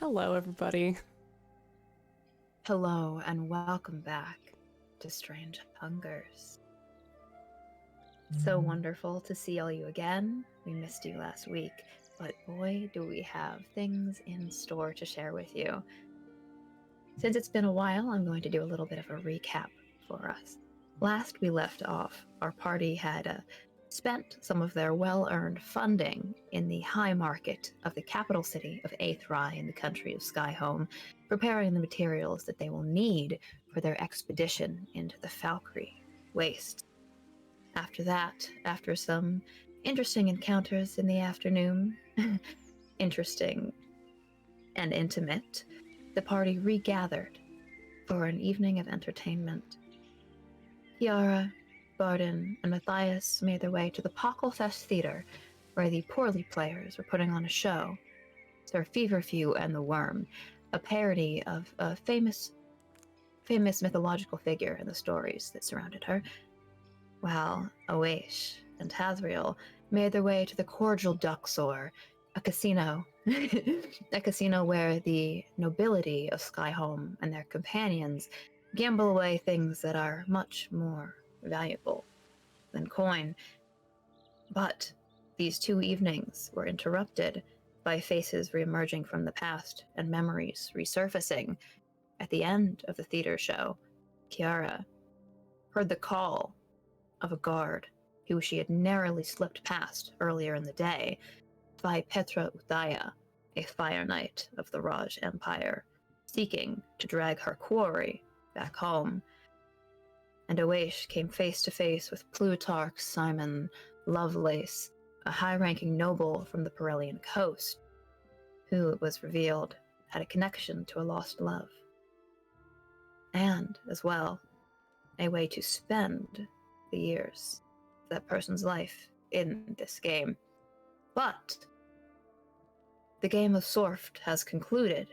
Hello, everybody. Hello, and welcome back to Strange Hungers. So wonderful to see all you again. We missed you last week, but boy, do we have things in store to share with you. Since it's been a while, I'm going to do a little bit of a recap for us. Last we left off, our party had spent some of their well-earned funding in the high market of the capital city of Aethrai in the country of Skyhome, preparing the materials that they will need for their expedition into the Valkyrie Waste. After that, after some interesting encounters in the afternoon, interesting and intimate, the party regathered for an evening of entertainment. Kiara, Barden, and Matthias made their way to the Pockelfest Theater, where the Poorly Players were putting on a show, Sir Feverfew and the Worm, a parody of a famous mythological figure in the stories that surrounded her, while Oesh and Tazriel made their way to the Cordial Duxor, a casino, a casino where the nobility of Skyhome and their companions gamble away things that are much more valuable than coin. But these two evenings were interrupted by faces reemerging from the past and memories resurfacing. At the end of the theater show, Kiara heard the call of a guard who she had narrowly slipped past earlier in the day by Petra Uthaya, a fire knight of the Raj Empire, seeking to drag her quarry back home. And Oesh came face to face with Plutarch Simon Lovelace, a high-ranking noble from the Perelian coast, who, it was revealed, had a connection to a lost love. And, as well, a way to spend the years of that person's life in this game. But the game of Sorft has concluded.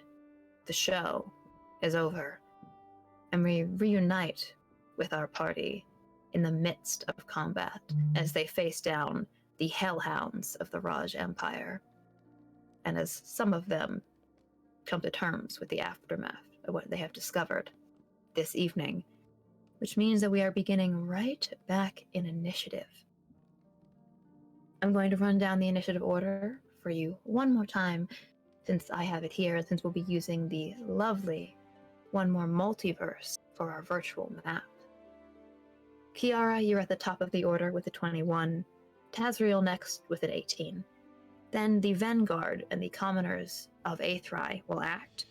The show is over. And we reunite with our party in the midst of combat as they face down the hellhounds of the Raj Empire, and as some of them come to terms with the aftermath of what they have discovered this evening, which means that we are beginning right back in initiative. I'm going to run down the initiative order for you one more time, since I have it here, since we'll be using the lovely One More Multiverse for our virtual map. Kiara, you're at the top of the order with a 21. Tazriel next with an 18. Then the Vanguard and the Commoners of Aethrai will act.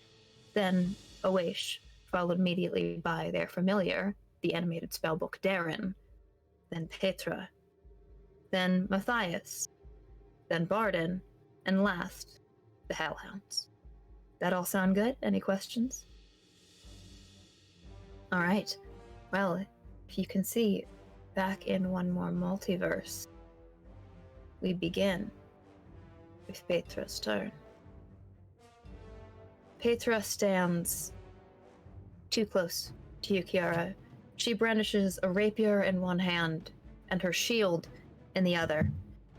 Then Oesh, followed immediately by their familiar, the animated spellbook Darren. Then Petra. Then Matthias. Then Barden. And last, the Hellhounds. That all sound good? Any questions? All right. Well, if you can see, back in One More Multiverse, we begin with Petra's turn. Petra stands too close to you, Kiara. She brandishes a rapier in one hand and her shield in the other,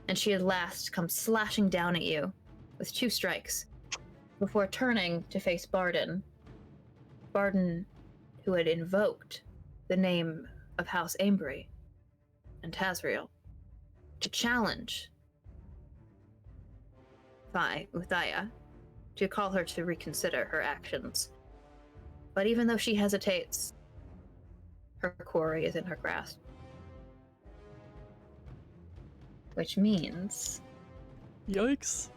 and she at last comes slashing down at you with 2 strikes before turning to face Barden. Barden, who had invoked the name of House Ambry and Tazriel to challenge Uthaya, to call her to reconsider her actions. But even though she hesitates, her quarry is in her grasp. Which means... Yikes.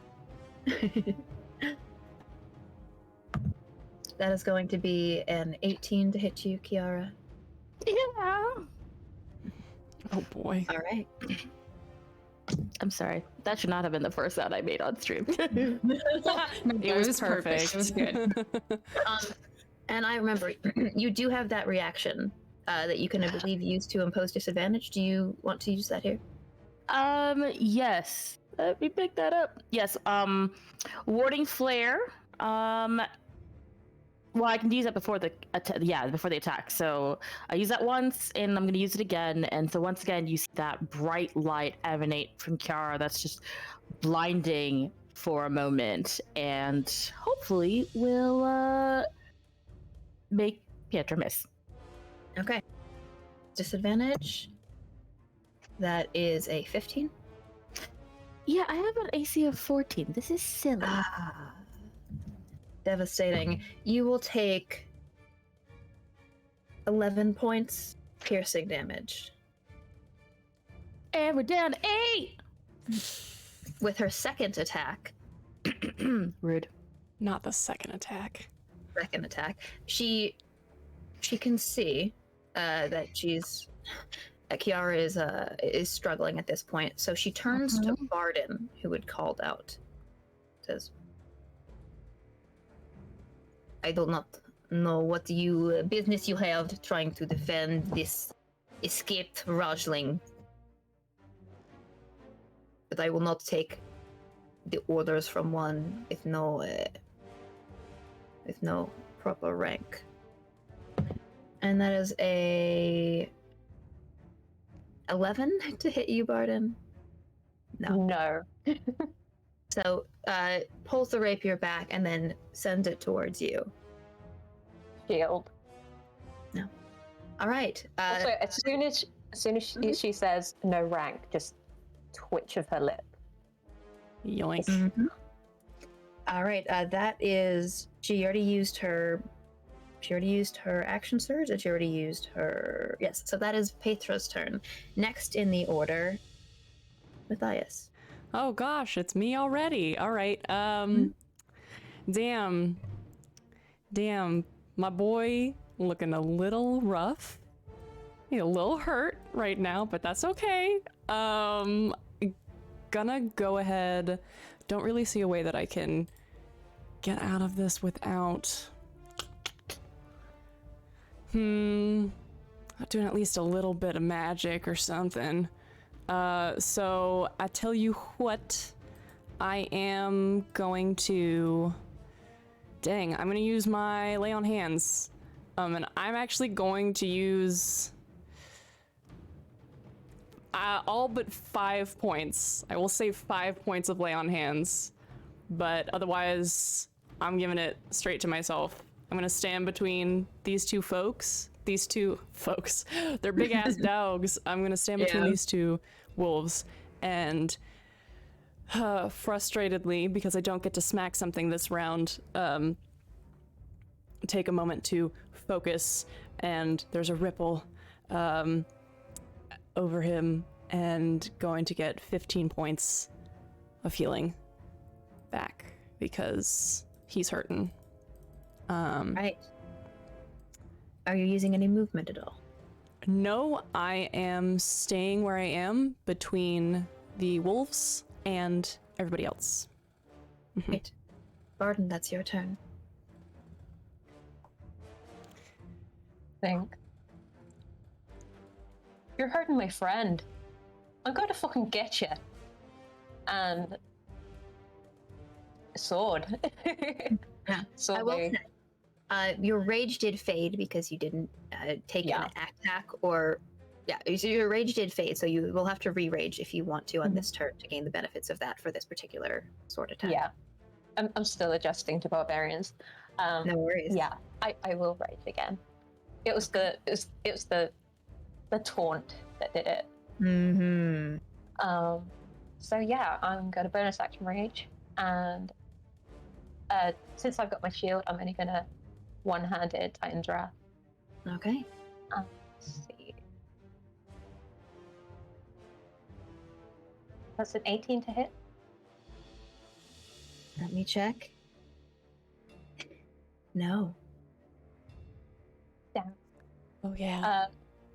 that is going to be an 18 to hit you, Kiara. Yeah. Oh boy. All right. I'm sorry. That should not have been the first sound I made on stream. It was perfect. It was good. And I remember, you do have that reaction that you can, I believe, use to impose disadvantage. Do you want to use that here? Yes. Let me pick that up. Yes. Warding flare. Well, I can use that before the attack. So I use that once, and I'm going to use it again. And so once again, you see that bright light emanate from Kiara that's just blinding for a moment, and hopefully will make Pietro miss. Okay. Disadvantage. That is a 15. Yeah, I have an AC of 14. This is silly. Ah. Devastating. You will take 11 points piercing damage. And we're down to 8! With her second attack, Rude. Not the second attack. she can see that Kiara is struggling at this point. So she turns to Barden, who had called out. Says, "I do not know what business you have trying to defend this escaped Rajling, but I will not take the orders from one with no proper rank." And that is a 11 to hit you, Barden. No. So pulls the rapier back and then sends it towards you. Shield. No. All right. Also, as soon as she says no rank, just twitch of her lip. Yoink. Mhm. All right. That is. She already used her action surge, and she already used her. Yes. So that is Petra's turn. Next in the order, Matthias. Oh gosh, it's me already. All right. Damn. My boy looking a little rough. He's a little hurt right now, but that's okay. Gonna go ahead. Don't really see a way that I can get out of this without doing at least a little bit of magic or something. So I tell you what, I am going to, I'm gonna use my lay on hands. And I'm actually going to use all but 5 points. I will save 5 points of lay on hands, but otherwise I'm giving it straight to myself. I'm gonna stand between these two folks. They're big ass dogs. I'm gonna stand between these two wolves and frustratedly, because I don't get to smack something this round, take a moment to focus, and there's a ripple over him, and going to get 15 points of healing back because he's hurting. Right. Are you using any movement at all? No, I am staying where I am between the wolves and everybody else. Right. Barden, that's your turn. Think. You're hurting my friend. I'm going to fucking get you. And a sword. Yeah. Sword. I will say, your rage did fade because you didn't take an attack, or so your rage did fade, so you will have to re-rage if you want to on this turn to gain the benefits of that for this particular sword attack. Yeah. I'm still adjusting to barbarians. No worries. Yeah, I will rage again. It was the taunt that did it. Mm-hmm. So yeah, I'm gonna bonus action rage, and since I've got my shield, I'm only gonna one-handed Titan's Wrath. Okay. Let's see. That's an 18 to hit. Let me check. No. Damn. Oh yeah.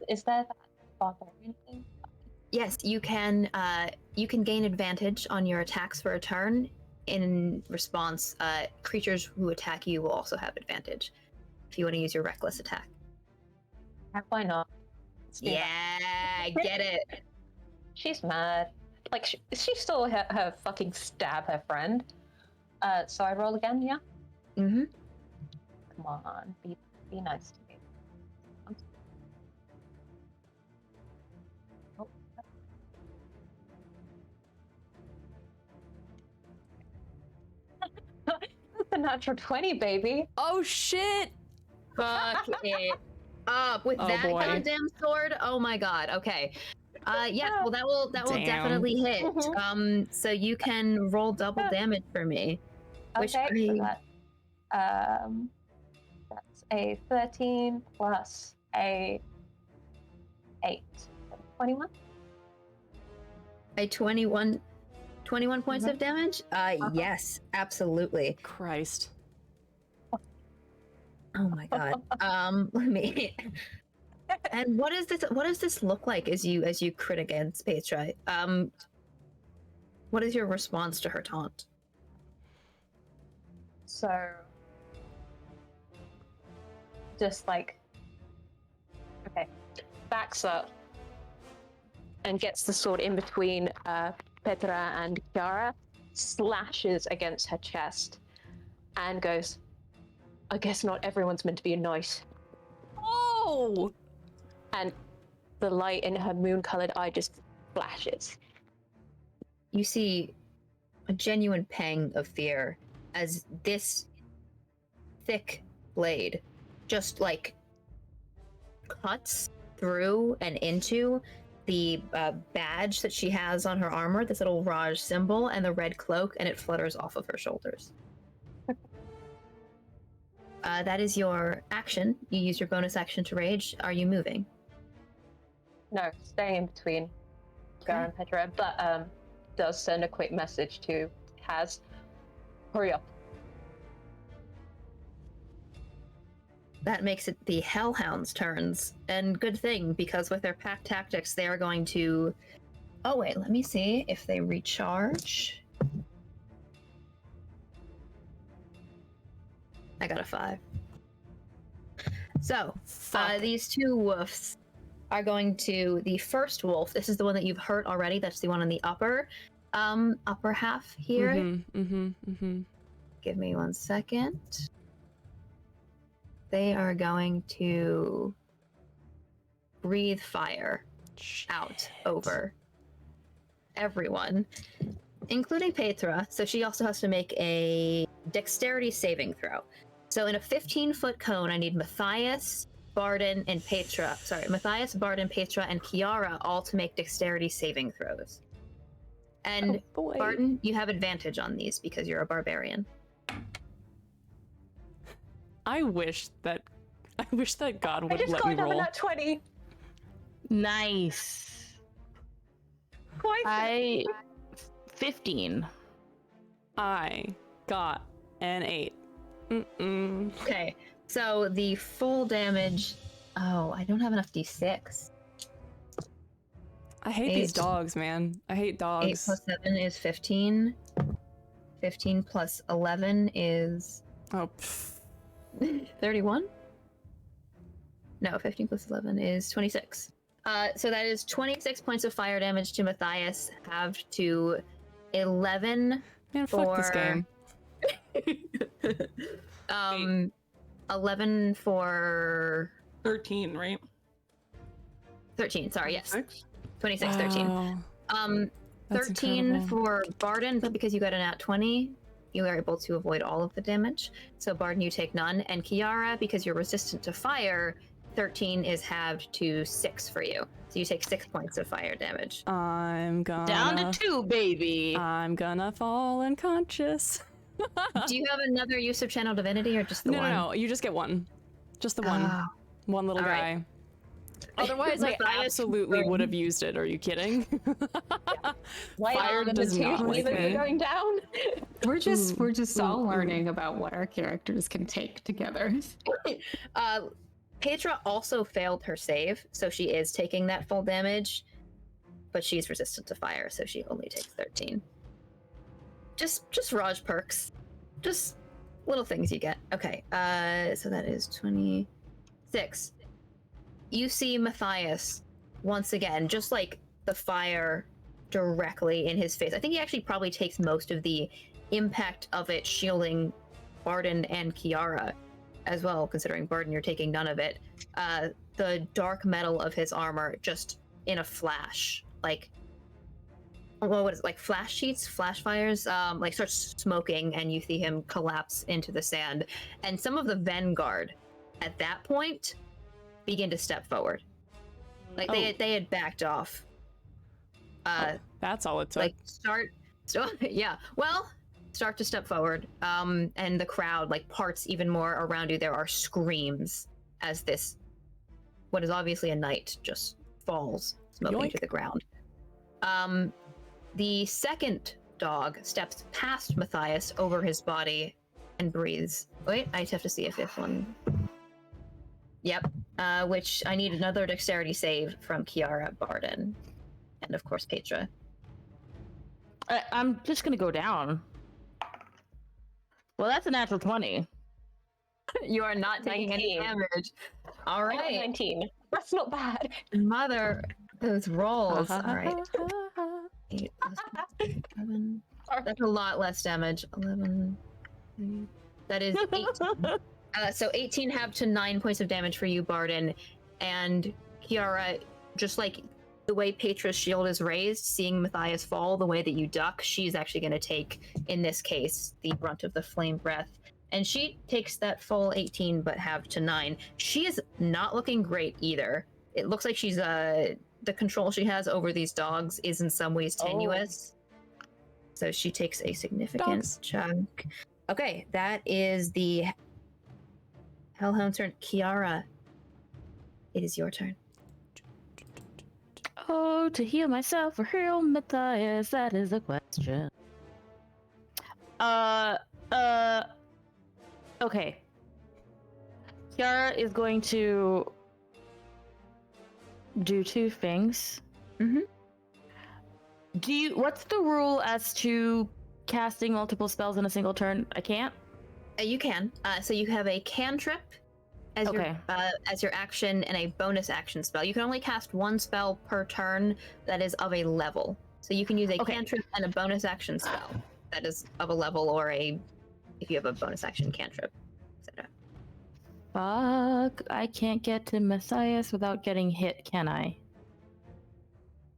Is there that barbarian thing? Yes, you can gain advantage on your attacks for a turn. In response, creatures who attack you will also have advantage if you want to use your reckless attack. Why not? Let's do that. Get it. She's mad. Like, she stole her fucking stab her friend. So I roll again, yeah? Mm-hmm. Come on, be nice to me. natural 20, baby. Oh shit! Fuck it up with Oh, that boy. goddamn sword. Oh my god. Okay. Yeah. Well, that will Damn. definitely hit. Mhm. So you can roll double damage for me. Which Okay, so that's a 13 plus a 8. 21? A 21 points of damage? Yes, absolutely. Christ. Oh my god. Let me. And what does this look like as you crit against Petra? What is your response to her taunt? So, just like, okay, backs up and gets the sword in between Petra and Kiara, slashes against her chest, and goes, I guess not everyone's meant to be nice. Oh! And the light in her moon-colored eye just flashes. You see a genuine pang of fear as this thick blade just like cuts through and into the badge that she has on her armor, this little Raj symbol, and the red cloak, and it flutters off of her shoulders. That is your action. You use your bonus action to rage. Are you moving? No, staying in between Kiara and Petra, but does send a quick message to Kaz. Hurry up. That makes it the Hellhounds' turns. And good thing, because with their pack tactics, they are going to... Oh wait, let me see if they recharge. I got a 5. So, these two wolves are going to... The first wolf, this is the one that you've hurt already, that's the one on the upper half here. Give me 1 second. They are going to breathe fire out over everyone, including Petra. So she also has to make a dexterity saving throw. So in a 15-foot cone, I need Matthias, Barden, and Petra. Sorry, Matthias, Barden, Petra, and Kiara all to make dexterity saving throws. And Barden, you have advantage on these because you're a barbarian. I wish that God would I just let got me another roll. nat 20. Nice. Twice. 15. I got an 8. Okay, so the full damage... Oh, I don't have enough d6. I hate these dogs, man. I hate 8 dogs. plus 7 is 15. 15 plus 11 is... Oh, pff. 31? No, 15 plus 11 is 26. So that is 26 points of fire damage to Matthias, halved to 11 Man, fuck this game. 11 for 13, right? 13, sorry, yes. 26, Wow. 13. That's 13 incredible. for Barden, but because you got a nat 20, you are able to avoid all of the damage. So Barden, you take none. And Kiara, because you're resistant to fire, 13 is halved to 6 for you. So you take 6 points of fire damage. I'm gonna... Down to 2, baby. I'm gonna fall unconscious. Do you have another use of Channel Divinity or just the one? No, you just get one. Just the one. Ah. One little All guy. right. Otherwise, I Matthias absolutely would have used it. Are you kidding? Fire does not like me. Going down. We're just ooh, all ooh. learning about what our characters can take together. Petra also failed her save, so she is taking that full damage, but she's resistant to fire, so she only takes 13. Just Raj perks. Just little things you get. Okay, so that is 26. You see Matthias once again, just like the fire directly in his face. I think he actually probably takes most of the impact of it shielding Barden and Kiara as well, considering Barden, you're taking none of it. The dark metal of his armor just in a flash, like well, what is it, like flash sheets, flash fires, like starts smoking, and you see him collapse into the sand. And some of the vanguard at that point begin to step forward. Like they had backed off. That's all it took. Like start to step forward. And the crowd like parts even more around you. There are screams as this, what is obviously a knight, just falls smoking Yoink. to the ground. The second dog steps past Matthias over his body and breathes. Wait, I just have to see if one. Yep. Which I need another dexterity save from Kiara, Barden, and of course Petra. I'm just gonna go down. Well, that's a natural 20. You are not taking any 19. damage. All I got right. 19. That's not bad. Mother, those rolls. All right. 8 plus 7. That's a lot less damage. 11. That is 18. So 18 halved to 9 points of damage for you, Barden. And Kiara, just like the way Petra's shield is raised, seeing Matthias fall, the way that you duck, she's actually going to take, in this case, the brunt of the flame breath. And she takes that full 18, but halved to 9. She is not looking great either. It looks like she's the control she has over these dogs is in some ways tenuous. So she takes a significant chunk. Okay, that is the Hellhound's turn. Kiara, it is your turn. Oh, to heal myself or heal Matthias, that is the question. Okay. Kiara is going to do two things. Mhm. What's the rule as to casting multiple spells in a single turn? I can't? You can. So you have a cantrip as your action and a bonus action spell. You can only cast one spell per turn that is of a level. So you can use a cantrip and a bonus action spell that is of a level, or if you have a bonus action cantrip, etc. Fuck, I can't get to Matthias without getting hit, can I?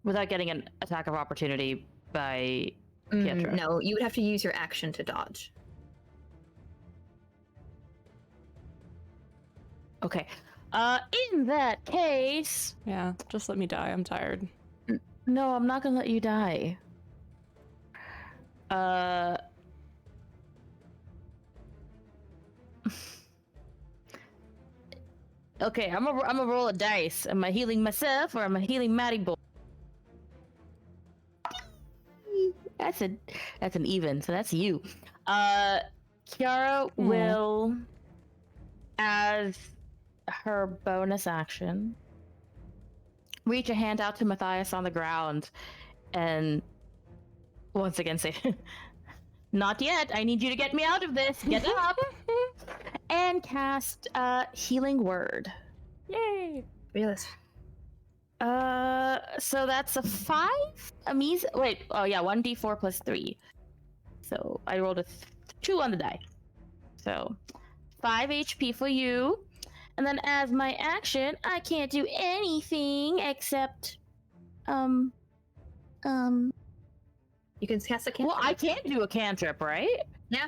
Without getting an attack of opportunity by Pietro. No, you would have to use your action to dodge. Okay. In that case... Yeah, just let me die. I'm tired. No, I'm not gonna let you die. Okay, I'm gonna roll a dice. Am I healing myself or am I healing Matty Boy? That's an even, so that's you. Kiara will, as her bonus action, reach a hand out to Matthias on the ground and once again say, "Not yet, I need you to get me out of this, get up!" and cast Healing Word. Yay! Realist. So that's a 5? Wait, 1d4 plus 3. So I rolled a 2 on the die. So 5 HP for you. And then as my action, I can't do anything except, You can cast a cantrip. Well, I can't do a cantrip, right? Yeah.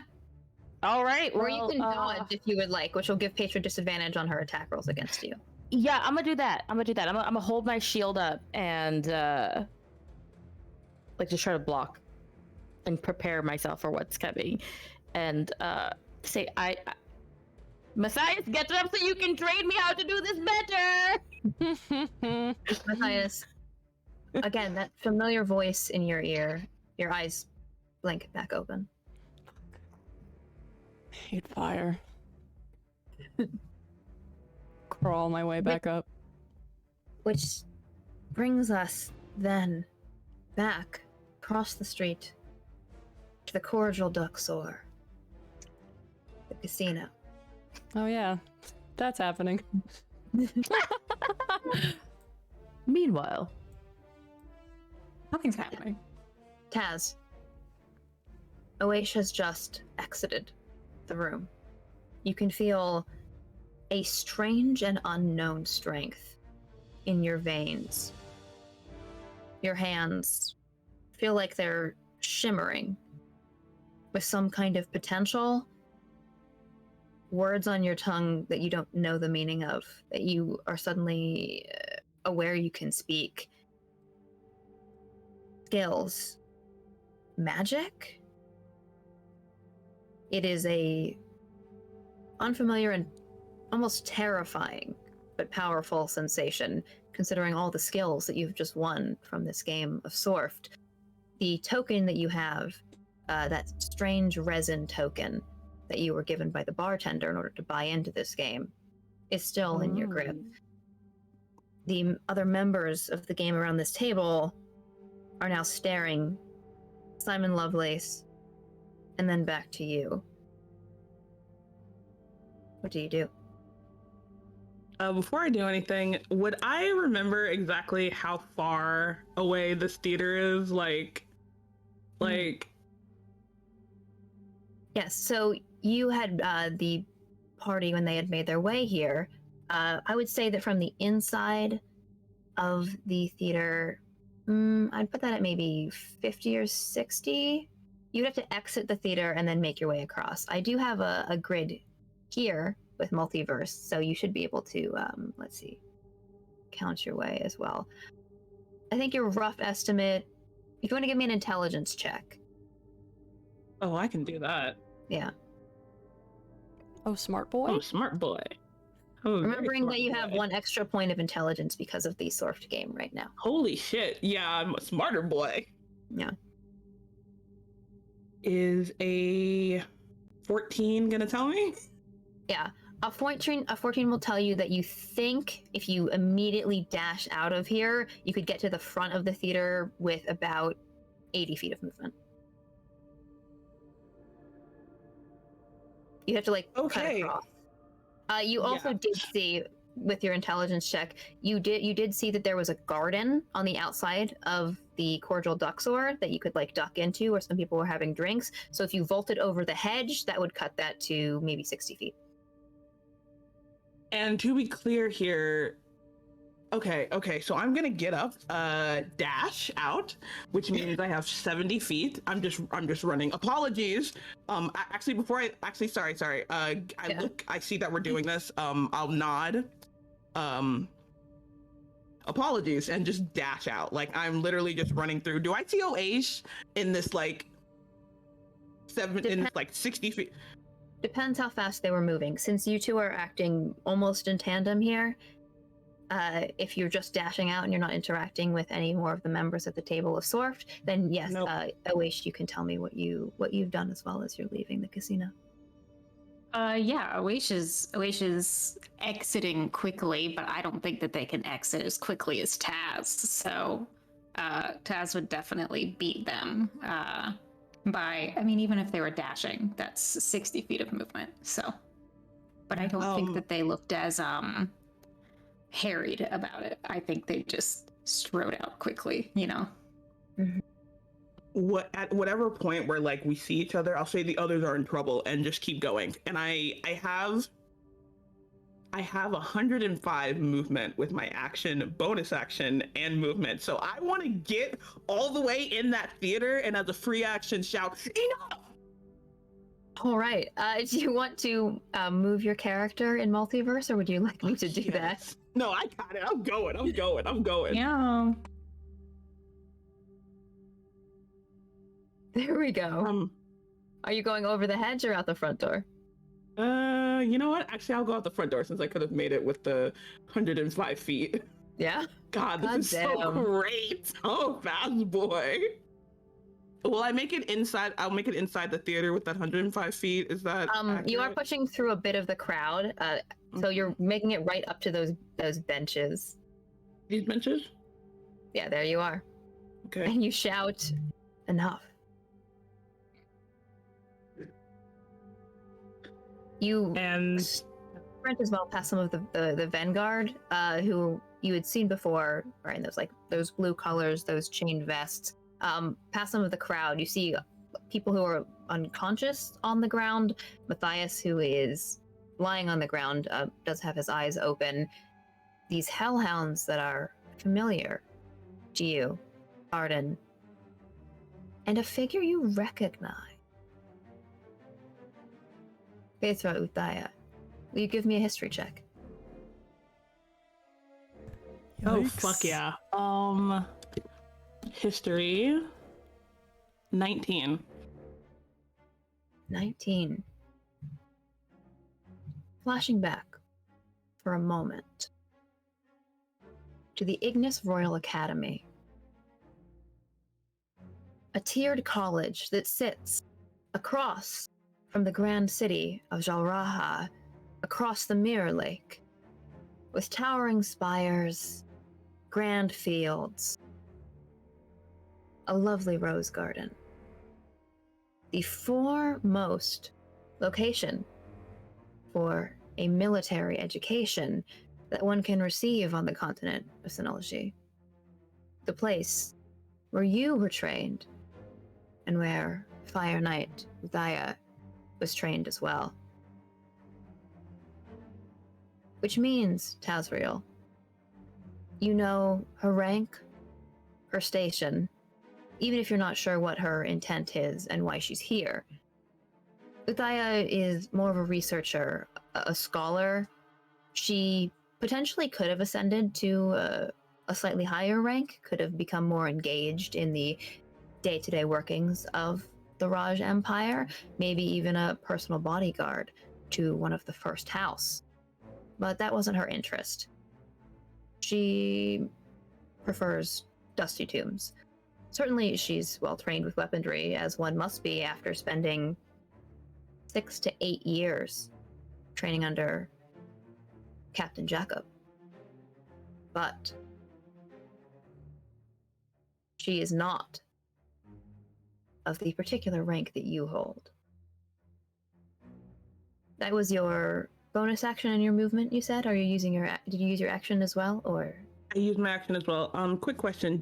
All right. Or you can dodge if you would like, which will give Petra disadvantage on her attack rolls against you. Yeah, I'm gonna do that. I'm gonna hold my shield up and just try to block and prepare myself for what's coming, and say, Matthias, get up so you can train me how to do this better. Matthias, again, that familiar voice in your ear. Your eyes blink back open. I hate fire. Crawl my way back up. Which brings us then back across the street to the Cordial Duxor, the casino. Oh yeah, that's happening. Meanwhile, Nothing's happening. Taz, Oash has just exited the room. You can feel a strange and unknown strength in your veins. Your hands feel like they're shimmering with some kind of potential. Words on your tongue that you don't know the meaning of, that you are suddenly aware you can speak. Skills. Magic? It is a unfamiliar and almost terrifying but powerful sensation, considering all the skills that you've just won from this game of Sorft. The token that you have, that strange resin token that you were given by the bartender in order to buy into this game, is still in your grip. The other members of the game around this table are now staring Simon Lovelace and then back to you. What do you do? Before I do anything, would I remember exactly how far away this theater is? Like, Yes, so you had the party when they had made their way here. I would say that from the inside of the theater, I'd put that at maybe 50 or 60. You'd have to exit the theater and then make your way across. I do have a grid here with multiverse, so you should be able to, let's see, count your way as well. I think your rough estimate, if you want to give me an intelligence check. oh, I can do that. Yeah. Oh, smart boy. Oh, smart boy. Oh, very Remembering smart that you have boy. 1 extra point of intelligence because of the Sorft game right now. Holy shit! Yeah, I'm a smarter boy. Yeah. Is a 14 gonna tell me? Yeah. A 14 will tell you that you think if you immediately dash out of here, you could get to the front of the theater with about 80 feet of movement. You have to like cut Okay. across. You also Yeah. did see with your intelligence check, you did see that there was a garden on the outside of the Cordial Duxor that you could like duck into, where some people were having drinks. So if you vaulted over the hedge, that would cut that to maybe 60 feet. And to be clear here, okay, so I'm gonna get up, dash out, which means I have 70 feet. I'm just running. Apologies. Actually, sorry. I see that we're doing this. I'll nod. Apologies, and just dash out. Like I'm literally just running through. Do I see Oash in this like 60 feet? Depends how fast they were moving. Since you two are acting almost in tandem here, if you're just dashing out and you're not interacting with any more of the members at the table of Sorft, then yes, Nope. Oash, you can tell me what you've done as well as you're leaving the casino. Yeah, Oash is exiting quickly, but I don't think that they can exit as quickly as Taz. So Taz would definitely beat them by, I mean, even if they were dashing, that's 60 feet of movement. So, but I don't think that they looked as harried about it. I think they just strode out quickly, you know? At whatever point where like we see each other, I'll say the others are in trouble and just keep going. And I have 105 movement with my action, bonus action, and movement. So I want to get all the way in that theater and as a free action shout, enough! All right. Do you want to move your character in multiverse, or would you like me to do that? Yes. No, I got it. I'm going. Yeah. There we go. Are you going over the hedge or out the front door? You know what? Actually, I'll go out the front door since I could have made it with the 105 feet. Yeah. God, this God is so damn. great. Oh, fast boy. Will I make it inside? I'll make it inside the theater with that 105 feet. Is that you are accurate? pushing through a bit of the crowd, so you're making it right up to those benches. These benches? Yeah, there you are. Okay. And you shout, enough. You And sprint as well past some of the Vanguard, who you had seen before, wearing those blue colors, those chain vests. Past some of the crowd, you see people who are unconscious on the ground. Matthias, who is lying on the ground, does have his eyes open. These hellhounds that are familiar to you, Arden, and a figure you recognize. Petra Uthaya, will you give me a history check? Oh, Yikes. fuck yeah. History. 19. 19. Flashing back for a moment to the Ignis Royal Academy, a tiered college that sits across from the grand city of Jalraha, across the Mirror Lake, with towering spires, grand fields, a lovely rose garden. The foremost location for a military education that one can receive on the continent of Senelji. The place where you were trained, and where Fire Knight Uthaya was trained as well. Which means, Tazriel, you know her rank, her station, even if you're not sure what her intent is and why she's here. Uthaya is more of a researcher, a scholar. She potentially could have ascended to a slightly higher rank, could have become more engaged in the day-to-day workings of the Raj Empire, maybe even a personal bodyguard to one of the first house. But that wasn't her interest. She prefers dusty tombs. Certainly she's well trained with weaponry, as one must be after spending 6 to 8 years training under Captain Jacob. But she is not of the particular rank that you hold. That was your bonus action and your movement, you said? Are you using your, did you use your action as well, or? I used my action as well. Quick question.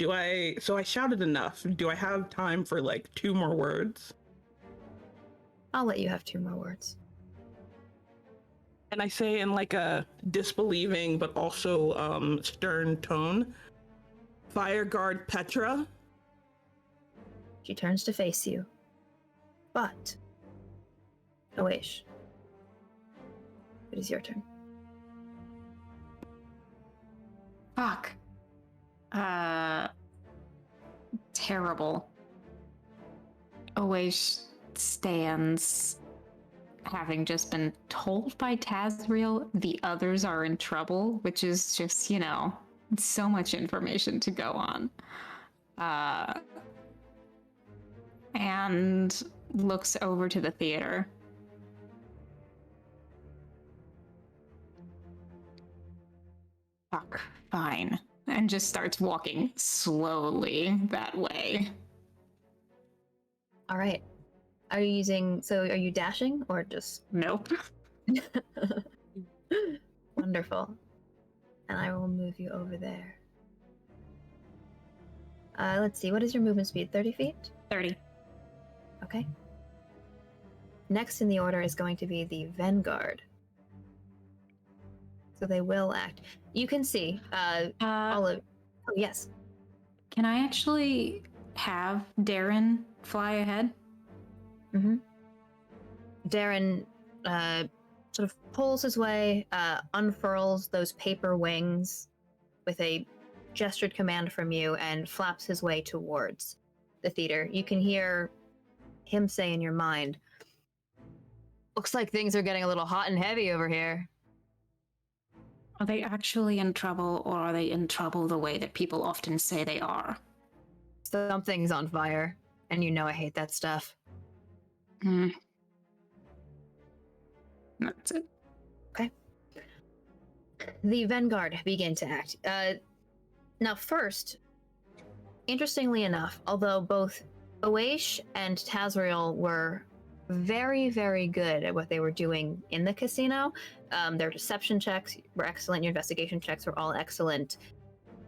So I shouted enough. Do I have time for like 2 more words? I'll let you have 2 more words. And I say in like a disbelieving but also stern tone, Fire Guard Petra. She turns to face you. But, Oish, it is your turn. Fuck. Terrible. Oish stands, having just been told by Tazriel the others are in trouble, which is just, so much information to go on. And looks over to the theater. Fuck, fine. And just starts walking slowly that way. All right. Are you dashing or just? Nope. Wonderful. And I will move you over there. Let's see, what is your movement speed? 30 feet? 30. Okay. Next in the order is going to be the Vanguard. So they will act. You can see all of. Oh, yes. Can I actually have Darren fly ahead? Mm-hmm. Darren sort of pulls his way, unfurls those paper wings with a gestured command from you, and flaps his way towards the theater. You can hear him say in your mind, "Looks like things are getting a little hot and heavy over here." Are they actually in trouble, or are they in trouble the way that people often say they are? Something's on fire, and you know I hate that stuff. That's it. Okay. The Vanguard begin to act. Now first, interestingly enough, although both Oish and Tazriel were very, very good at what they were doing in the casino, their deception checks were excellent, your investigation checks were all excellent.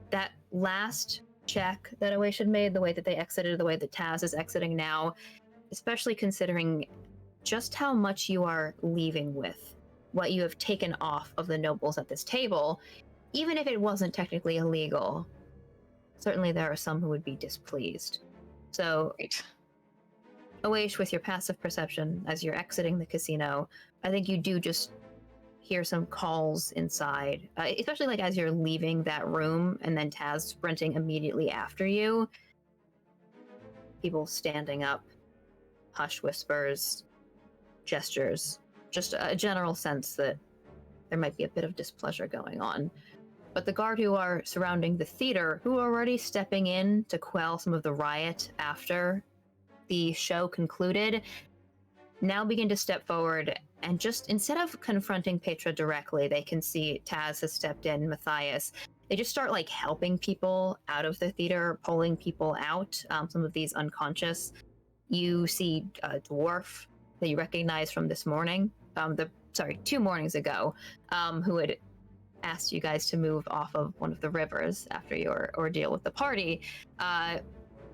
That last check that Oish had made, the way that they exited, the way that Taz is exiting now, especially considering just how much you are leaving with, what you have taken off of the nobles at this table, even if it wasn't technically illegal, certainly there are some who would be displeased. So Awaish, with your passive perception, as you're exiting the casino, I think you do just hear some calls inside, especially like as you're leaving that room, and then Taz sprinting immediately after you. People standing up, hushed whispers, gestures, just a general sense that there might be a bit of displeasure going on. But the guard who are surrounding the theater, who are already stepping in to quell some of the riot after the show concluded, now begin to step forward, and just instead of confronting Petra directly, they can see Taz has stepped in, Matthias. They just start like helping people out of the theater, pulling people out, some of these unconscious. You see a dwarf that you recognize from this morning, 2 mornings ago, who had asked you guys to move off of one of the rivers after your ordeal with the party,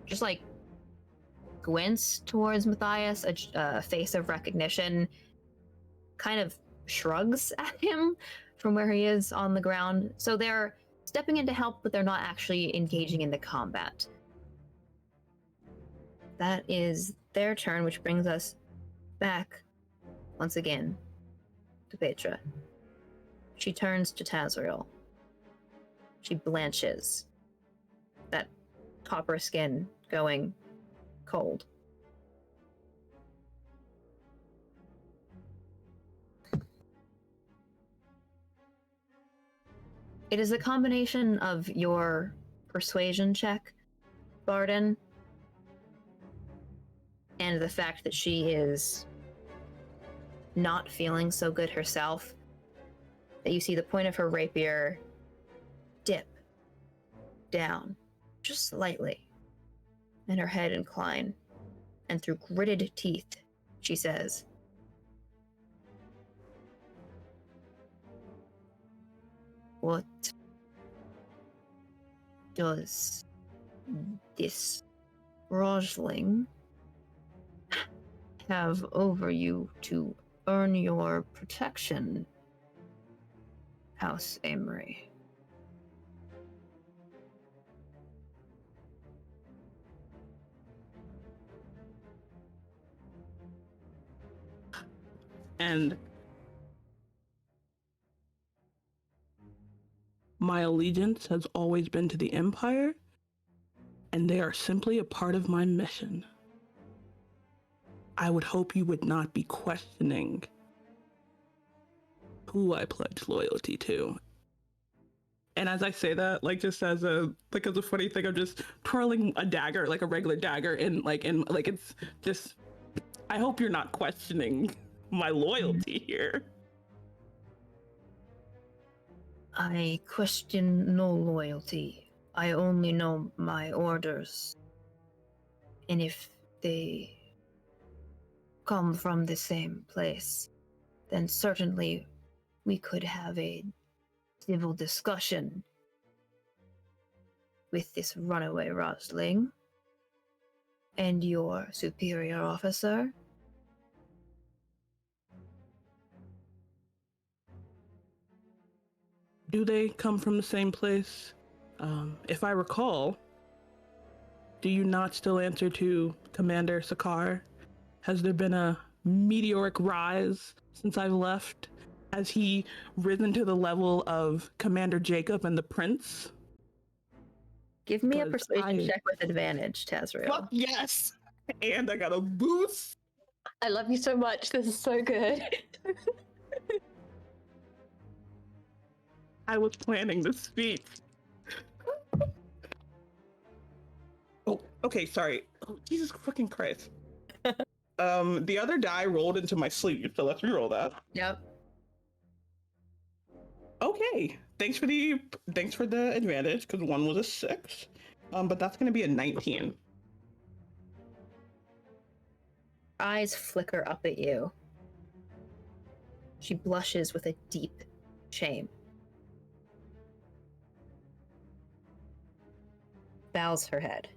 just like squints towards Matthias, a face of recognition, kind of shrugs at him from where he is on the ground. So they're stepping in to help, but they're not actually engaging in the combat. That is their turn, which brings us back once again to Petra. She turns to Tazriel. She blanches, that copper skin going cold. It is a combination of your persuasion check, Barden, and the fact that she is not feeling so good herself, that you see the point of her rapier dip down just slightly, and her head incline, and through gritted teeth, she says, "What does this Rojling have over you to earn your protection, House Amory?" And my allegiance has always been to the Empire, and they are simply a part of my mission. I would hope you would not be questioning who I pledge loyalty to. And as I say that, like just as a funny thing, I'm just twirling a dagger, like a regular dagger, and it's just, I hope you're not questioning my loyalty here. I question no loyalty. I only know my orders. And if they come from the same place, then certainly we could have a civil discussion with this runaway Rosling and your superior officer. Do they come from the same place? If I recall, do you not still answer to Commander Sakar? Has there been a meteoric rise since I've left? Has he risen to the level of Commander Jacob and the Prince? Give me a Because persuasion check with advantage, Tazriel. Fuck yes! And I got a boost. I love you so much. This is so good. I was planning this speech. Oh, okay, sorry. Oh, Jesus fucking Christ. The other die rolled into my sleeve, so let's reroll that. Yep. Okay, thanks for the advantage, because one was a 6. But that's gonna be a 19. Eyes flicker up at you. She blushes with a deep shame. Bows her head.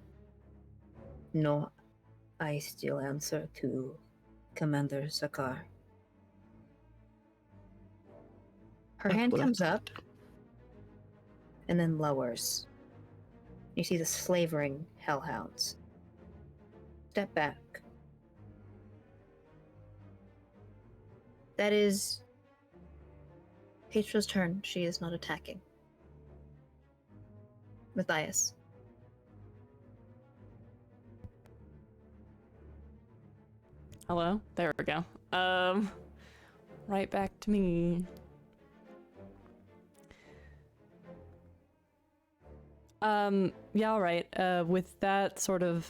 No, I still answer to Commander Sakar. Her That's hand what I comes thought. up and then lowers. You see the slavering hellhounds. Step back That is Petra's turn. She is not attacking. Matthias. Hello? There we go. Right back to me. Yeah, all right. With that sort of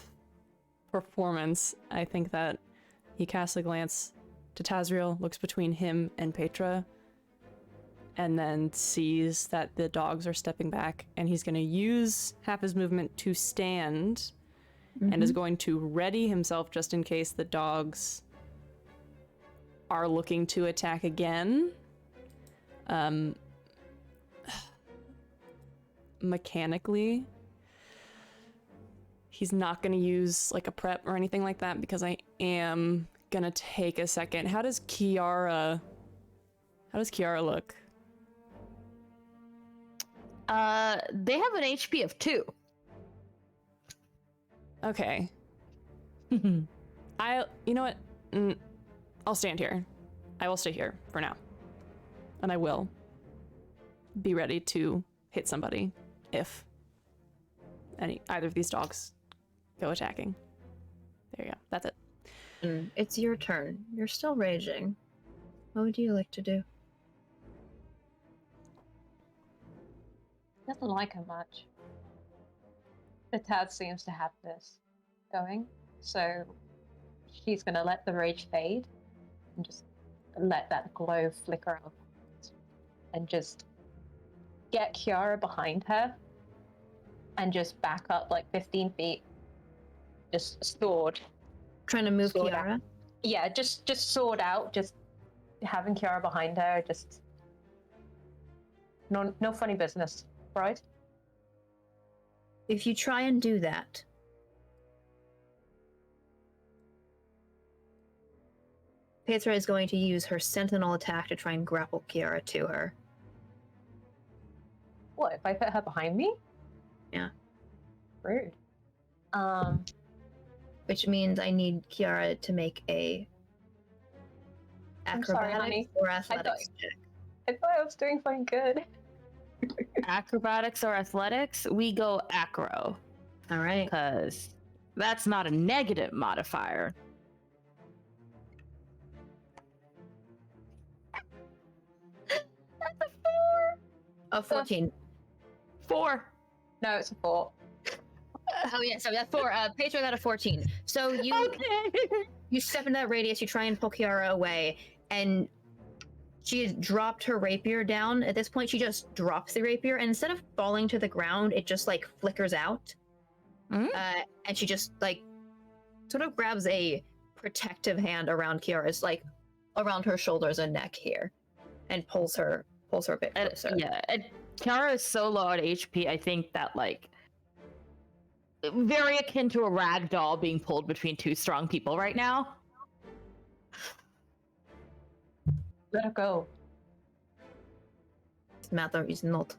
performance, I think that he casts a glance to Tazriel, looks between him and Petra, and then sees that the dogs are stepping back, and he's going to use half his movement to stand, and is going to ready himself just in case the dogs are looking to attack again. Mechanically, he's not going to use like a prep or anything like that because I am going to take a second. How does Kiara look? They have an HP of 2. Okay. You know what? I'll stand here. I will stay here for now. And I will be ready to hit somebody if either of these dogs go attacking. There you go. That's it. It's your turn. You're still raging. What would you like to do? Doesn't like her much. But Taz seems to have this going, so she's gonna let the rage fade and just let that glow flicker out and just get Kiara behind her and just back up like 15 feet. Just sword. Trying to move Sword Kiara? out. Yeah, just sword out, just having Kiara behind her, just no funny business, right? If you try and do that, Petra is going to use her sentinel attack to try and grapple Kiara to her. What, if I put her behind me? Yeah. Rude. Which means I need Kiara to make a I'm sorry, acrobatics honey. or athletics check. I thought I was doing fine good. Acrobatics or athletics? We go acro, All right. because that's not a negative modifier. That's a 14. 4. No, it's a 4. Oh yeah, so that's 4. Petra got a 14. So you you step into that radius, you try and pull Kiara away, and she has dropped her rapier down. At this point, she just drops the rapier, and instead of falling to the ground, it just like flickers out. Mm. And she just like sort of grabs a protective hand around Kiara's, like around her shoulders and neck here, and pulls her a bit closer. Yeah, Kiara is so low on HP, I think that, like, very akin to a rag doll being pulled between two strong people right now. Let her go. This matter is not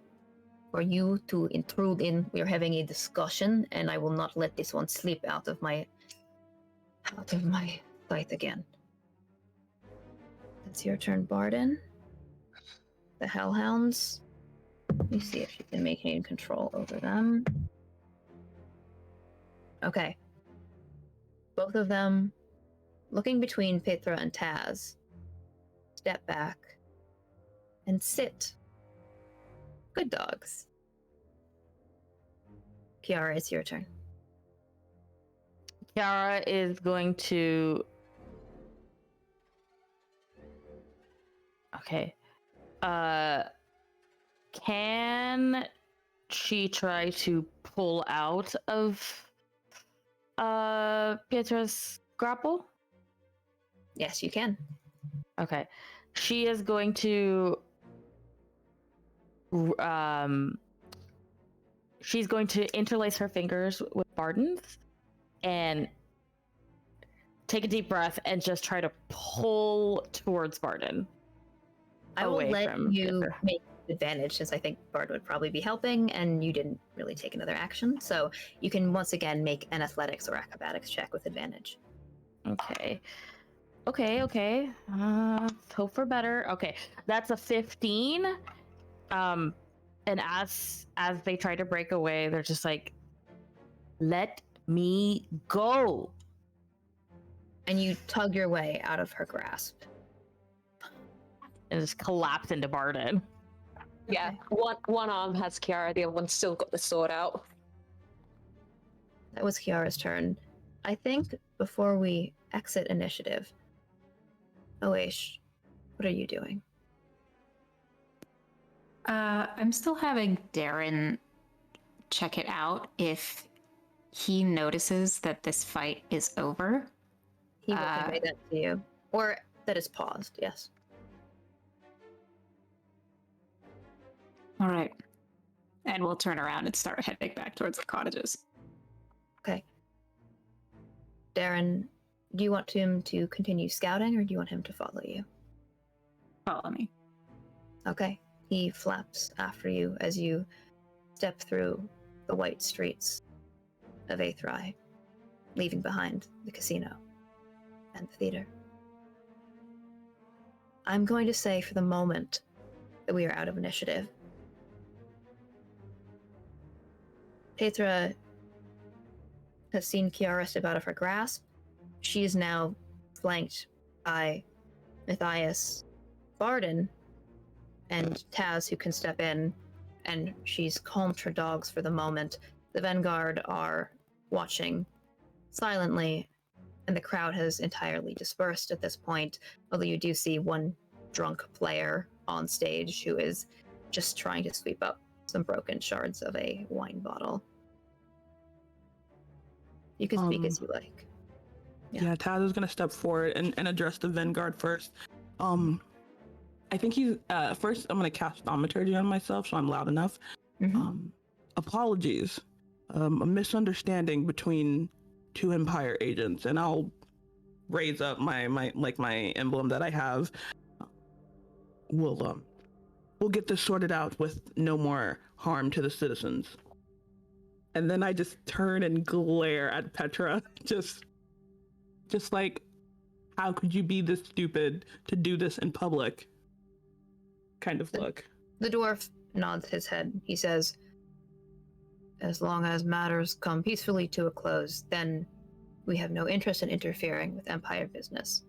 for you to intrude in. We are having a discussion, and I will not let this one slip out of my sight again. It's your turn, Barden. The Hellhounds. Let me see if you can maintain control over them. Okay. Both of them, looking between Petra and Taz, step back and sit. Good dogs. Kiara, it's your turn. Kiara is going to... Okay. Can she try to pull out of Petra's grapple? Yes, you can. Okay. She is going to she's going to interlace her fingers with Barden's and take a deep breath and just try to pull towards Barden. I will away let from you Petra. make advantage, since I think Bard would probably be helping, and you didn't really take another action. So you can once again make an athletics or acrobatics check with advantage. Okay. Okay. Hope for better. Okay, that's a 15. And as they try to break away, they're just like, "Let me go!" And you tug your way out of her grasp. And just collapse into Barden. Yeah, Okay. one arm has Kiara, the other one's still got the sword out. That was Kiara's turn. I think before we exit initiative, Oish, what are you doing? I'm still having Darren check it out if he notices that this fight is over. He will convey that to you. Or that is paused, yes. All right. And we'll turn around and start heading back towards the cottages. Okay. Darren, do you want him to continue scouting or do you want him to follow you? Follow me. Okay. He flaps after you as you step through the white streets of Aethrai, leaving behind the casino and the theater. I'm going to say for the moment that we are out of initiative. Aethra has seen Kiara step out of her grasp. She is now flanked by Matthias, Barden, and Taz, who can step in, and she's calmed her dogs for the moment. The Vanguard are watching silently, and the crowd has entirely dispersed at this point, although you do see one drunk player on stage who is just trying to sweep up some broken shards of a wine bottle. You can speak as you like. Yeah, Taz is gonna step forward and address the Vanguard first. I think he's first. I'm gonna cast Thaumaturgy on myself, so I'm loud enough. Mm-hmm. Apologies, a misunderstanding between two Empire agents, and I'll raise up my emblem that I have. We'll get this sorted out with no more harm to the citizens. And then I just turn and glare at Petra, just like, how could you be this stupid to do this in public? Kind of look. The dwarf nods his head. He says, as long as matters come peacefully to a close, then we have no interest in interfering with Empire business.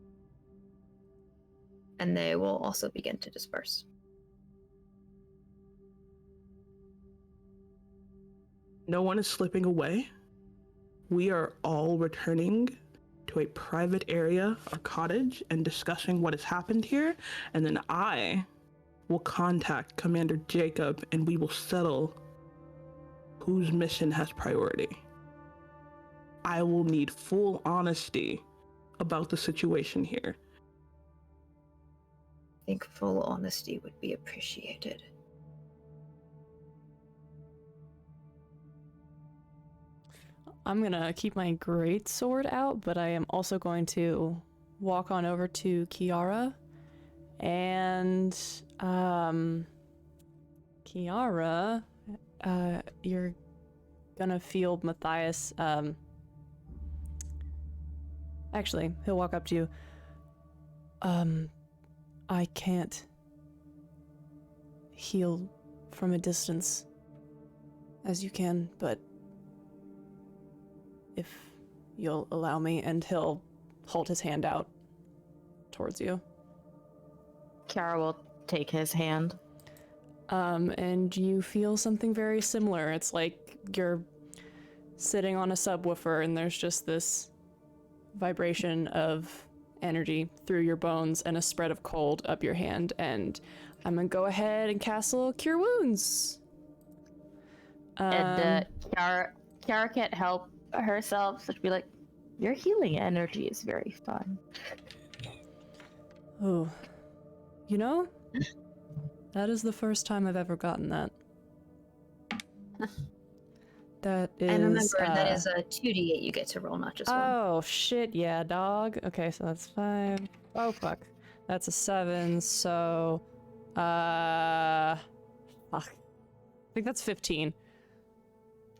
And they will also begin to disperse. No one is slipping away. We are all returning to a private area, a cottage, and discussing what has happened here. And then I will contact Commander Jacob and we will settle whose mission has priority. I will need full honesty about the situation here. I think full honesty would be appreciated. I'm gonna keep my great sword out, but I am also going to walk on over to Kiara, and Kiara, you're gonna field Matthias. Actually, he'll walk up to you. I can't heal from a distance, as you can, but if you'll allow me, and he'll hold his hand out towards you. Kiara will take his hand. And you feel something very similar. It's like you're sitting on a subwoofer and there's just this vibration of energy through your bones and a spread of cold up your hand, and I'm gonna go ahead and cast a little Cure Wounds. And Kiara can't help herself, so she'll be like, your healing energy is very fun. Oh, you know, that is the first time I've ever gotten that. That is. And remember, that is a 2d8 you get to roll, not just one. Oh shit, yeah, dog. Okay, so that's 5. Oh fuck, that's a 7. So, fuck. I think that's 15.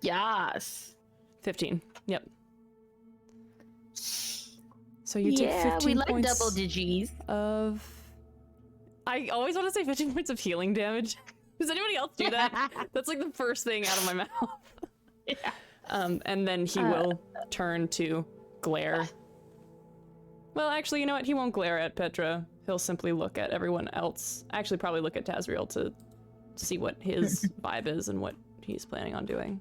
Yes. 15. Yep. So you take 15 we like points double digits. of... I always want to say 15 points of healing damage. Does anybody else do that? That's like the first thing out of my mouth. Yeah. And then he will turn to glare. Well, actually, you know what? He won't glare at Petra. He'll simply look at everyone else. Actually, probably look at Tazriel to see what his vibe is and what he's planning on doing.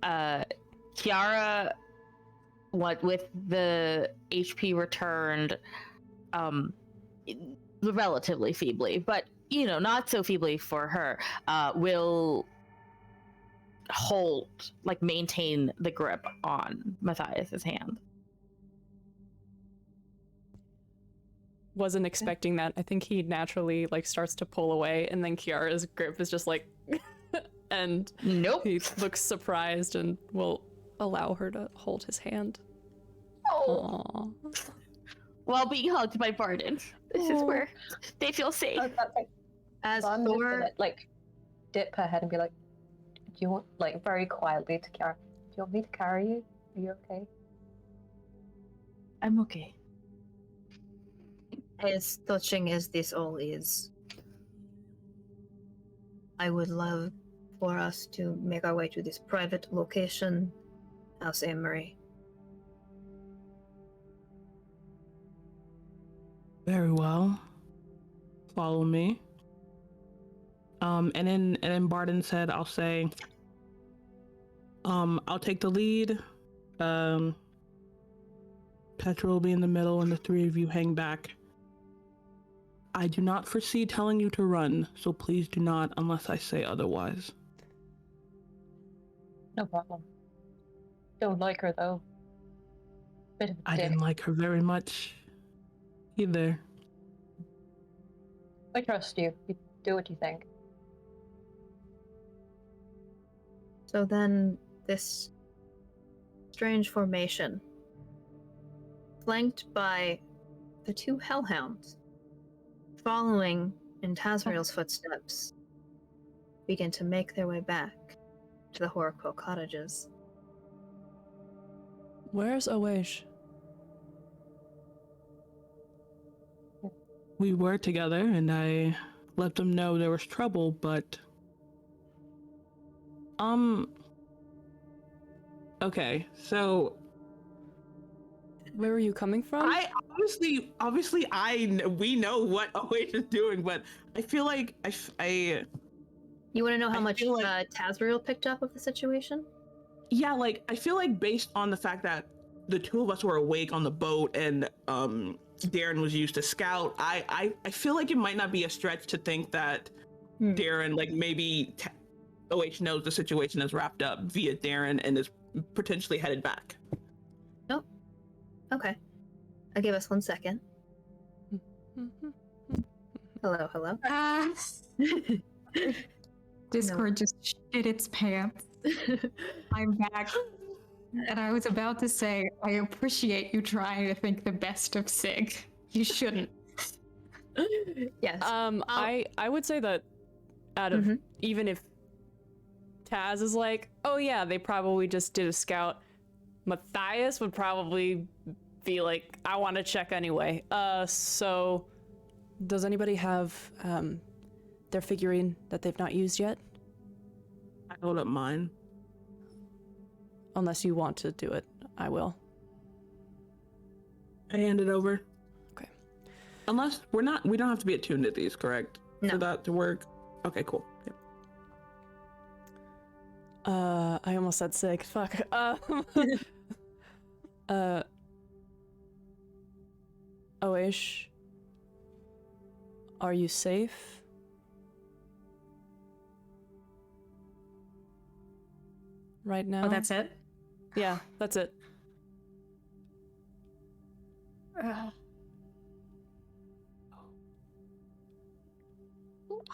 Kiara, with the HP returned, relatively feebly, but not so feebly for her, will maintain the grip on Matthias's hand. Wasn't expecting that. I think he naturally starts to pull away, and then Kiara's grip is just and Nope. he looks surprised and will allow her to hold his hand. Oh. Aww. While being hugged by Varden. This is where they feel safe. Oh, that's like, As so I'm just Thor, gonna, dip her head and be like, "Do you want, very quietly to Kiara? Do you want me to carry you? Are you okay?" I'm okay. as touching as this all is, I would love for us to make our way to this private location, House Amory. Very well. Follow me. And then Barden said, I'll say, I'll take the lead. Petra will be in the middle and the three of you hang back. I do not foresee telling you to run, so please do not unless I say otherwise. No problem. Don't like her though. Bit of a I dick. didn't like her very much either. I trust you. You do what you think. So then, this strange formation, flanked by the two hellhounds, following in Tazriel's footsteps, begin to make their way back to the Horrorquill cottages. Where's Owesh? We were together and I let them know there was trouble, but okay, so Where were you coming from? I obviously we know what OH is doing, but I feel like I You want to know how I much feel like- Tazriel picked up of the situation? yeah, I feel like based on the fact that the two of us were awake on the boat and Darren was used to scout, I feel like it might not be a stretch to think that Darren, maybe OH knows the situation is wrapped up via Darren and is potentially headed back. Nope. Okay. I'll give us 1 second. Hello, hello. Discord just shit its pants. I'm back. And I was about to say, I appreciate you trying to think the best of Sig. You shouldn't. Yes. I would say that out of even if Taz is like, oh yeah, they probably just did a scout, Matthias would probably be like, I want to check anyway. So does anybody have their figurine that they've not used yet? I hold up mine. Unless you want to do it, I will. I hand it over. Okay. Unless we don't have to be attuned to these, correct? No. For that to work. Okay, cool. Yep. I almost said sick. Fuck. Oish, are you safe? Right now? Oh, that's it? Yeah, that's it.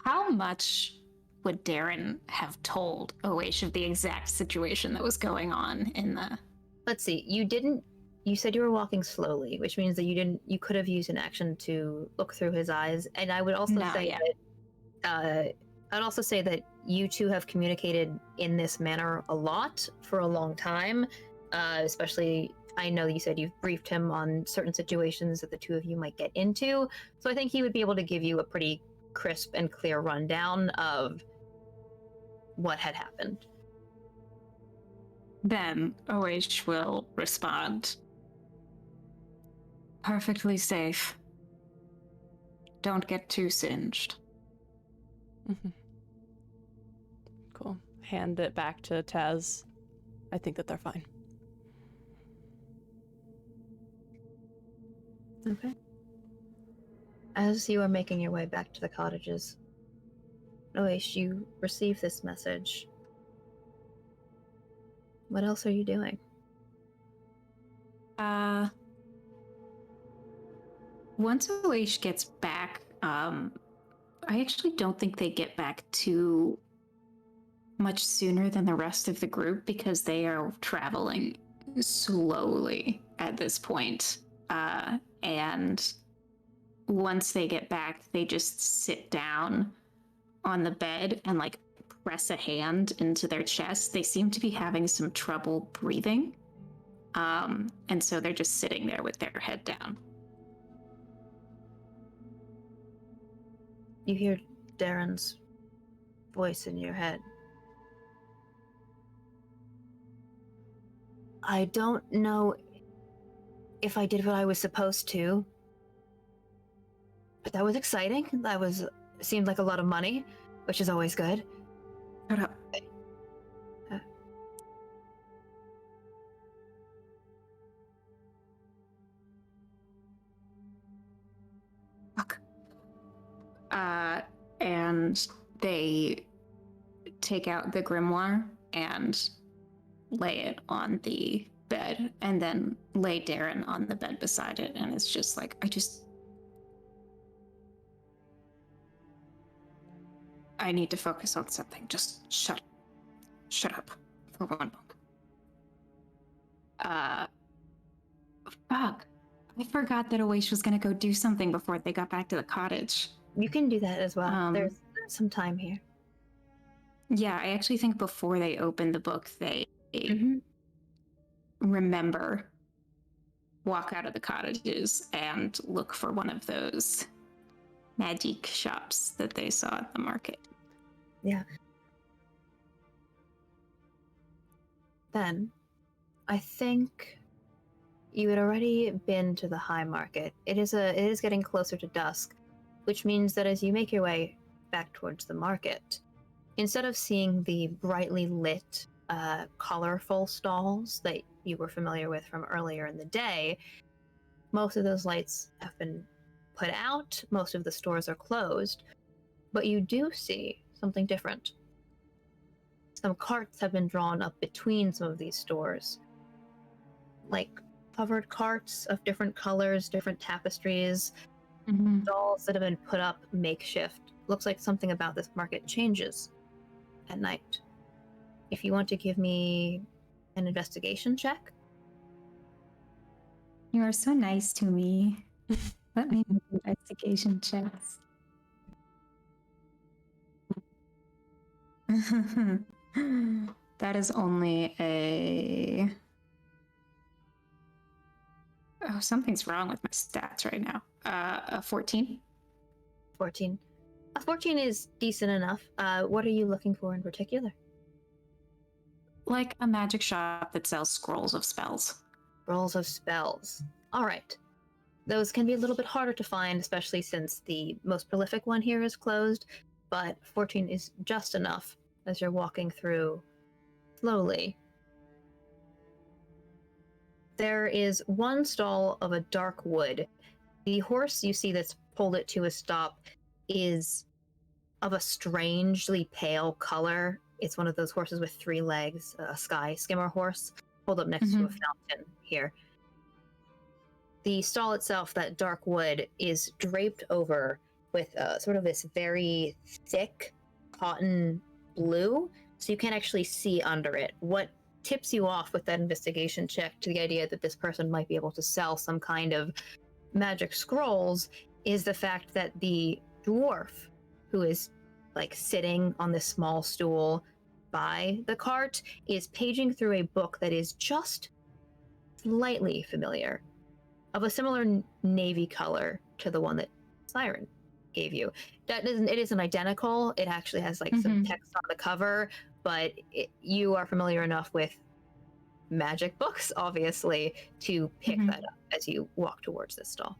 How much would Darren have told Oish of the exact situation that was going on in the... Let's see. You said you were walking slowly, which means that you could have used an action to look through his eyes. And I would also say that you two have communicated in this manner a lot for a long time, especially I know you said you've briefed him on certain situations that the two of you might get into, so I think he would be able to give you a pretty crisp and clear rundown of what had happened. Then Oish will respond. Perfectly safe. Don't get too singed. Cool. Hand it back to Taz. I think that they're fine. Okay. As you are making your way back to the cottages, Oish, you receive this message. What else are you doing? Once Oish gets back, I actually don't think they get back too much sooner than the rest of the group because they are traveling slowly at this point. And once they get back, they just sit down on the bed and like press a hand into their chest. They seem to be having some trouble breathing. And so they're just sitting there with their head down. You hear Darren's voice in your head. I don't know if I did what I was supposed to, but that was exciting. Seemed like a lot of money, which is always good. Shut up. Fuck. And they take out the grimoire and lay it on the bed, and then lay Darren on the bed beside it, and it's just like, I need to focus on something. Just shut up for one moment. Fuck. I forgot that Oish was gonna go do something before they got back to the cottage. You can do that as well. There's some time here. Yeah, I actually think before they open the book, they remember, walk out of the cottages and look for one of those magic shops that they saw at the market. Yeah. Then, I think you had already been to the High Market. It is getting closer to dusk, which means that as you make your way back towards the market, instead of seeing the brightly lit, colorful stalls that you were familiar with from earlier in the day, most of those lights have been put out, most of the stores are closed, but you do see something different. Some carts have been drawn up between some of these stores, like covered carts of different colors, different tapestries, stalls that have been put up makeshift. Looks like something about this market changes at night. If you want to give me an investigation check. You are so nice to me. Let me do investigation checks. That is only a... Oh, something's wrong with my stats right now. A 14? 14. A 14 is decent enough. What are you looking for in particular? Like a magic shop that sells scrolls of spells. Scrolls of spells. All right. Those can be a little bit harder to find, especially since the most prolific one here is closed, but 14 is just enough as you're walking through slowly. There is one stall of a dark wood. The horse you see that's pulled it to a stop is of a strangely pale color. It's one of those horses with 3 legs, a sky skimmer horse, pulled up next to a fountain here. The stall itself, that dark wood, is draped over with sort of this very thick cotton blue, so you can't actually see under it. What tips you off with that investigation check to the idea that this person might be able to sell some kind of magic scrolls is the fact that the dwarf, who is like sitting on this small stool by the cart, is paging through a book that is just slightly familiar, of a similar navy color to the one that Siren gave you. It isn't identical. It actually has like some text on the cover, but you are familiar enough with magic books, obviously, to pick that up as you walk towards this stall.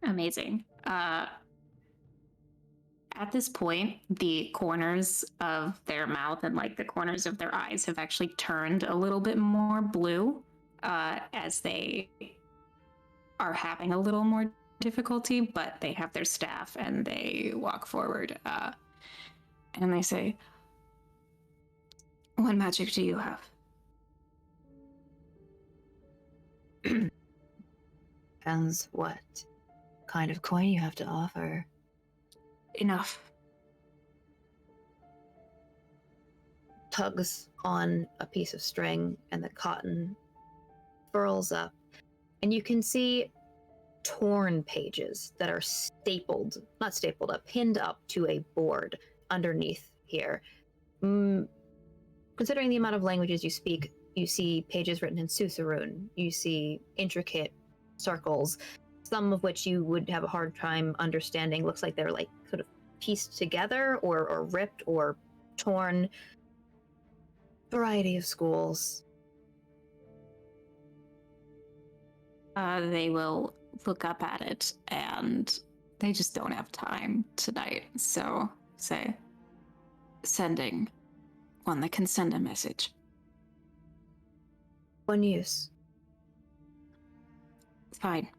Amazing. At this point, the corners of their mouth and like the corners of their eyes have actually turned a little bit more blue as they are having a little more difficulty, but they have their staff and they walk forward and they say, "What magic do you have?" Depends what kind of coin you have to offer. Enough. Tugs on a piece of string and the cotton furls up, and you can see torn pages that are pinned up to a board underneath here. Considering the amount of languages you speak, you see pages written in Sutherun. You see intricate circles, some of which you would have a hard time understanding. Looks like they're like sort of pieced together or ripped or torn. Variety of schools. They will look up at it and they just don't have time tonight. So say, sending one that can send a message. One use. Fine.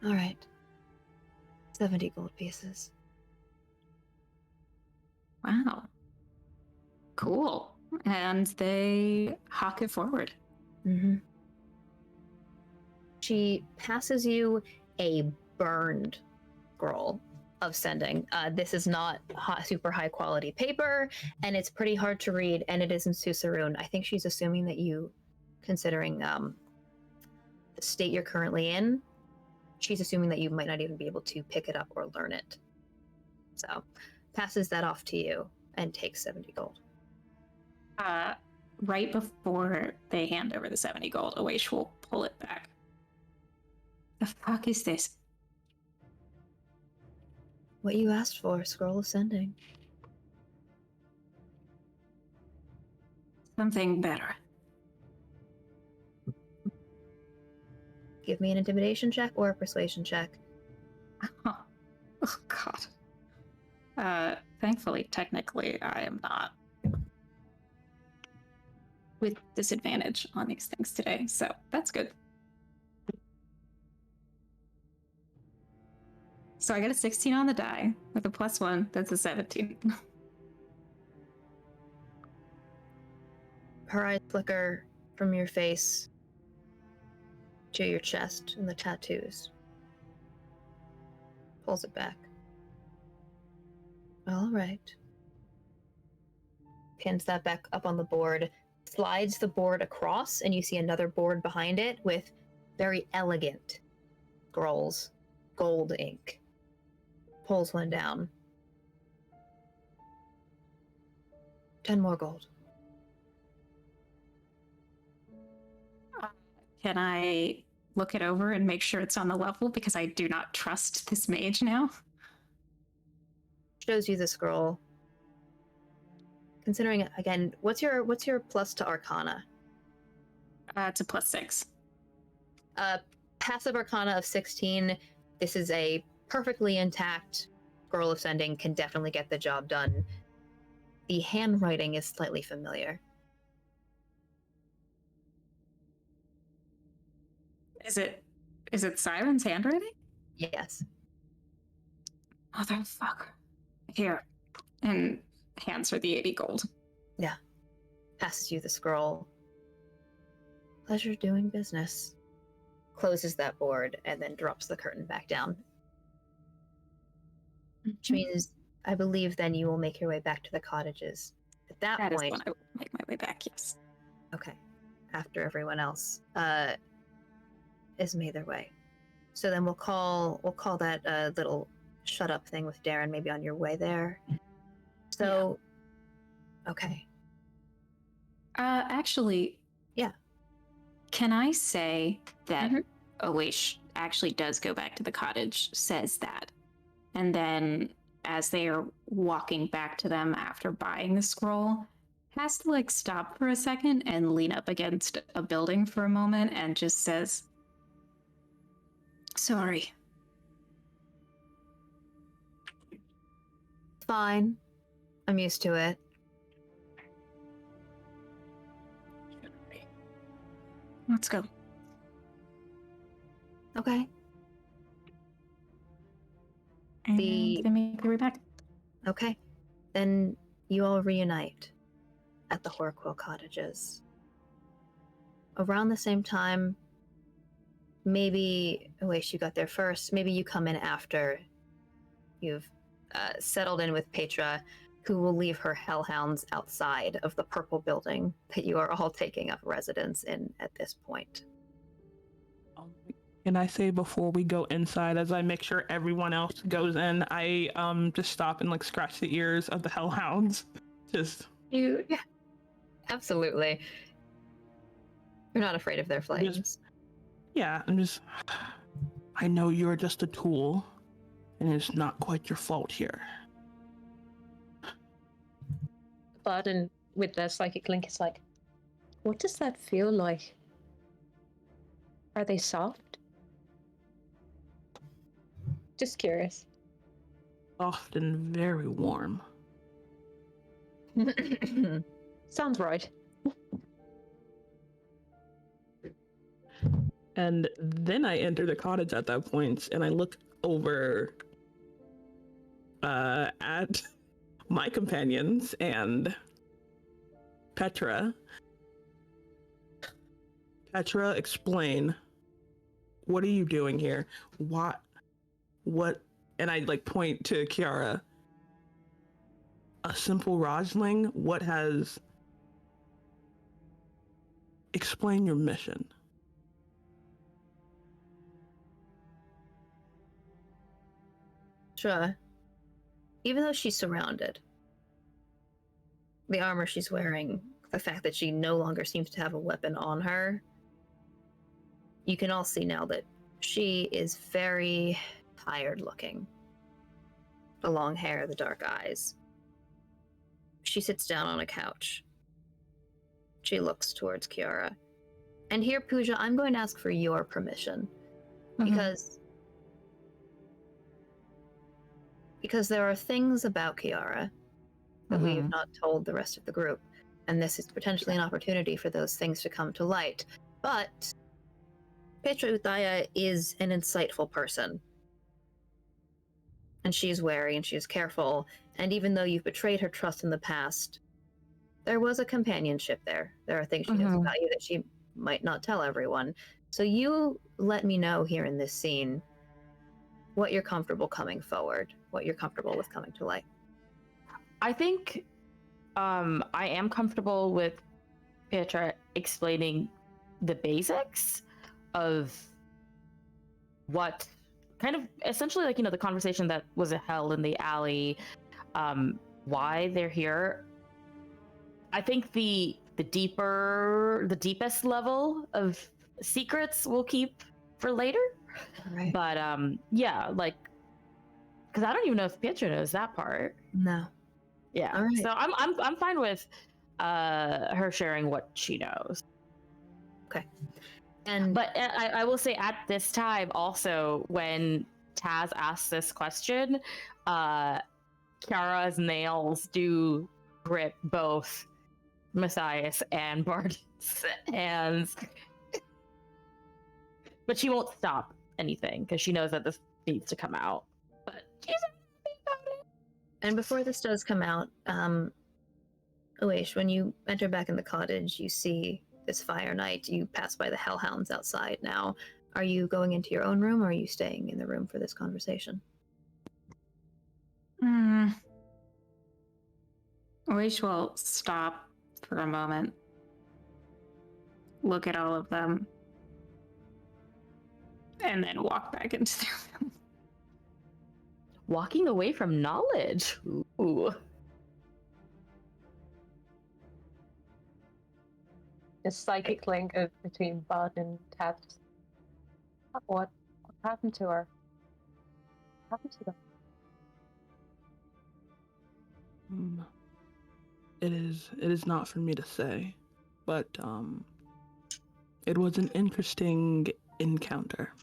All right. 70 gold pieces. Wow. Cool. And they hawk it forward. Mm-hmm. She passes you a burned scroll of sending. This is not super high quality paper, and it's pretty hard to read, and it is in Sutherun. I think she's assuming that you, considering the state you're currently in, she's assuming that you might not even be able to pick it up or learn it. So, passes that off to you and takes 70 gold. Right before they hand over the 70 gold, Awaish will pull it back. The fuck is this? What you asked for, scroll of sending. Something better. Give me an intimidation check or a persuasion check. Huh. Oh, God. Thankfully, technically, I am not with disadvantage on these things today, so that's good. So I got a 16 on the die with a +1. That's a 17. Her eyes flicker from your face to your chest and the tattoos. Pulls it back. All right. Pins that back up on the board, slides the board across, and you see another board behind it with very elegant scrolls, gold ink. Pulls one down. 10 more gold. Can I look it over and make sure it's on the level, because I do not trust this mage now? Shows you the scroll. Considering, again, what's your plus to Arcana? It's a +6. Passive Arcana of 16. This is a perfectly intact scroll of sending, can definitely get the job done. The handwriting is slightly familiar. Is it Siren's handwriting? Yes. Motherfucker. Here. And hands her the 80 gold. Yeah. Passes you the scroll. Pleasure doing business. Closes that board and then drops the curtain back down. Which means, I believe, then you will make your way back to the cottages. At that That point, is when I will make my way back, yes. okay, after everyone else is made their way. So then we'll call that little shut up thing with Darren maybe on your way there. So, okay. Actually, Yeah. Can I say that Mhm. Oish actually does go back to the cottage, says that, and then as they are walking back to them after buying the scroll, has to like stop for a second and lean up against a building for a moment and just says, "Sorry." Fine. I'm used to it. Let's go. Okay. And The- then make our way back. Okay. Then you all reunite at the Horquill cottages. Around the same time, maybe Oish, you got there first. Maybe you come in after you've settled in with Petra, who will leave her hellhounds outside of the purple building that you are all taking up residence in at this point. Can I say before we go inside, as I make sure everyone else goes in, I just stop and like scratch the ears of the hellhounds. Just Absolutely. You're not afraid of their flames. I know you're just a tool, and it's not quite your fault here. Barden, with their psychic link, is like, what does that feel like? Are they soft? Just curious. Soft and very warm. Sounds right. And then I enter the cottage at that point, and I look over at my companions and Petra. Petra, explain. What are you doing here? What? And I like point to Kiara. A simple Rosling? What has... Explain your mission. Sure. Even though she's surrounded, the armor she's wearing, the fact that she no longer seems to have a weapon on her, you can all see now that she is very tired looking. The long hair, the dark eyes. She sits down on a couch. She looks towards Kiara. And here, Pooja, I'm going to ask for your permission. Because there are things about Kiara that we have not told the rest of the group, and this is potentially an opportunity for those things to come to light. But Petra Uthaya is an insightful person, and she is wary and she is careful, and even though you've betrayed her trust in the past, there was a companionship there. There are things she knows about you that she might not tell everyone. So you let me know here in this scene what you're comfortable coming forward, what you're comfortable with coming to light. I think I am comfortable with Petra explaining the basics of what kind of essentially like, the conversation that was held in the alley, why they're here. I think the deepest level of secrets we'll keep for later. Right. But yeah, like, because I don't even know if Petra knows that part. No. Yeah. All right. So I'm fine with her sharing what she knows. Okay. And But I will say at this time also, when Taz asks this question, Kiara's nails do grip both Matthias and Bart's hands. But she won't stop anything because she knows that this needs to come out. But she's happy about it. And before this does come out, Oish, when you enter back in the cottage, you see this fire night. You pass by the hellhounds outside now. Are you going into your own room, or are you staying in the room for this conversation? Oish will stop for a moment, look at all of them, and then walk back into their room. Walking away from knowledge. Ooh. The psychic link between Bud and Tab. What happened to her? What happened to them? It is not for me to say, but it was an interesting encounter.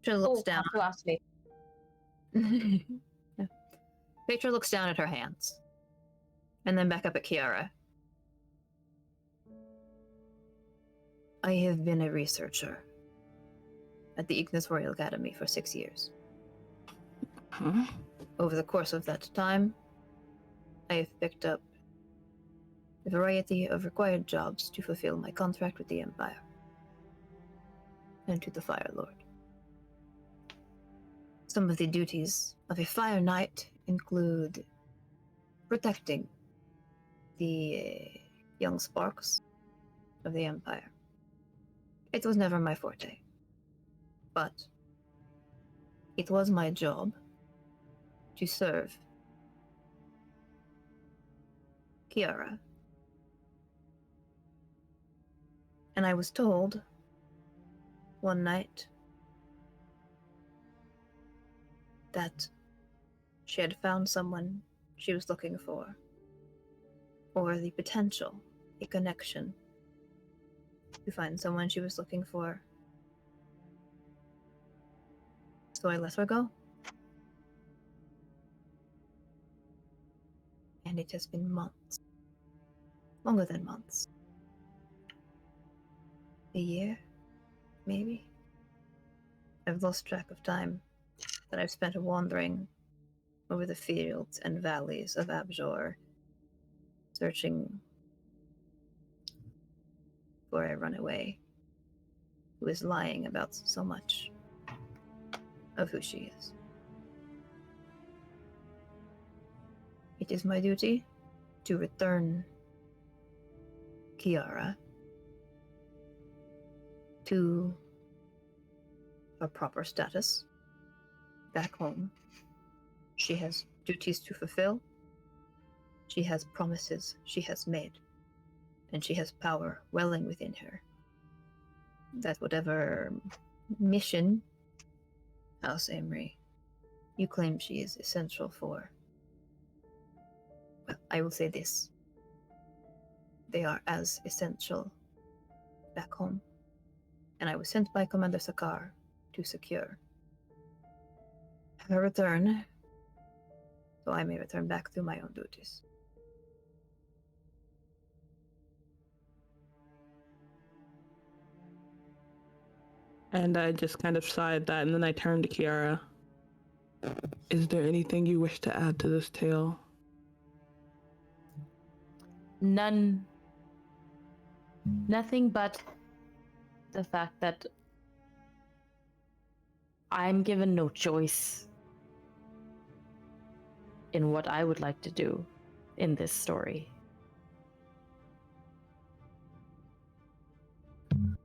Petra looks Oh, down. have to ask me. Petra looks down at her hands, and then back up at Kiara. I have been a researcher at the Ignis Royal Academy for 6 years. Huh? Over the course of that time, I have picked up a variety of required jobs to fulfill my contract with the Empire and to the Fire Lord. Some of the duties of a Fire Knight include protecting the young sparks of the Empire. It was never my forte, but it was my job to serve Kiara. And I was told one night that she had found someone she was looking for, or the potential, a connection to find someone she was looking for. So I let her go. And it has been months. Longer than months. A year, maybe? I've lost track of time that I've spent wandering over the fields and valleys of Abjor, searching for a runaway who is lying about so much of who she is. It is my duty to return Kiara to her proper status back home. She has duties to fulfill. She has promises she has made. And she has power welling within her. That whatever mission, House Emery, you claim she is essential for, well, I will say this. They are as essential back home. And I was sent by Commander Sakar to secure her return, so I may return back to my own duties. And I just kind of sighed that, and then I turned to Kiara. Is there anything you wish to add to this tale? None. Nothing but the fact that I'm given no choice in what I would like to do in this story.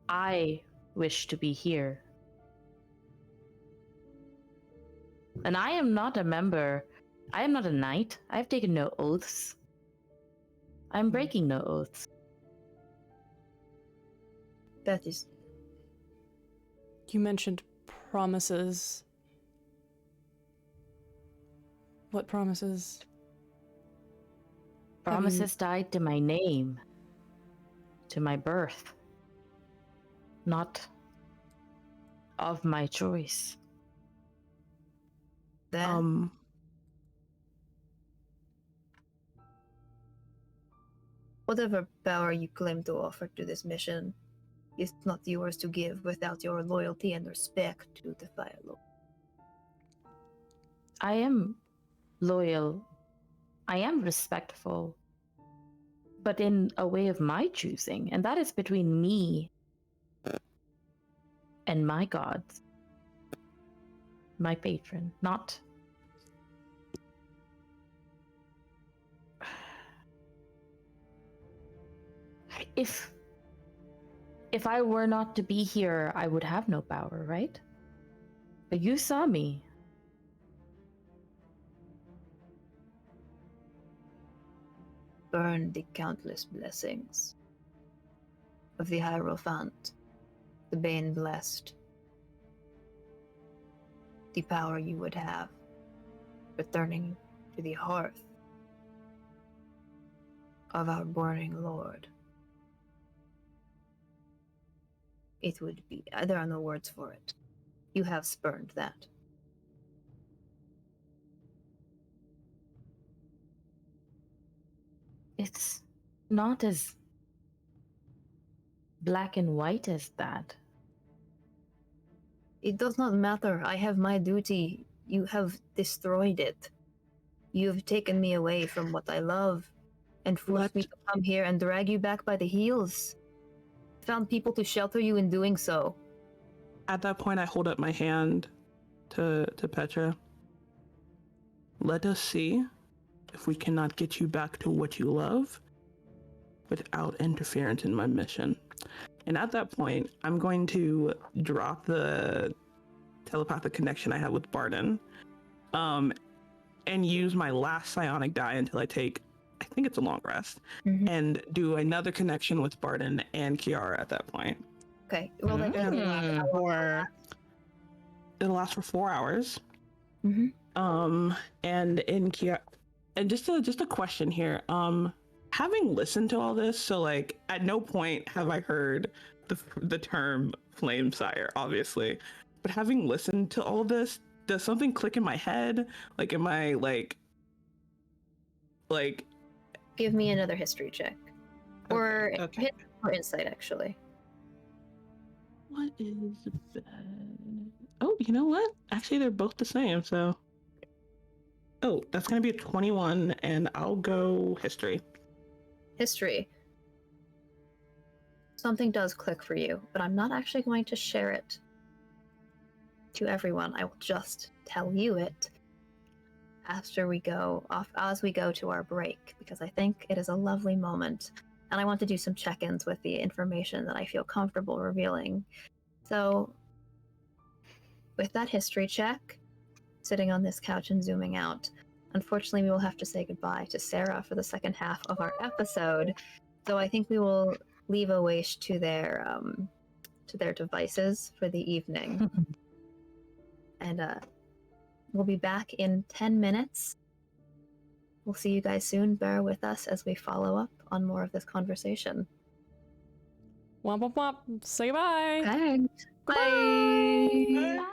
I wish to be here. And I am not a member. I am not a knight. I've taken no oaths. I'm breaking no oaths. That is You mentioned promises. What promises? Promises tied to my name, to my birth, not of my choice. that. Whatever power you claim to offer to this mission is not yours to give without your loyalty and respect to the Fire Lord. I am loyal. I am respectful. But in a way of my choosing, and that is between me and my gods, my patron, not. If I were not to be here, I would have no power, right? But you saw me. spurned the countless blessings of the Hierophant, the Bane blessed, the power you would have returning to the hearth of our burning lord. It would be, there are no words for it. You have spurned that. It's not as black and white as that. It does not matter. I have my duty. You have destroyed it. You have taken me away from what I love and forced me to come here and drag you back by the heels. Found people to shelter you in doing so. At that point, I hold up my hand to Petra. Let us see if we cannot get you back to what you love without interference in my mission. And at that point, I'm going to drop the telepathic connection I have with Barden, and use my last psionic die until I take, I think it's a long rest, and do another connection with Barden and Kiara at that point. Okay, well, then It'll last for 4 hours. Mhm. And in Kiara, and just a question here. Having listened to all this, so like at no point have I heard the term flame sire, obviously, but having listened to all this, does something click in my head? Like, am I like Give me another history check. Or okay. or insight, actually. What is bad? Oh, you know what? Actually, they're both the same, so. Oh, that's gonna be a 21, and I'll go history. History. Something does click for you, but I'm not actually going to share it to everyone. I will just tell you it after we go off, as we go to our break, because I think it is a lovely moment, and I want to do some check-ins with the information that I feel comfortable revealing. So, with that history check, sitting on this couch and zooming out, unfortunately, we will have to say goodbye to Sarah for the second half of our episode. So I think we will leave Awaish to their devices for the evening, and we'll be back in 10 minutes. We'll see you guys soon. Bear with us as we follow up on more of this conversation. Womp womp womp. Say bye. Okay. Bye. Bye.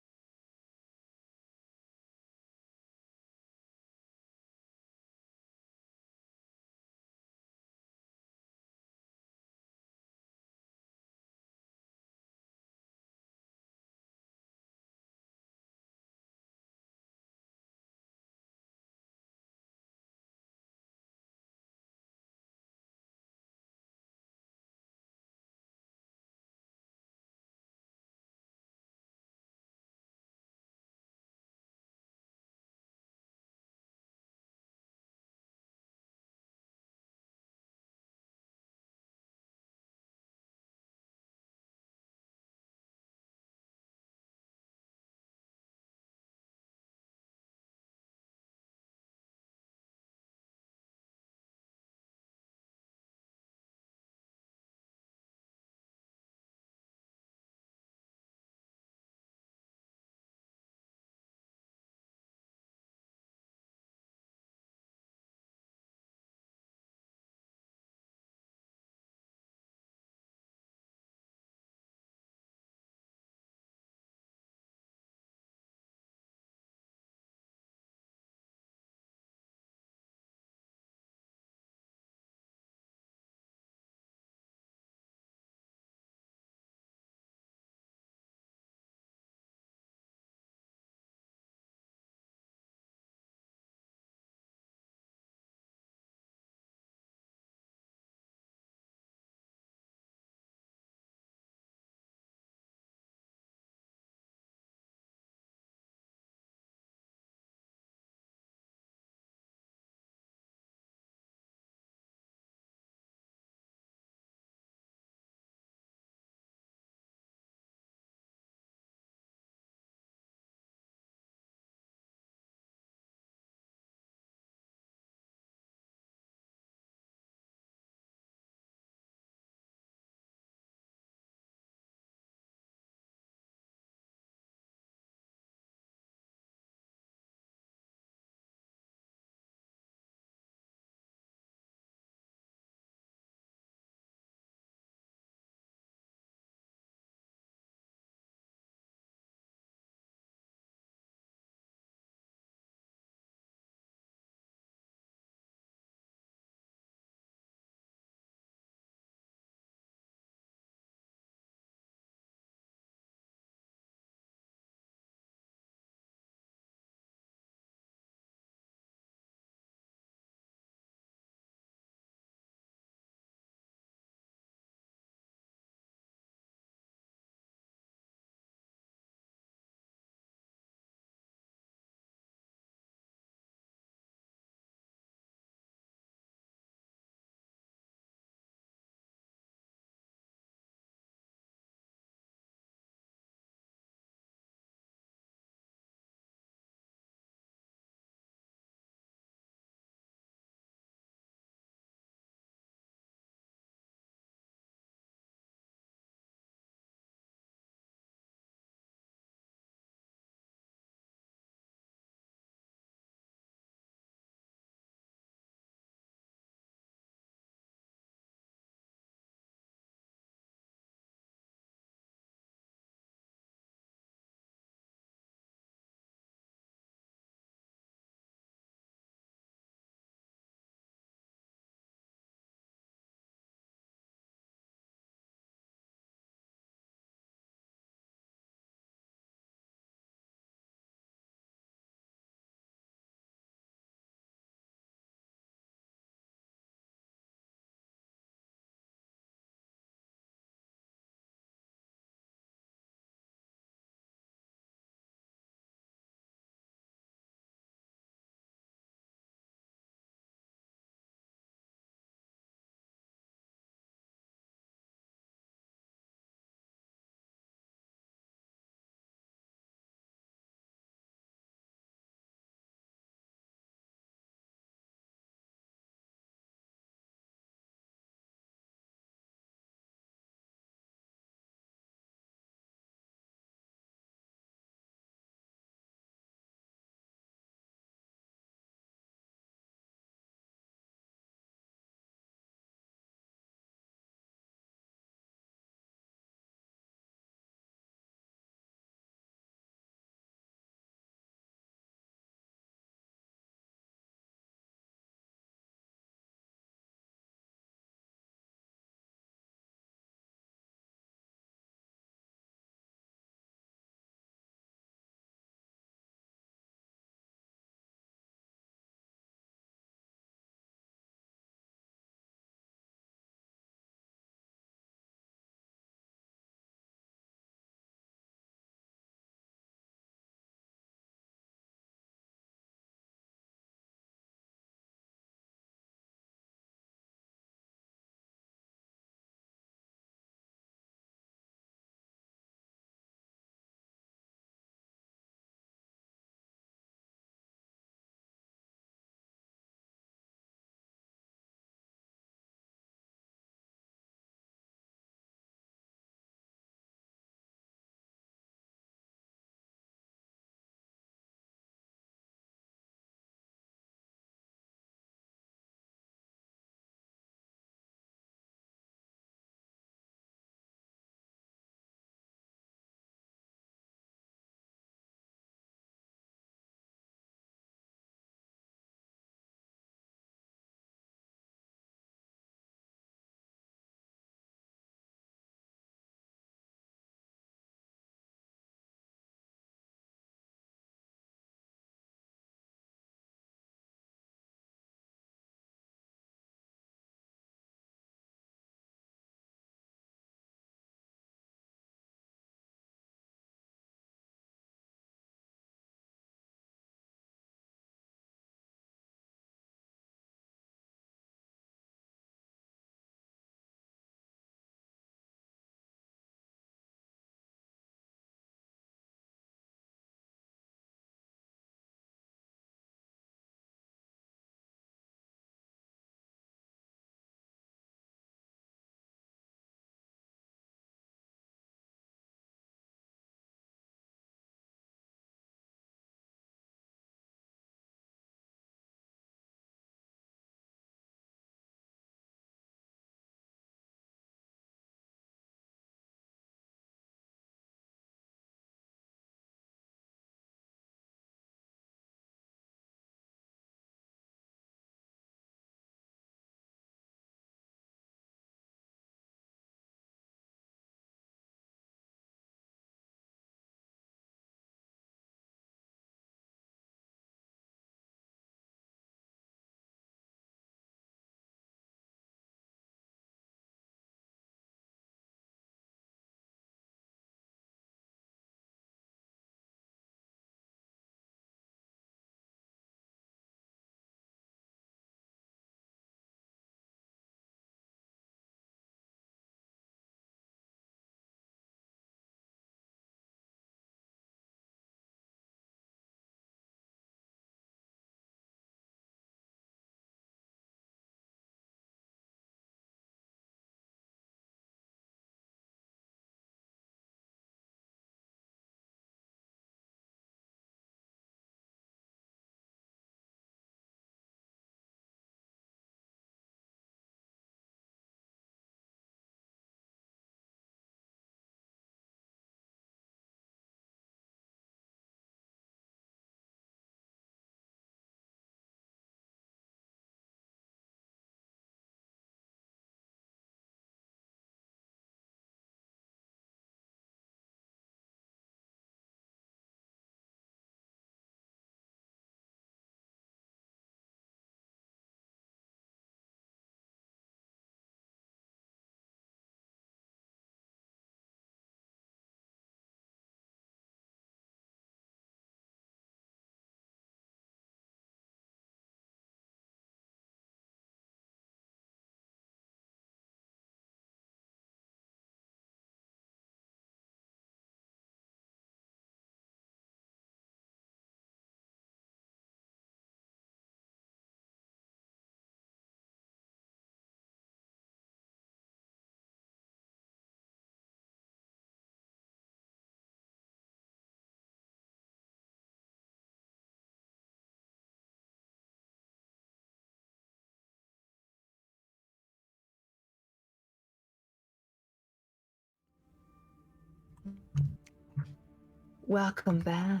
Welcome back.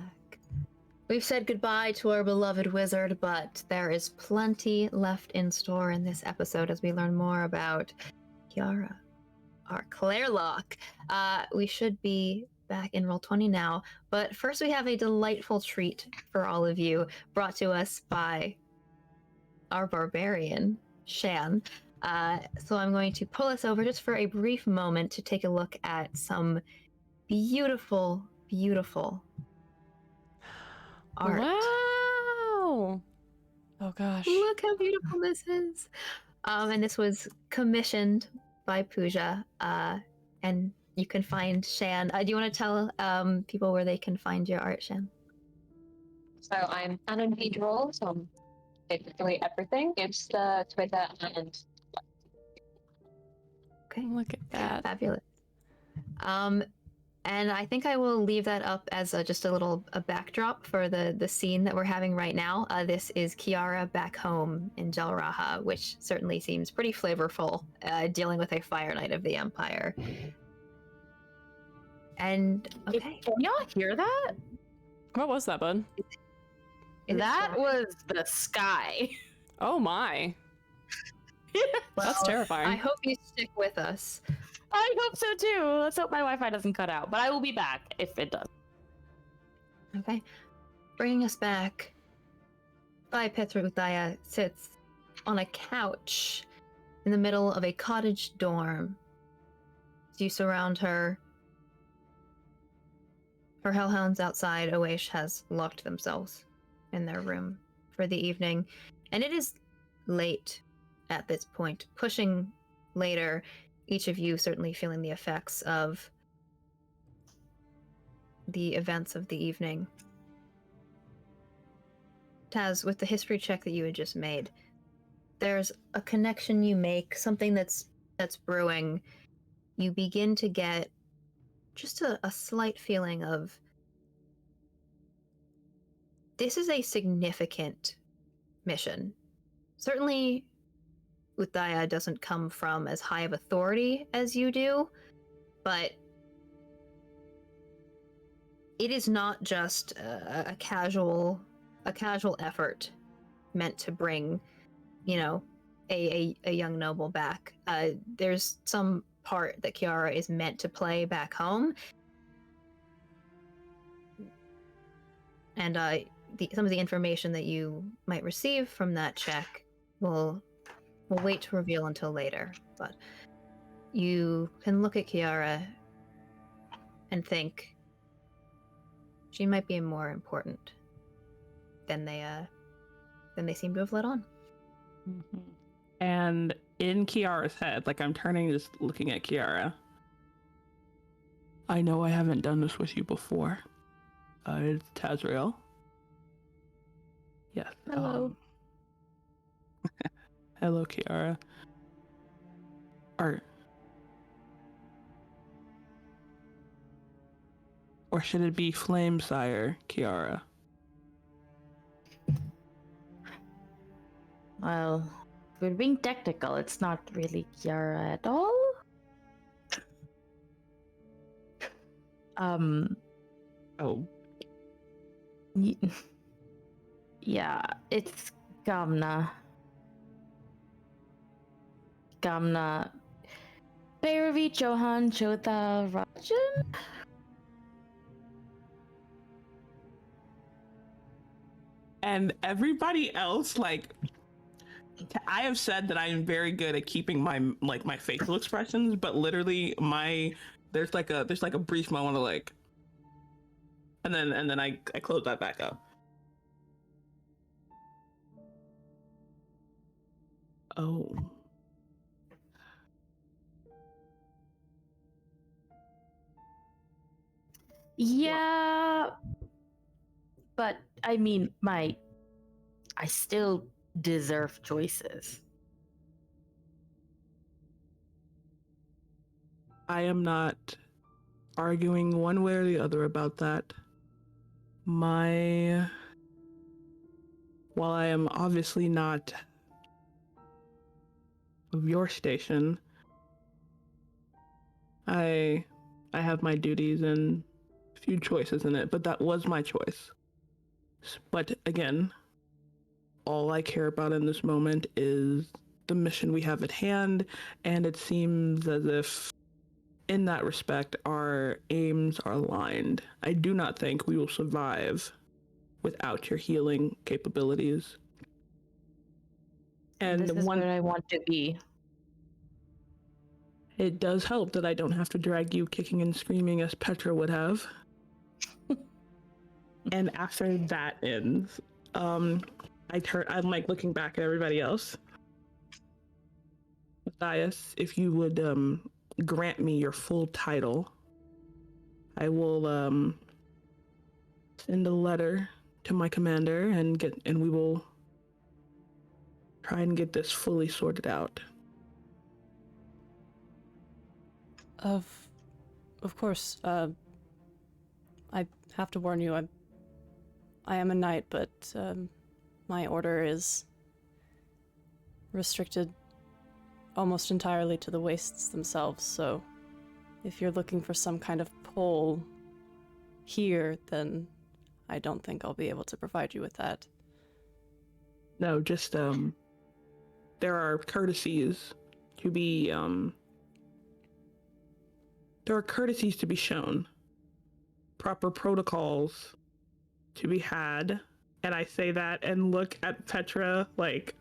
We've said goodbye to our beloved wizard, but there is plenty left in store in this episode as we learn more about Kiara, our Clairlock. We should be back in Roll20 now, but first we have a delightful treat for all of you, brought to us by our barbarian, Shan. So I'm going to pull us over just for a brief moment to take a look at some beautiful, beautiful art. Wow! Oh gosh. Look how beautiful this is. And this was commissioned by Pooja. And you can find Shan. Do you want to tell people where they can find your art, Shan? So I'm Anonymity Draws on basically everything. It's the Twitter and Okay. Look at that. Fabulous. And I think I will leave that up as just a backdrop for the scene that we're having right now. This is Kiara back home in Jalraha, which certainly seems pretty flavorful, dealing with a Fire Knight of the Empire. And okay, Can y'all hear that? What was that, bud? That was the sky. Oh my. That's terrifying. I hope you stick with us. I hope so too. Let's hope my Wi-Fi doesn't cut out, but I will be back if it does. Okay. Bringing us back, Petra Uthaya sits on a couch in the middle of a cottage dorm. As you surround her, her hellhounds outside, Oesh has locked themselves in their room for the evening. And it is late at this point, pushing later, each of you certainly feeling the effects of the events of the evening. Taz, with the history check that you had just made, there's a connection you make, something that's brewing. You begin to get just a slight feeling of, this is a significant mission. Certainly, Uthaya doesn't come from as high of authority as you do, but it is not just a casual effort meant to bring, a young noble back. There's some part that Kiara is meant to play back home, and some of the information that you might receive from that check will wait to reveal until later. But you can look at Kiara and think she might be more important than they seem to have let on. Mm-hmm. And in Kiara's head, like I'm turning, just looking at Kiara. I know I haven't done this with you before. It's Tazriel. Yes. Hello. Hello, Kiara. Or should it be Flamesire, Kiara? Well, if we're being technical, it's not really Kiara at all. Oh. Yeah, it's Gamna. Bayravi Johan Chotha Rajan? And everybody else, like, I have said that I am very good at keeping my facial expressions, but literally there's like a brief moment of like, and then I close that back up. Oh. Yeah, but I mean, I still deserve choices. I am not arguing one way or the other about that. While I am obviously not of your station, I I have my duties and a few choices in it, but that was my choice. But again, all I care about in this moment is the mission we have at hand, and it seems as if, in that respect, our aims are aligned. I do not think we will survive without your healing capabilities. And this is where I want to be. It does help that I don't have to drag you kicking and screaming as Petra would have. And after that ends, I'm like looking back at everybody else. Matthias, if you would grant me your full title, I will send a letter to my commander and we will try and get this fully sorted out. Of course. I have to warn you. I am a knight, but my order is restricted almost entirely to the wastes themselves. So, if you're looking for some kind of pull here, then I don't think I'll be able to provide you with that. No, just there are courtesies to be there are courtesies to be shown, proper protocols to be had, and I say that and look at Petra like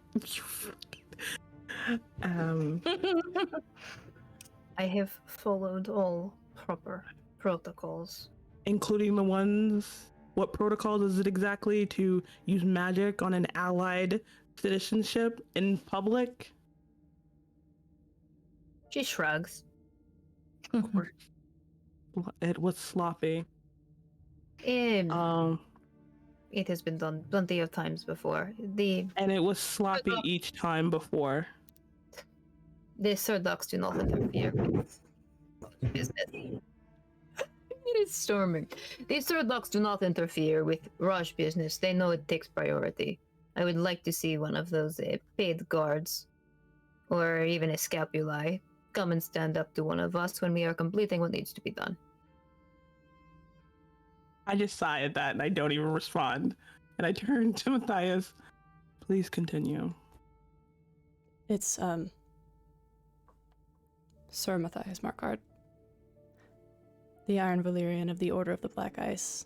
I have followed all proper protocols. including the ones. What protocols is it exactly to use magic on an allied citizenship in public? She shrugs. It was sloppy. It has been done plenty of times before. And it was sloppy each time before. The Surdocs do not interfere with business. It is storming. The Surdocs do not interfere with rush business. They know it takes priority. I would like to see one of those paid guards, or even a scapulae, come and stand up to one of us when we are completing what needs to be done. I just sigh at that and I don't even respond. And I turn to Matthias. Please continue. It's, Sir Matthias Markard, the Iron Valyrian of the Order of the Black Ice.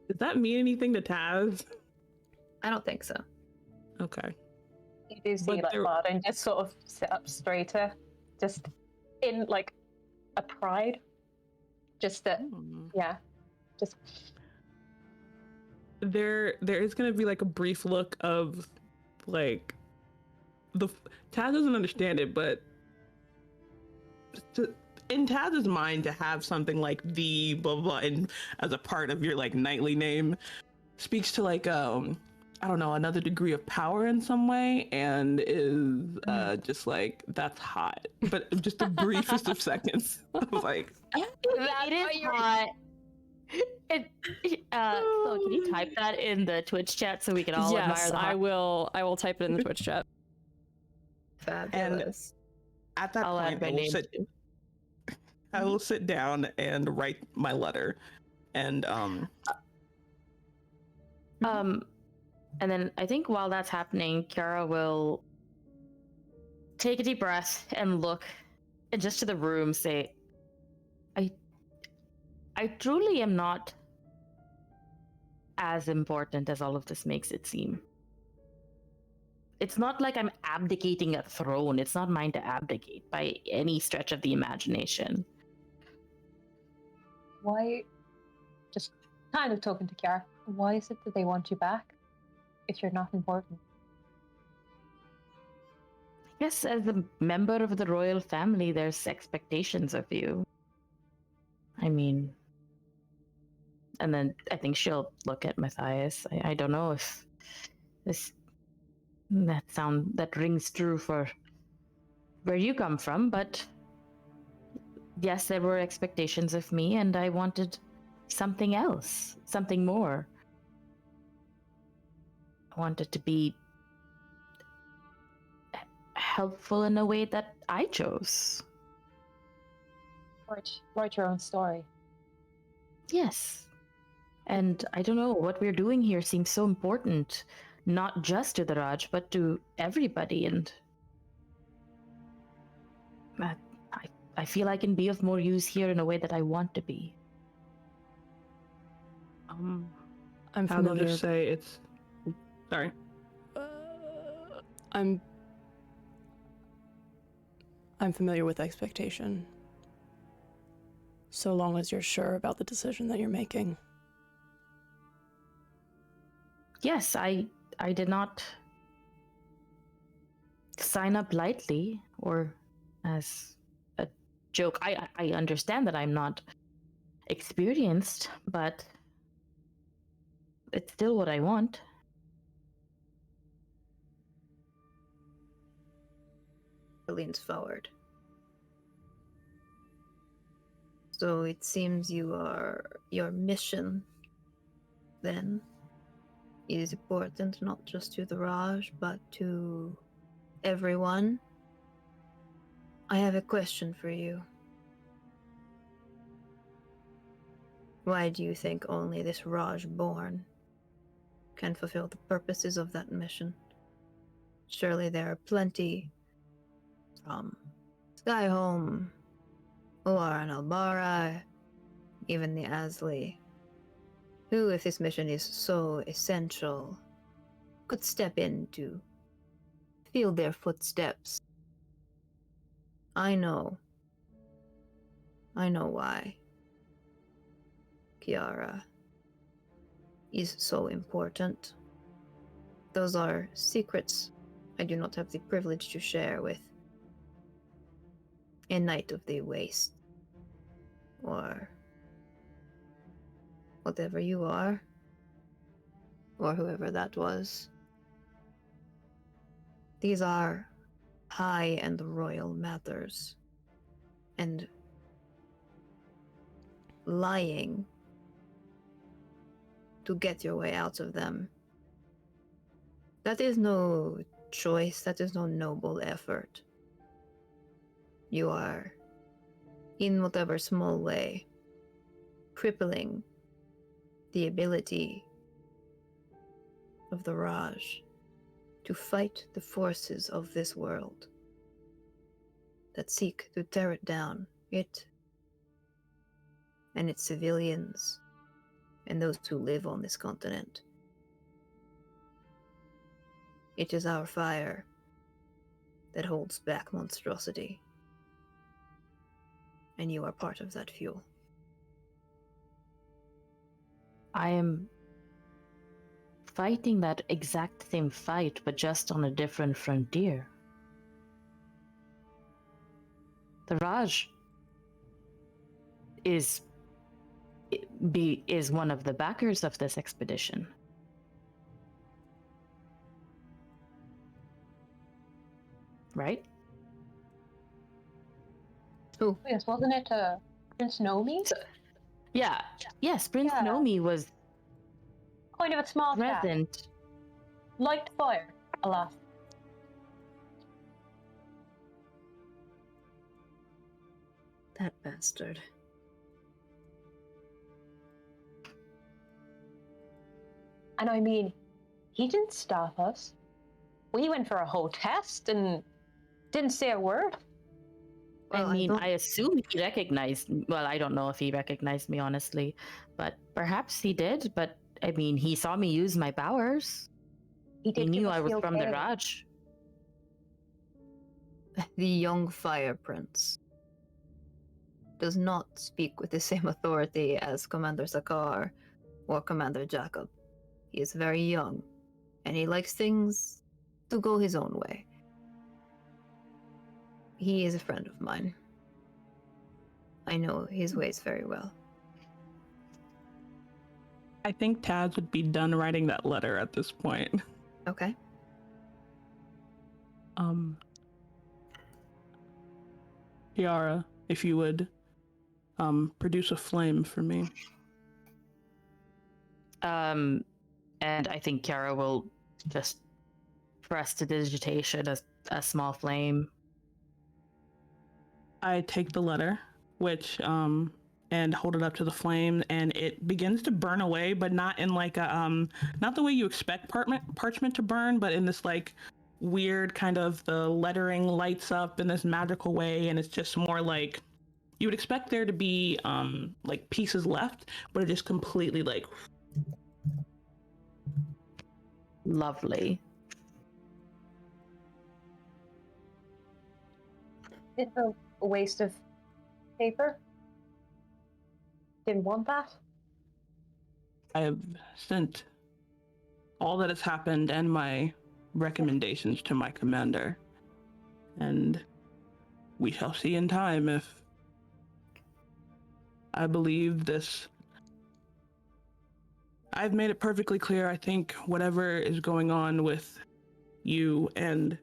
Does that mean anything to Taz? I don't think so. Okay. You do see But like there- Bardo just sort of sit up straighter, just in like a pride. Just that, yeah, just. There is gonna be like a brief look of like Taz doesn't understand it, but in Taz's mind to have something like the blah blah and as a part of your like knightly name speaks to like I don't know, another degree of power in some way, and is just like, that's hot. But just the briefest of seconds, I was like, It is hot. Chloe, can you type that in the Twitch chat so we can all admire Yes, the hot? I will type it in the Twitch chat. Fabulous. at that I'll add point, my I will name sit. too. I will sit down and write my letter, and And then I think while that's happening, Kiara will take a deep breath and look just to the room, say, I truly am not as important as all of this makes it seem. It's not like I'm abdicating a throne. It's not mine to abdicate by any stretch of the imagination. Why? Just kind of talking to Kiara. Why is it that they want you back if you're not important? I guess as a member of the royal family, there's expectations of you. I mean, and then I think she'll look at Matthias. I don't know if that rings true for where you come from, but yes, there were expectations of me, and I wanted something else, something more. I wanted to be helpful in a way that I chose. Write your own story. Yes. And I don't know, what we're doing here seems so important, not just to the Raj, but to everybody. And I, I feel I can be of more use here in a way that I want to be. I'm I'll familiar. just say it's. Sorry. I'm familiar with expectation. So long as you're sure about the decision that you're making. Yes, I did not sign up lightly or as a joke. I understand that I'm not experienced, but it's still what I want. Leans forward. So it seems your mission then is important not just to the Raj, but to everyone. I have a question for you. Why do you think only this Raj-born can fulfill the purposes of that mission? Surely there are plenty from Skyhome, or an Albara, even the Asli, who, if this mission is so essential, could step in to feel their footsteps. I know why Kiara is so important. Those are secrets I do not have the privilege to share with a knight of the waste, or whatever you are, or whoever that was. These are high and royal matters, and lying to get your way out of them, that is no choice, that is no noble effort. You are, in whatever small way, crippling the ability of the Raj to fight the forces of this world that seek to tear it down, it and its civilians and those who live on this continent. It is our fire that holds back monstrosity, and you are part of that fuel. I am fighting that exact same fight, but just on a different frontier. The Raj is one of the backers of this expedition. Right? Oh, Yes, wasn't it Prince Nomi? Yeah. Yes, Prince Yeah. Nomi was Kind of a small chap. present. Liked fire, alas. that bastard. And I mean, he didn't stop us. We went for a whole test and didn't say a word. Well, I mean, don't- I assume he recognized. Well, I don't know if he recognized me, honestly, but perhaps he did. But I mean, he saw me use my powers. He He did knew give us I was the from the okay. Raj. The young Fire Prince does not speak with the same authority as Commander Sakar or Commander Jacob. He is very young, and he likes things to go his own way. He is a friend of mine. I know his ways very well. I think Taz would be done writing that letter at this point. Okay. Kiara, if you would produce a flame for me. And I think Kiara will just press to digitation a small flame. I take the letter, which and hold it up to the flame, and it begins to burn away, but not in like a not the way you expect parchment to burn, but in this like weird kind of the lettering lights up in this magical way, and it's just more like you would expect there to be like pieces left, but it just completely like Lovely. It's a waste of paper. Didn't want that. I have sent all that has happened and my recommendations to my commander, and we shall see in time if I believe this. I've made it perfectly clear, I think, whatever is going on with you and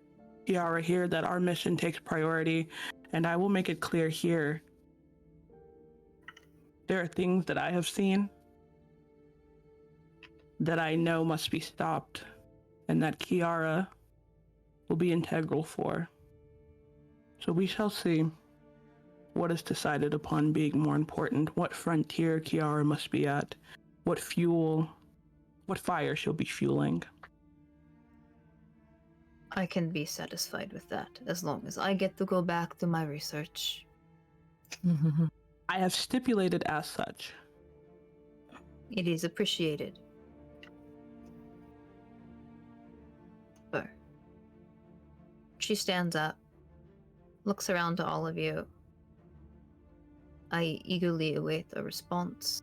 Kiara here, that our mission takes priority, and I will make it clear here. There are things that I have seen that I know must be stopped, and that Kiara will be integral for. So we shall see what is decided upon being more important, what frontier Kiara must be at, what fire she'll be fueling. I can be satisfied with that, as long as I get to go back to my research. I have stipulated as such. It is appreciated. She stands up, looks around to all of you. I eagerly await a response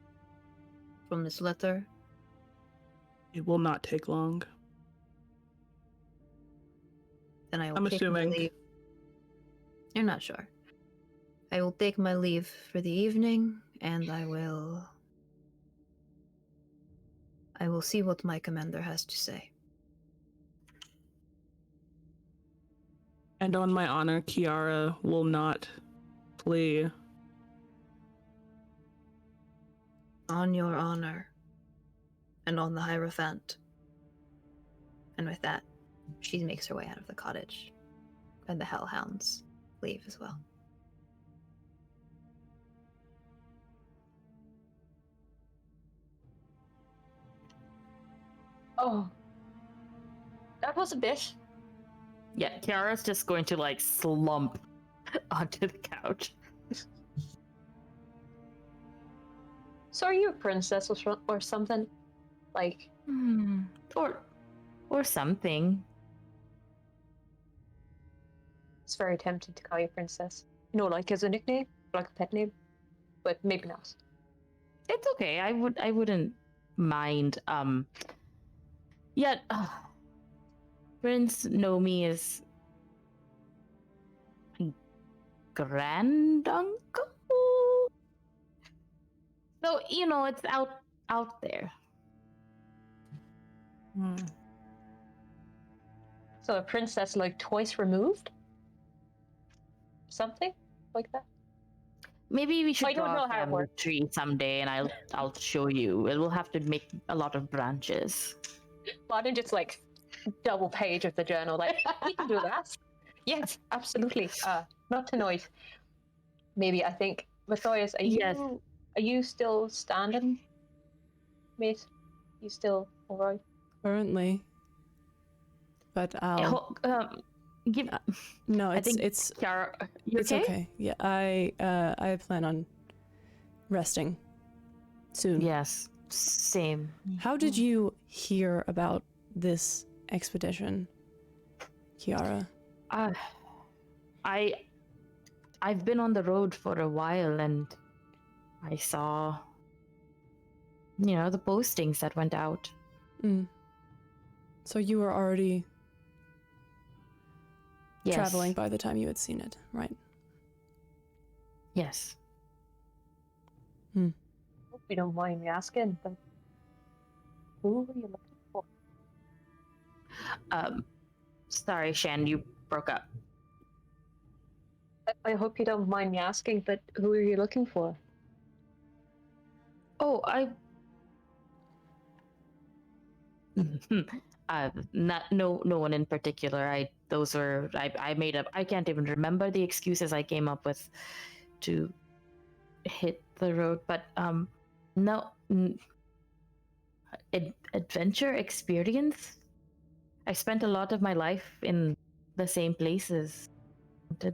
from this letter. It will not take long. Then I will I'm take my assuming. leave. You're not sure. I will take my leave for the evening, and I will see what my commander has to say. And on my honor, Kiara will not flee. On your honor, and on the Hierophant. And with that, she makes her way out of the cottage, and the Hellhounds leave as well. Oh, that was a bit. Yeah, Kiara's just going to like slump onto the couch. So are you a princess or something? Like, Or something. it's very tempting to call you princess. You know, like as a nickname, like a pet name, but maybe not. It's okay. I wouldn't mind. Yet, Prince Nomi is granduncle. So it's out there. So a princess like twice removed? Something like that? Maybe we should I don't draw know a how it family works. tree someday, and I'll show you. It will have to make a lot of branches. Why don't just like double page of the journal? Like, we can do that. Yes, absolutely. Not tonight. Maybe I think Matthias, Yes. Are you still standing, mate? You still all right? Currently. But I'll... Give. No, I think it's Kiara, you it's okay? okay. Yeah, I plan on resting soon. Yes, same. How did you hear about this expedition, Kiara? I've been on the road for a while, and I saw, the postings that went out. So you were already Yes. traveling by the time you had seen it, right? Yes. Hope you don't mind me asking, but who were you looking for? Sorry, Shan, you broke up. I hope you don't mind me asking, but who are you looking for? Oh, no one in particular. I made up. I can't even remember the excuses I came up with to hit the road, but no adventure experience. I spent a lot of my life in the same places to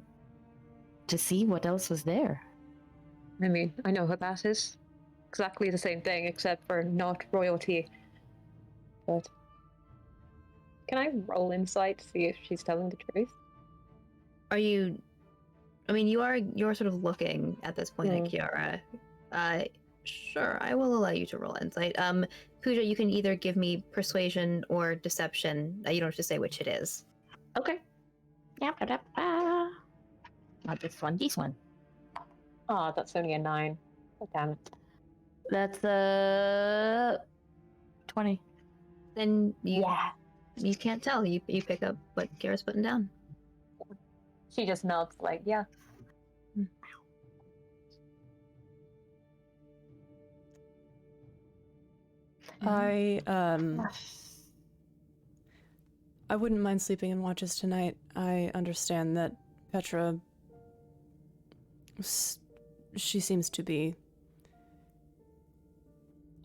see what else was there. I mean, I know how that is. Exactly the same thing, except for not royalty. But can I roll insight to see if she's telling the truth? Are you? I mean, you're sort of looking at this point at Kiara. Sure, I will allow you to roll insight. Pooja, you can either give me persuasion or deception. You don't have to say which it is. Okay. Not this one, this one. Oh, that's only a 9. Oh, damn it. That's 20. Then you can't tell. You pick up what Kiara's putting down. She just nods like, yeah. I wouldn't mind sleeping in watches tonight. I understand that Petra, she seems to be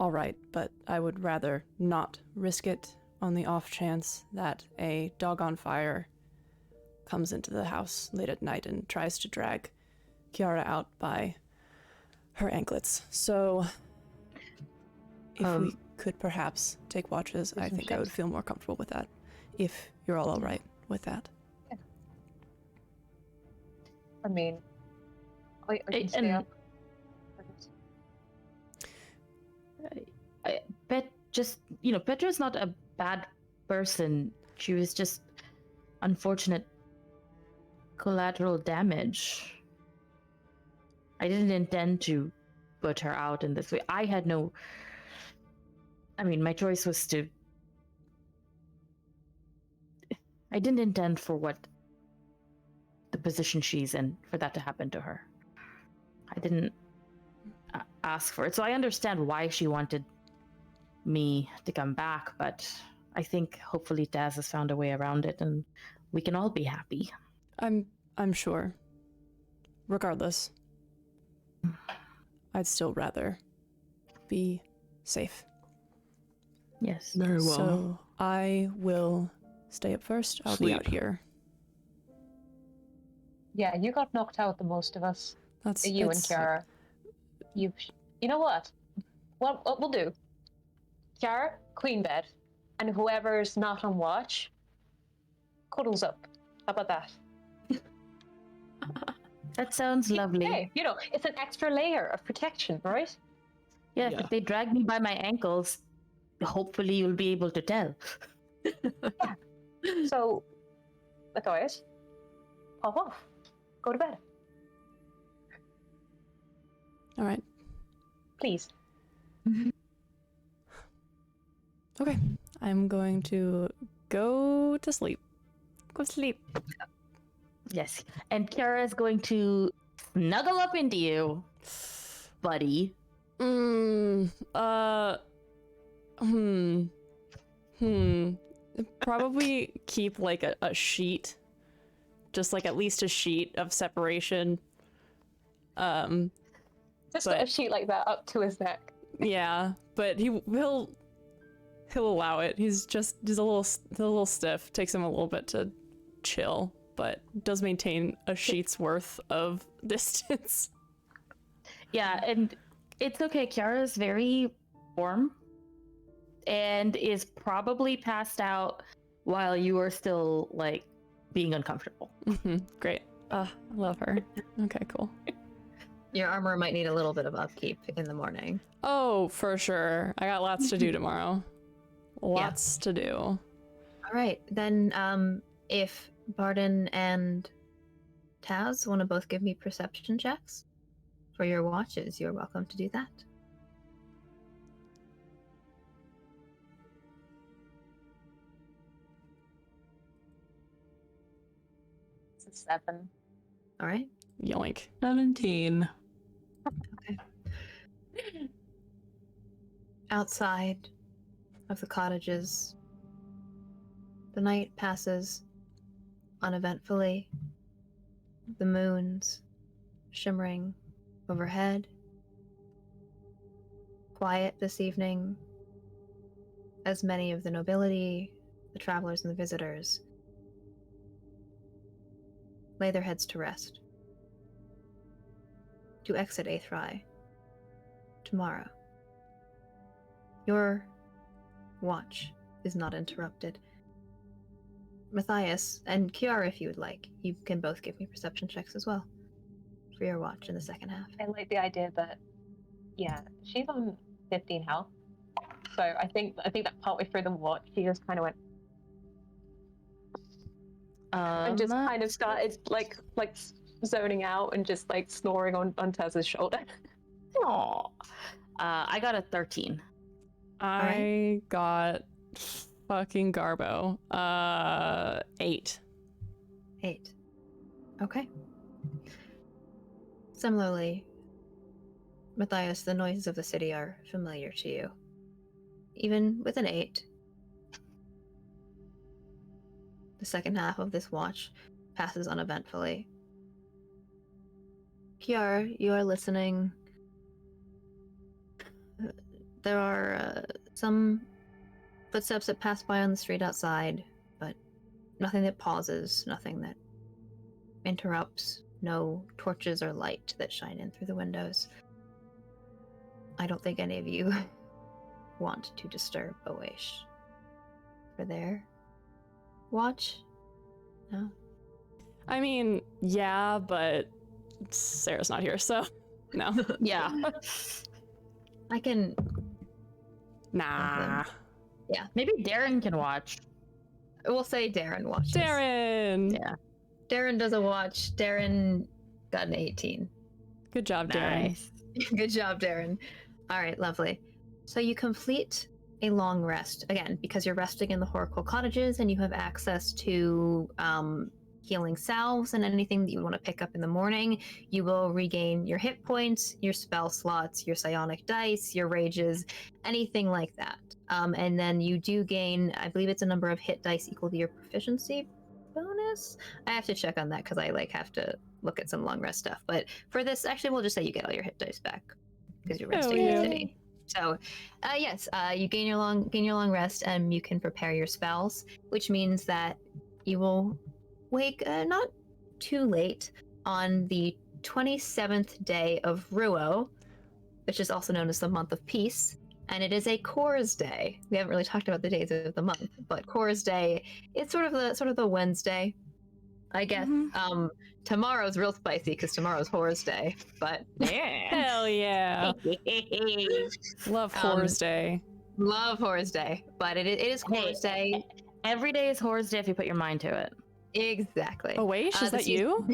all right, but I would rather not risk it on the off chance that a dog on fire comes into the house late at night and tries to drag Kiara out by her anklets. So if we could perhaps take watches, I think I would feel more comfortable with that, if you're all right with that. Yeah. I mean, I can stay up. Petra's not a bad person. She was just unfortunate collateral damage. I didn't intend to put her out in this way. My choice was to... I didn't intend for the position she's in, for that to happen to her. I didn't ask for it. So I understand why she wanted me to come back, but I think hopefully Taz has found a way around it and we can all be happy. I'm sure. Regardless, I'd still rather be safe. Yes. Very well. So I will stay up first. I'll be out here. Yeah, you got knocked out the most of us. You and Kiara. You know what? What we'll do? Kiara, queen bed, and whoever's not on watch, cuddles up. How about that? That sounds lovely. Hey, it's an extra layer of protection, right? Yeah, if they drag me by my ankles, hopefully you'll be able to tell. Yeah. So, Matthias, pop off. Go to bed. All right. Please. Okay. I'm going to go to sleep. Go sleep. Yes. And Kiara is going to snuggle up into you, buddy. Probably keep like a sheet. Just like at least a sheet of separation. Just a sheet like that up to his neck. Yeah, but he'll allow it. He's a little stiff. Takes him a little bit to chill, but does maintain a sheet's worth of distance. Yeah, and it's okay. Kiara is very warm and is probably passed out while you are still like being uncomfortable. Great. I love her. Okay, cool. Your armor might need a little bit of upkeep in the morning. Oh, for sure. I got lots to do tomorrow. Lots to do. All right, then if Barden and Taz want to both give me perception checks for your watches, you're welcome to do that. It's a 7. All right. Yoink. 17. Okay. Outside of the cottages, the night passes uneventfully. The moon's shimmering overhead, quiet this evening, as many of the nobility, the travelers, and the visitors lay their heads to rest, to exit Aethrai tomorrow. Your watch is not interrupted. Matthias and Kiara, if you would like, you can both give me perception checks as well for your watch in the second half. I like the idea that, yeah, she's on 15 health. So I think that partway through the watch, she just kind of went and just kind of started like zoning out and just like snoring on Taz's shoulder. Aw. I got a 13. I got fucking Garbo. 8. 8. Okay. Similarly, Matthias, the noises of the city are familiar to you. Even with an 8, the second half of this watch passes uneventfully. Kiara, you are listening. There are some footsteps that pass by on the street outside, but nothing that pauses, nothing that interrupts, no torches or light that shine in through the windows. I don't think any of you want to disturb Oesh for their watch. No? I mean, yeah, but Sarah's not here, so no. Yeah. I can... Nah. Maybe Darren can watch. We'll say Darren watches. Darren! Yeah. Darren does a watch. Darren got an 18. Good job, Darren. Nice. Good job, Darren. All right, lovely. So you complete a long rest. Again, because you're resting in the Horacle cottages and you have access to healing salves and anything that you want to pick up in the morning, you will regain your hit points, your spell slots, your psionic dice, your rages, anything like that. And then you do gain, I believe it's a number of hit dice equal to your proficiency bonus. I have to check on that because I have to look at some long rest stuff. But for this, actually, we'll just say you get all your hit dice back because you're resting in the city. So, yes, you gain your long rest, and you can prepare your spells, which means that you will wake not too late on the 27th day of Ruo, which is also known as the month of peace, and it is a Core's Day. We haven't really talked about the days of the month, but Core's Day is sort of the Wednesday, I guess. Mm-hmm. Tomorrow's real spicy because tomorrow's Horror's Day, but Yeah. Hell yeah. Love Horror's Day. Love Horror's Day, but it is Horror's Day. Every day is Horror's Day if you put your mind to it. Exactly. Oesh, is that you?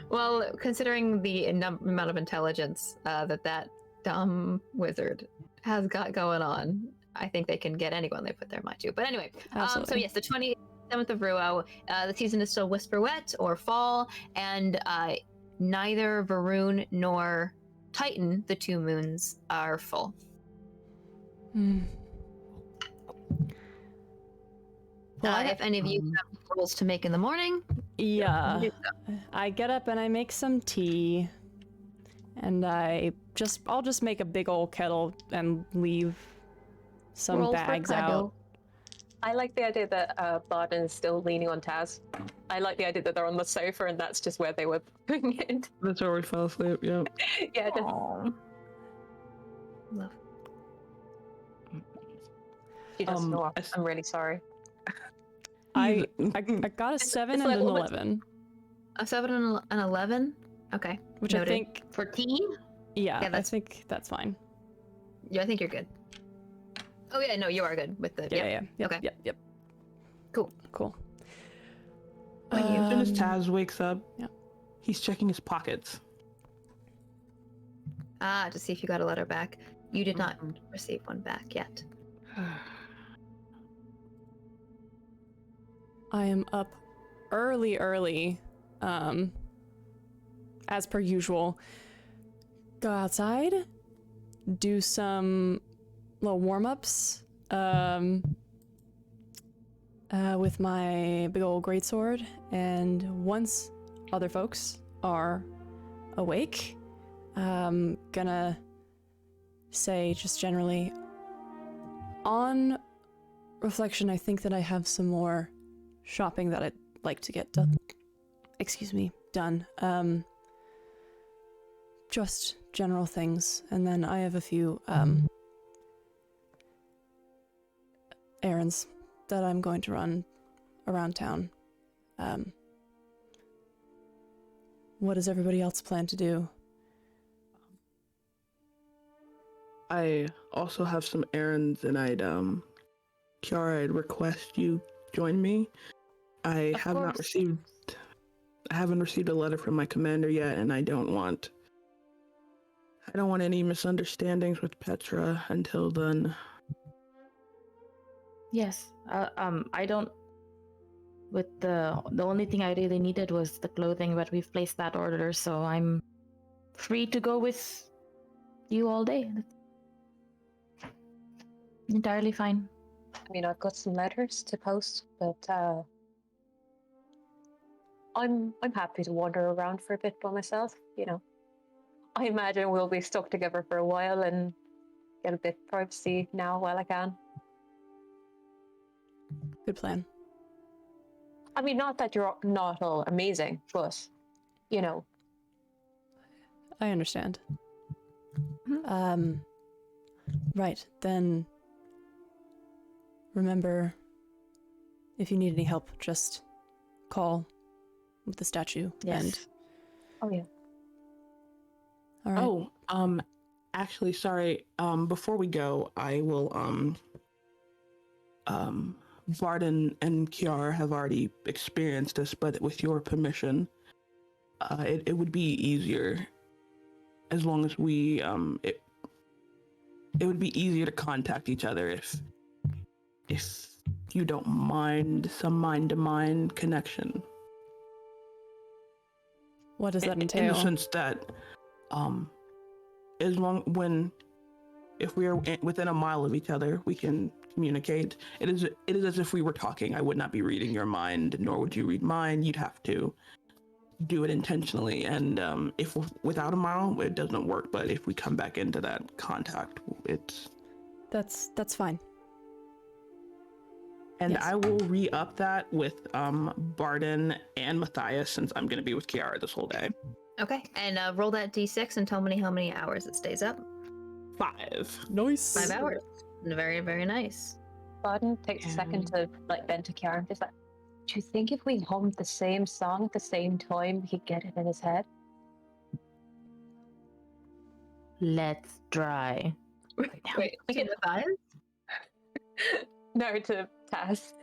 Well, considering the amount of intelligence that dumb wizard has got going on, I think they can get anyone they put their mind to. But anyway, so yes, the 27th of Ruo, the season is still Whisper Wet or Fall, and neither Varun nor Titan, the two moons, are full. Well, If any of you have rolls to make in the morning, yeah. do so. I get up and I make some tea, and I'll just make a big old kettle and leave some Roll for bags cuddle. out. I like the idea that Barden is still leaning on Taz. I like the idea that they're on the sofa and that's just where they were putting it. That's where we fell asleep. Yeah. Yeah, just Love. she does snore. as- I'm really sorry. I got a 7 it's and like an almost- 11, A 7 and an 11? Okay. which Noted. I think, For tea? yeah, Yeah, I think that's fine. Yeah, I think you're good. Oh yeah, no, you are good with the. Yeah. Okay. Yep. Cool. As soon as Taz wakes up, yeah. he's checking his pockets. To see if you got a letter back. You did not receive one back yet. I am up early, as per usual. Go outside, do some little warm-ups, with my big old greatsword, and once other folks are awake, gonna say just generally, on reflection, I think that I have some more shopping that I'd like to get done. Done. Just general things, and then I have a few errands that I'm going to run around town. What does everybody else plan to do? I also have some errands, and Kiara, I'd request you join me. I Of haven't course. received a letter from my commander yet, and I don't want any misunderstandings with Petra until then. Yes. I don't. With the only thing I really needed was the clothing, but we've placed that order, so I'm free to go with you all day. That's entirely fine. I mean, I've got some letters to post, but I'm happy to wander around for a bit by myself. You know, I imagine we'll be stuck together for a while and get a bit of privacy now while I can. Good plan. I mean, not that you're not all amazing, but you know. I understand. Right, then remember, if you need any help, just call with the statue. Yes. And Oh yeah. all right. Actually, sorry. Before we go, I will Varden and Kiara have already experienced this, but with your permission, it would be easier as long as we it would be easier to contact each other if you don't mind some mind-to-mind connection. What does that In entail? the sense that if we are within a mile of each other, we can communicate. It is as if we were talking. I would not be reading your mind, nor would you read mine. You'd have to do it intentionally, and if without a mile, it doesn't work. But if we come back into that contact, That's fine. And Yes. I will re-up that with Barden and Matthias, since I'm going to be with Kiara this whole day. Okay, and roll that d6 and tell me how many hours it stays up. 5. Nice. 5 hours. Very, very nice. Barden takes a second to bend to Kiara and just like, do you think if we hummed the same song at the same time, he'd get it in his head? Let's try. Wait, to Matthias? No, to Taz.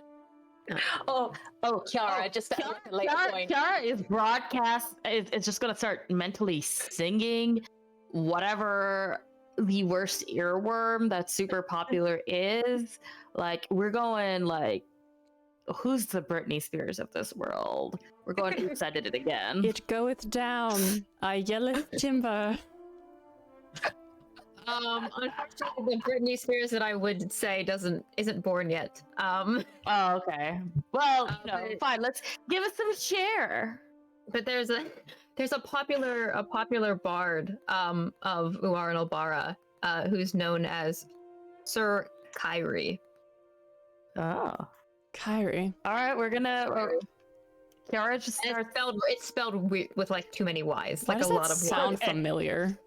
Oh, Kiara, just at a later point. Kiara is broadcast. It's just gonna start mentally singing whatever the worst earworm that's super popular is. Like, we're going like, who's the Britney Spears of this world? We're going to set it again. It goeth down. I yelleth timber. Unfortunately, the Britney Spears that I would say isn't born yet. Oh, okay. Well, but- fine. Let's give us some share. But there's a popular bard of Uar and Olbara who's known as Sir Kyrie. Oh. Kyrie. All right, we're gonna. Kiara just And starts. it's spelled with like too many Y's, Why like does a that lot of sound Y's. familiar?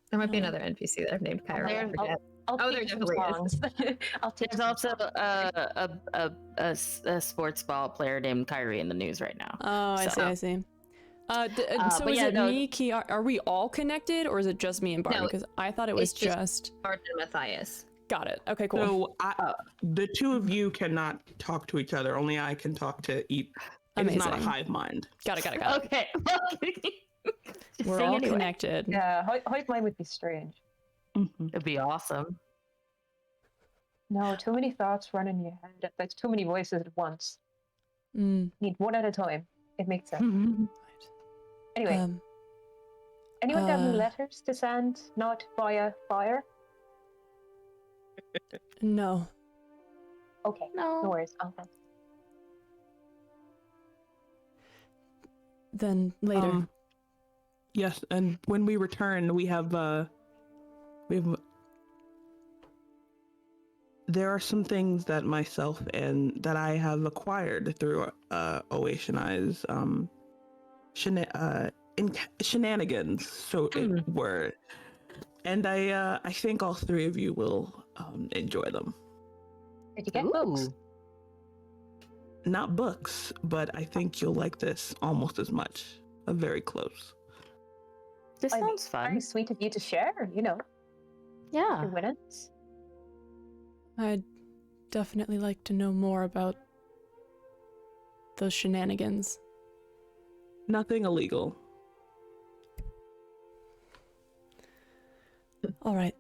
There might be another NPC that I've named Kyrie. I forget. I'll there teach some definitely is. songs. I'll teach There's some also songs. a sports ball player named Kyrie in the news right now. Oh, I So- see. So but is yeah, it no- me, Kiara? Are we all connected, or is it just me and Barton? No, Because I thought it was it's just- just... Bard and Matthias. Got it. Okay, cool. So the two of you cannot talk to each other. Only I can talk to each. It's not a Amazing. hive mind. Got it. Okay. Just We're sing all anyway. connected. Yeah, hive mind would be strange. It'd be awesome. No, too many thoughts run in your head. There's too many voices at once. Mm, Need one at a time. It makes sense. right. Anyway, anyone got any uh, letters to send? Not via fire? No. Okay, No. no worries. Okay. Then later. Yes, and when we return, we have there are some things that myself and that I have acquired through Oceanize shenanigans. So it were, and I think all three of you will enjoy them. Did you get books? Not books, but I think you'll like this almost as much. Very close. This I mean, sounds fun. Very sweet of you to share, you know. Yeah. Your winnings. I'd definitely like to know more about those shenanigans. Nothing illegal. All right.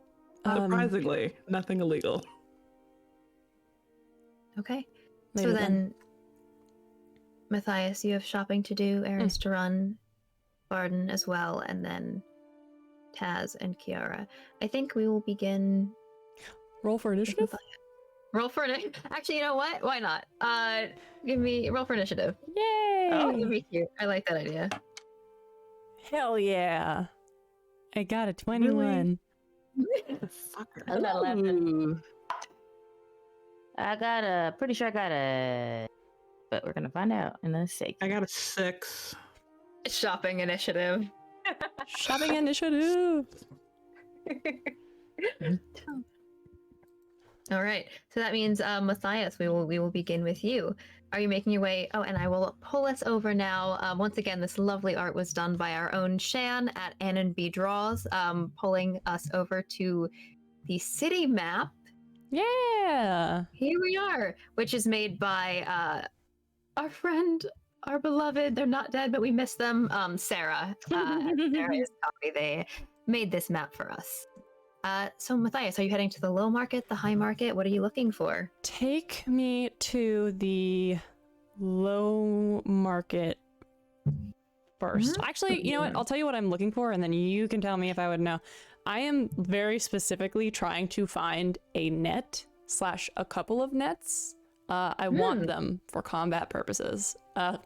Surprisingly, nothing illegal. Okay. Later So then, Matthias, you have shopping to do, errands to run, Barden as well, and then Taz and Kiara. I think we will begin. Roll for initiative? Roll for initiative. Actually, you know what? Why not? Give me roll for initiative. Yay! Oh, that'd be cute. I like that idea. Hell yeah! I got a 21. Fucker. I got 11. Ooh. Pretty sure I got a, but we're gonna find out in a sec. I got a 6. Shopping initiative. Shopping initiative! All right. So that means, Matthias, we will begin with you. Are you making your way? Oh, and I will pull us over now. Once again, this lovely art was done by our own Shan at Ann B Draws, pulling us over to the city map. Yeah! Here we are, which is made by our friend, our beloved. They're not dead, but we miss them. Sarah. Sarah's copy. They made this map for us. So Matthias, are you heading to the low market, the high market? What are you looking for? Take me to the low market first. Actually, you know what? I'll tell you what I'm looking for, and then you can tell me if I would know. I am very specifically trying to find a net / a couple of nets. I want them for combat purposes. And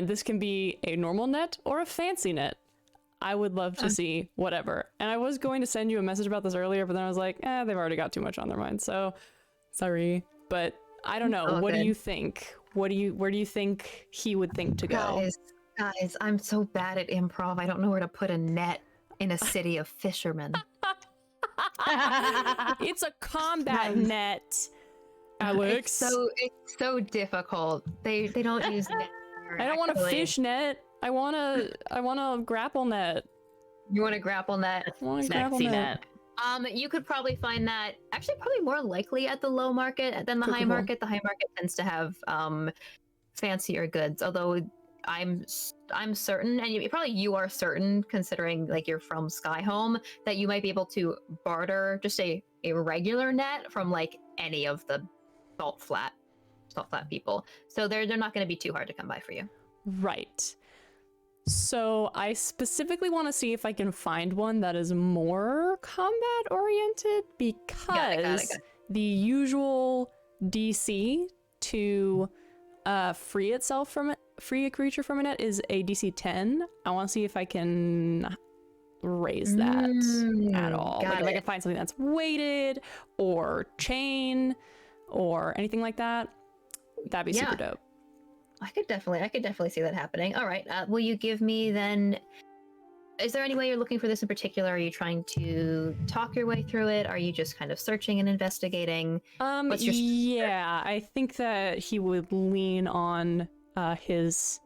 this can be a normal net or a fancy net. I would love to see whatever. And I was going to send you a message about this earlier, but then I was like, they've already got too much on their mind. So sorry, but I don't know. What do you think? Where do you think he would think to go? Guys, I'm so bad at improv. I don't know where to put a net in a city of fishermen. It's a combat net, Alex. It's so difficult. They don't use net. I don't want a fish net. I want a grapple net. You want a grapple net? I want a grapple net. You could probably find that actually probably more likely at the low market than the high market. The high market tends to have fancier goods, although I'm certain, and you are certain, considering like you're from Skyhome, that you might be able to barter just a regular net from like any of the salt flat people. So they're not going to be too hard to come by for you. Right. So I specifically want to see if I can find one that is more combat oriented, because Got it. the usual DC to free a creature from a net is a DC 10. I want to see if I can raise that at all. Like if I can find something that's weighted or chain or anything like that, that'd be super dope. I could definitely see that happening. All right. Will you give me then? Is there any way you're looking for this in particular? Are you trying to talk your way through it? Are you just kind of searching and investigating? Yeah, I think that he would lean on his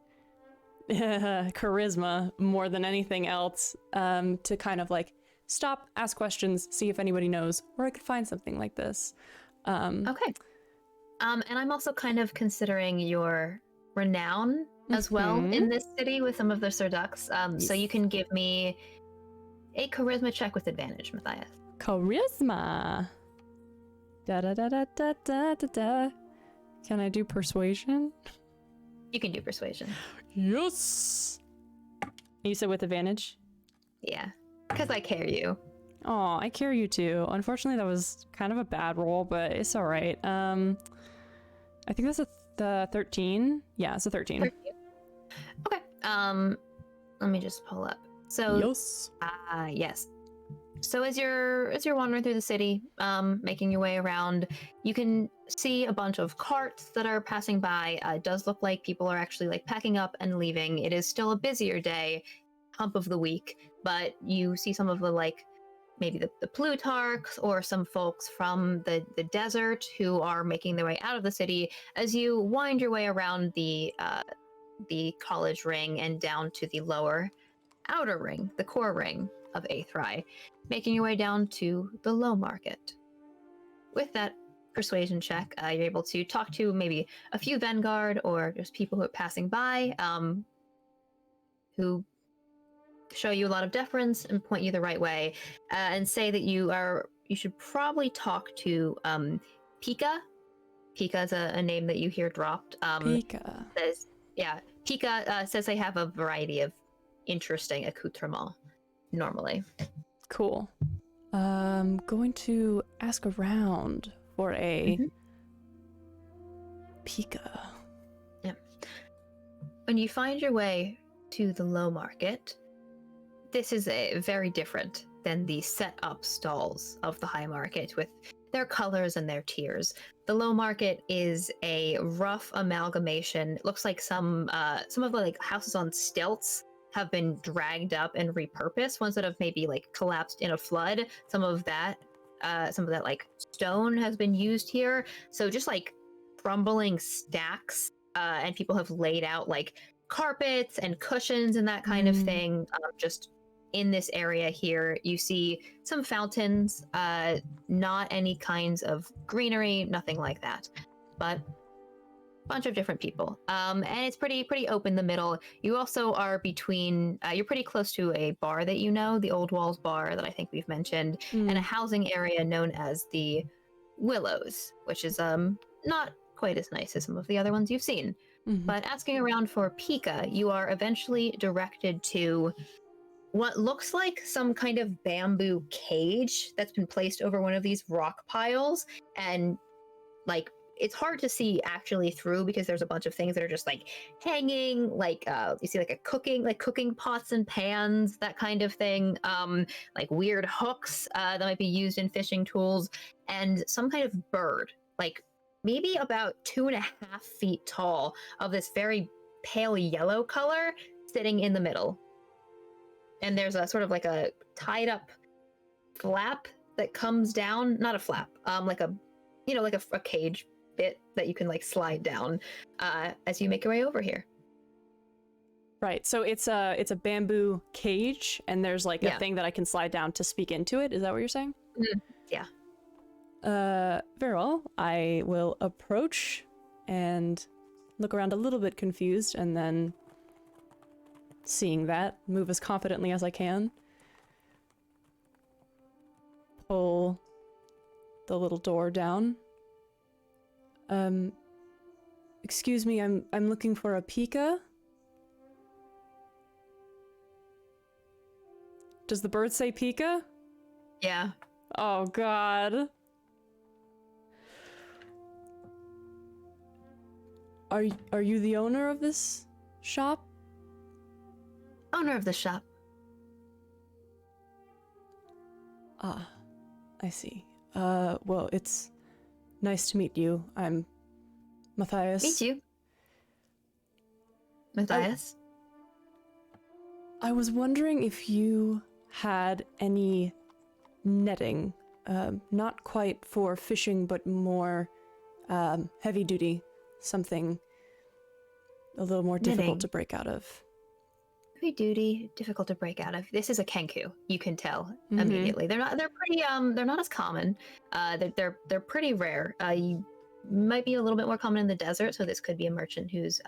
charisma more than anything else, to kind of like stop, ask questions, see if anybody knows where I could find something like this. Okay. And I'm also kind of considering your renown as well in this city with some of the Surducks. So you can give me a charisma check with advantage, Matthias. Charisma. Da da da da da da da da. Can I do persuasion? You can do persuasion. Yes. You said with advantage? Yeah, because I care you. Oh, I care you too. Unfortunately, that was kind of a bad roll, but it's all right. I think that's the 13. Yeah, it's a 13. Let me just pull up. So Yes. yes. So as you're wandering through the city, making your way around, you can see a bunch of carts that are passing by. It does look like people are actually like packing up and leaving. It is still a busier day, hump of the week, but you see some of the like maybe the Plutarchs or some folks from the desert who are making their way out of the city as you wind your way around the college ring and down to the lower outer ring, the core ring of Aethri, making your way down to the low market. With that persuasion check, you're able to talk to maybe a few Vanguard or just people who are passing by, who show you a lot of deference and point you the right way, and say that you should probably talk to Pika. Pika is a name that you hear dropped. Pika. Pika says they have a variety of interesting accoutrements normally. Cool. Going to ask around for a Pika. Yeah. When you find your way to the low market, this is very different than the set up stalls of the high market with their colors and their tiers. The low market is a rough amalgamation. It looks like some of the like houses on stilts have been dragged up and repurposed. Ones that have maybe like collapsed in a flood. Some of that like stone has been used here. So just like crumbling stacks, and people have laid out like carpets and cushions and that kind of thing. Just in this area here, you see some fountains, not any kinds of greenery, nothing like that, but bunch of different people, and it's pretty open in the middle. You also are between you're pretty close to a bar that you know, the Old Walls bar that I think we've mentioned, and a housing area known as the Willows, which is not quite as nice as some of the other ones you've seen. But asking around for Pika, you are eventually directed to what looks like some kind of bamboo cage that's been placed over one of these rock piles, and like it's hard to see actually through because there's a bunch of things that are just like hanging, like you see like cooking pots and pans, that kind of thing, like weird hooks that might be used in fishing tools, and some kind of bird, like maybe about 2.5 feet tall, of this very pale yellow color, sitting in the middle. And there's a sort of like a tied up flap that comes down, not a flap, like a, you know, like a cage bit that you can like slide down as you make your way over here. Right. So it's a bamboo cage, and there's like a thing that I can slide down to speak into it. Is that what you're saying? Yeah. Very well. I will approach and look around a little bit confused, and then, seeing that, move as confidently as I can. Pull the little door down. Excuse me, I'm looking for a Pika. Does the bird say Pika? Yeah. Oh god. Are you the owner of this shop? Owner of the shop. Ah, I see. Well, it's nice to meet you. I'm Matthias. Meet you. Matthias? I was wondering if you had any netting. Not quite for fishing, but more heavy duty. Something a little more difficult to break out of. Heavy duty, difficult to break out of. This is a kenku. You can tell immediately. They're not as common. They're pretty rare. You might be a little bit more common in the desert, so this could be a merchant who's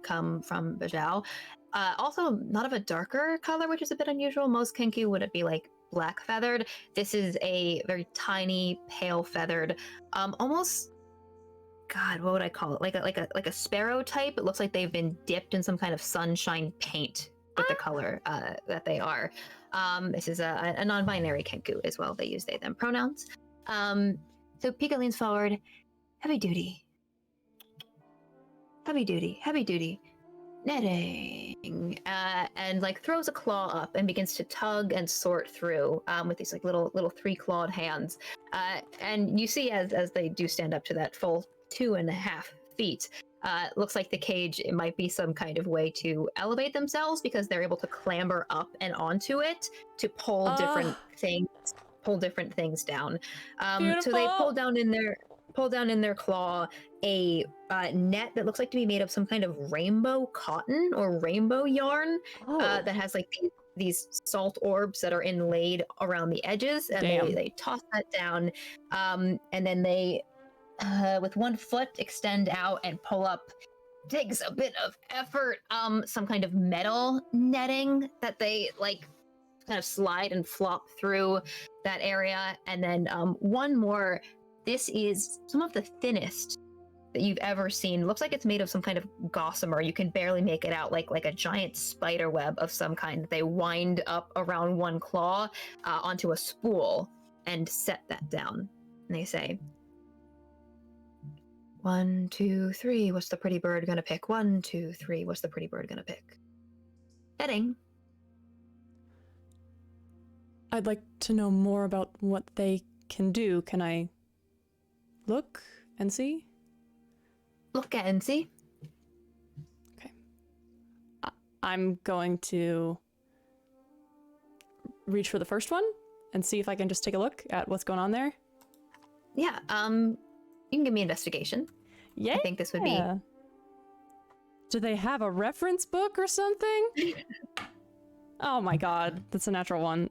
come from Bajau. Also, not of a darker color, which is a bit unusual. Most kenku would be like black feathered. This is a very tiny, pale feathered, almost. God, what would I call it? Like a sparrow type. It looks like they've been dipped in some kind of sunshine paint with the color that they are. This is a non-binary kenku as well. They use they them pronouns. So Pika leans forward. Heavy duty. netting, and like throws a claw up and begins to tug and sort through with these like little 3-clawed hands. And you see as they do stand up to that full 2.5 feet, looks like the cage, it might be some kind of way to elevate themselves because they're able to clamber up and onto it to pull different things down. So they pull down in their claw a net that looks like to be made of some kind of rainbow cotton or rainbow yarn that has like these salt orbs that are inlaid around the edges, and they toss that down, and then they with one foot extend out and pull up. Takes a bit of effort, some kind of metal netting that they like kind of slide and flop through that area. And then one more. This is some of the thinnest that you've ever seen. Looks like it's made of some kind of gossamer. You can barely make it out, like a giant spider web of some kind that they wind up around one claw onto a spool and set that down. And they say, 1, 2, 3, what's the pretty bird gonna pick? 1, 2, 3, what's the pretty bird gonna pick? Heading. I'd like to know more about what they can do. Can I look and see? Look at and see. Okay. I'm going to reach for the first one and see if I can just take a look at what's going on there. Yeah, you can give me investigation. Yeah. I think this would be... Do they have a reference book or something? Oh my god, that's a natural one.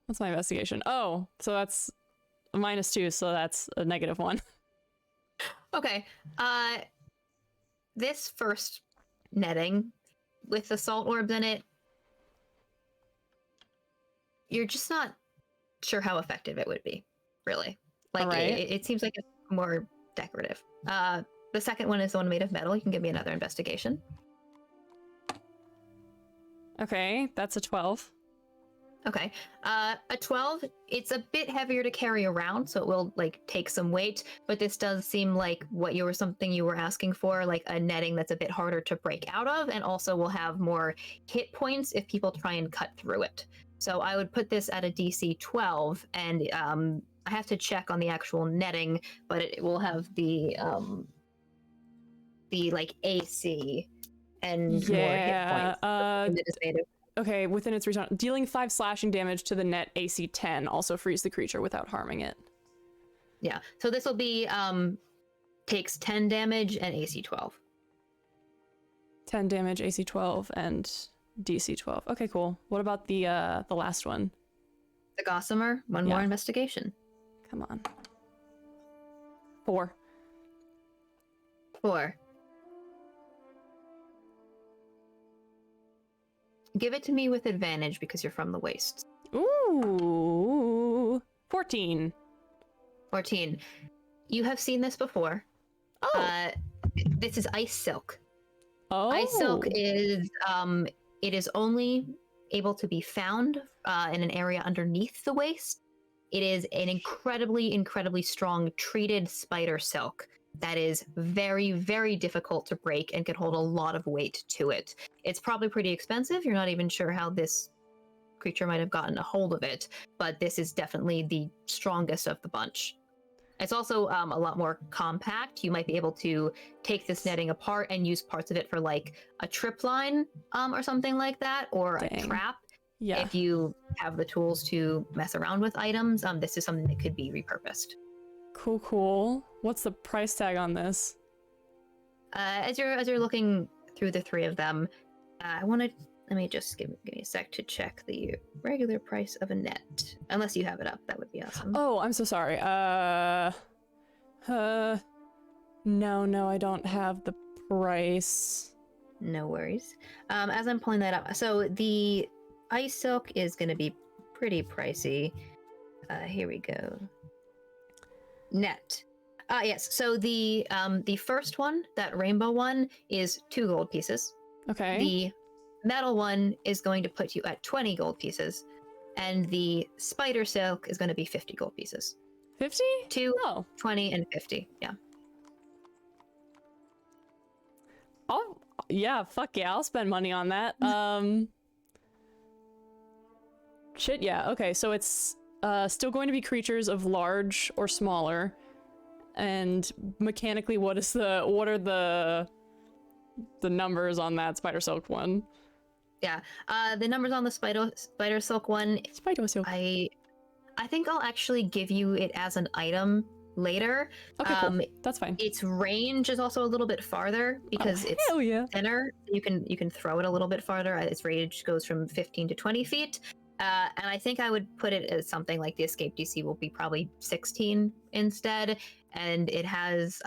What's my investigation? Oh, so that's a -2, so that's a -1. Okay. This first netting with the salt orbs in it, you're just not sure how effective it would be, really. Like, right. it seems like it's more decorative. The second one is the one made of metal. You can give me another investigation. Okay, that's a 12. Okay. A 12, it's a bit heavier to carry around, so it will like take some weight, but this does seem like something you were asking for, like a netting that's a bit harder to break out of, and also will have more hit points if people try and cut through it. So I would put this at a DC 12, and I have to check on the actual netting, but it will have the like AC and more hit points. It is made of. Okay, within its reach, dealing 5 slashing damage to the net AC 10, also frees the creature without harming it. Yeah, so this will be takes 10 damage and AC 12. 10 damage, AC 12, and DC 12. Okay, cool. What about the last one? The Gossamer, one more investigation. Come on. 4. 4. Give it to me with advantage because you're from the wastes. Ooh. 14. 14. You have seen this before. Oh. This is ice silk. Oh. Ice silk is it is only able to be found in an area underneath the waste. It is an incredibly strong treated spider silk that is very, very difficult to break and can hold a lot of weight to it. It's probably pretty expensive. You're not even sure how this creature might have gotten a hold of it, but this is definitely the strongest of the bunch. It's also a lot more compact. You might be able to take this netting apart and use parts of it for like a trip line or something like that, or a trap. Yeah. If you have the tools to mess around with items, this is something that could be repurposed. Cool. What's the price tag on this? As you're looking through the three of them, let me just give me a sec to check the regular price of a net. Unless you have it up, that would be awesome. Oh, I'm so sorry. No, I don't have the price. No worries. As I'm pulling that up, so the ice silk is going to be pretty pricey. Here we go. Net. Yes. So the first one, that rainbow one, is 2 gold pieces. Okay. The metal one is going to put you at 20 gold pieces, and the spider silk is going to be 50 gold pieces. 50? 2, Oh. 20, and 50. Yeah. Yeah, fuck yeah, I'll spend money on that. Shit, yeah. Okay, so it's still going to be creatures of large or smaller. And mechanically, what are the numbers on that spider silk one? Yeah. The numbers on the spider silk one, Spider silk. I think I'll actually give you it as an item later. Okay, cool. That's fine. Its range is also a little bit farther because it's hell yeah. thinner. You can throw it a little bit farther. Its range goes from 15 to 20 feet. And I think I would put it as something like the escape DC will be probably 16 instead. And it has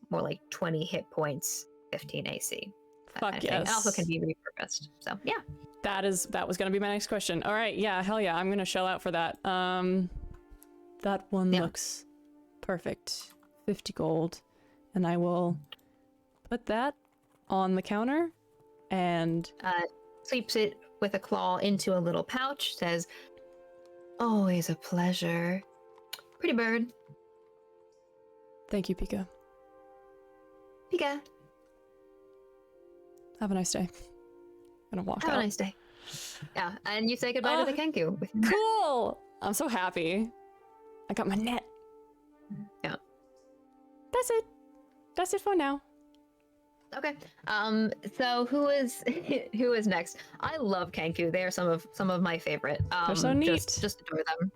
more like 20 hit points, 15 AC. Fuck yes. It also can be repurposed. So yeah. That was gonna be my next question. All right, yeah, hell yeah, I'm gonna shell out for that. That one looks perfect. 50 gold, and I will put that on the counter, and sweeps it with a claw into a little pouch. Says, "Always a pleasure, pretty bird." Thank you, Pika. Pika. Have a nice day. Gonna walk out. Have a nice day. Yeah, and you say goodbye to the Kenku. Cool! I'm so happy. I got my net. Yeah. That's it. That's it for now. Okay. So who is who is next? I love Kenku. They are some of my favorite. They're so neat. Just adore them.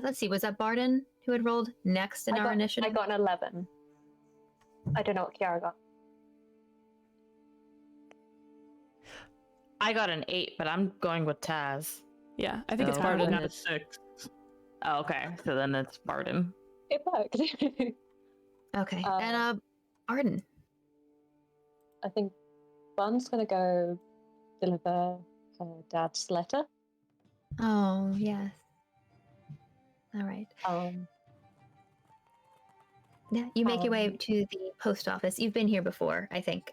Let's see. Was that Barden who had rolled next in our initiative? I got an 11. I don't know what Kiara got. I got an 8, but I'm going with Taz. Yeah, I think it's Oh. Barden. Got a 6. Oh, okay. So then it's Barden. It worked. Okay. And Arden. I think Bun's gonna go deliver her dad's letter. Oh yes. All right. Yeah, you make your way to the post office. You've been here before, I think.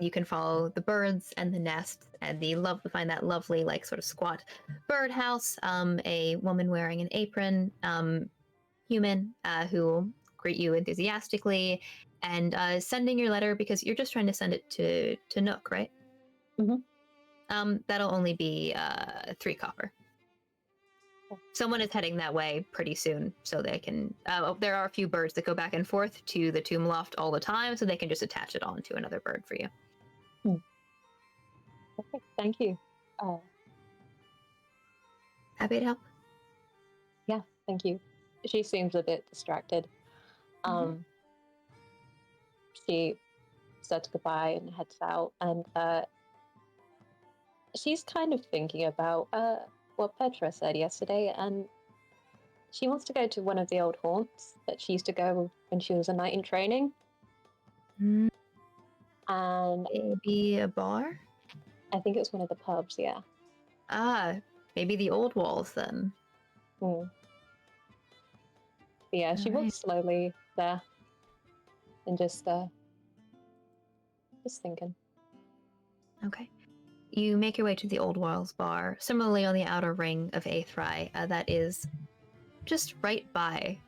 You can follow the birds and the nest and find that lovely, like, sort of squat birdhouse. A woman wearing an apron, human who will greet you enthusiastically, and sending your letter because you're just trying to send it to Nook, right? Mm-hmm. That'll only be 3 copper. Someone is heading that way pretty soon, so they can. There are a few birds that go back and forth to the tomb loft all the time, so they can just attach it on to another bird for you. Okay, thank you. Happy to help. Yeah, thank you. She seems a bit distracted. She says goodbye and heads out, and she's kind of thinking about what Petra said yesterday, and she wants to go to one of the old haunts that she used to go when she was a knight in training. And Maybe a bar? I think it was one of the pubs, yeah. Maybe the old walls then. Yeah, she Alright. walks slowly there and just thinking. Okay. You make your way to the Old Walls bar, similarly on the outer ring of Aethrai. That is just right by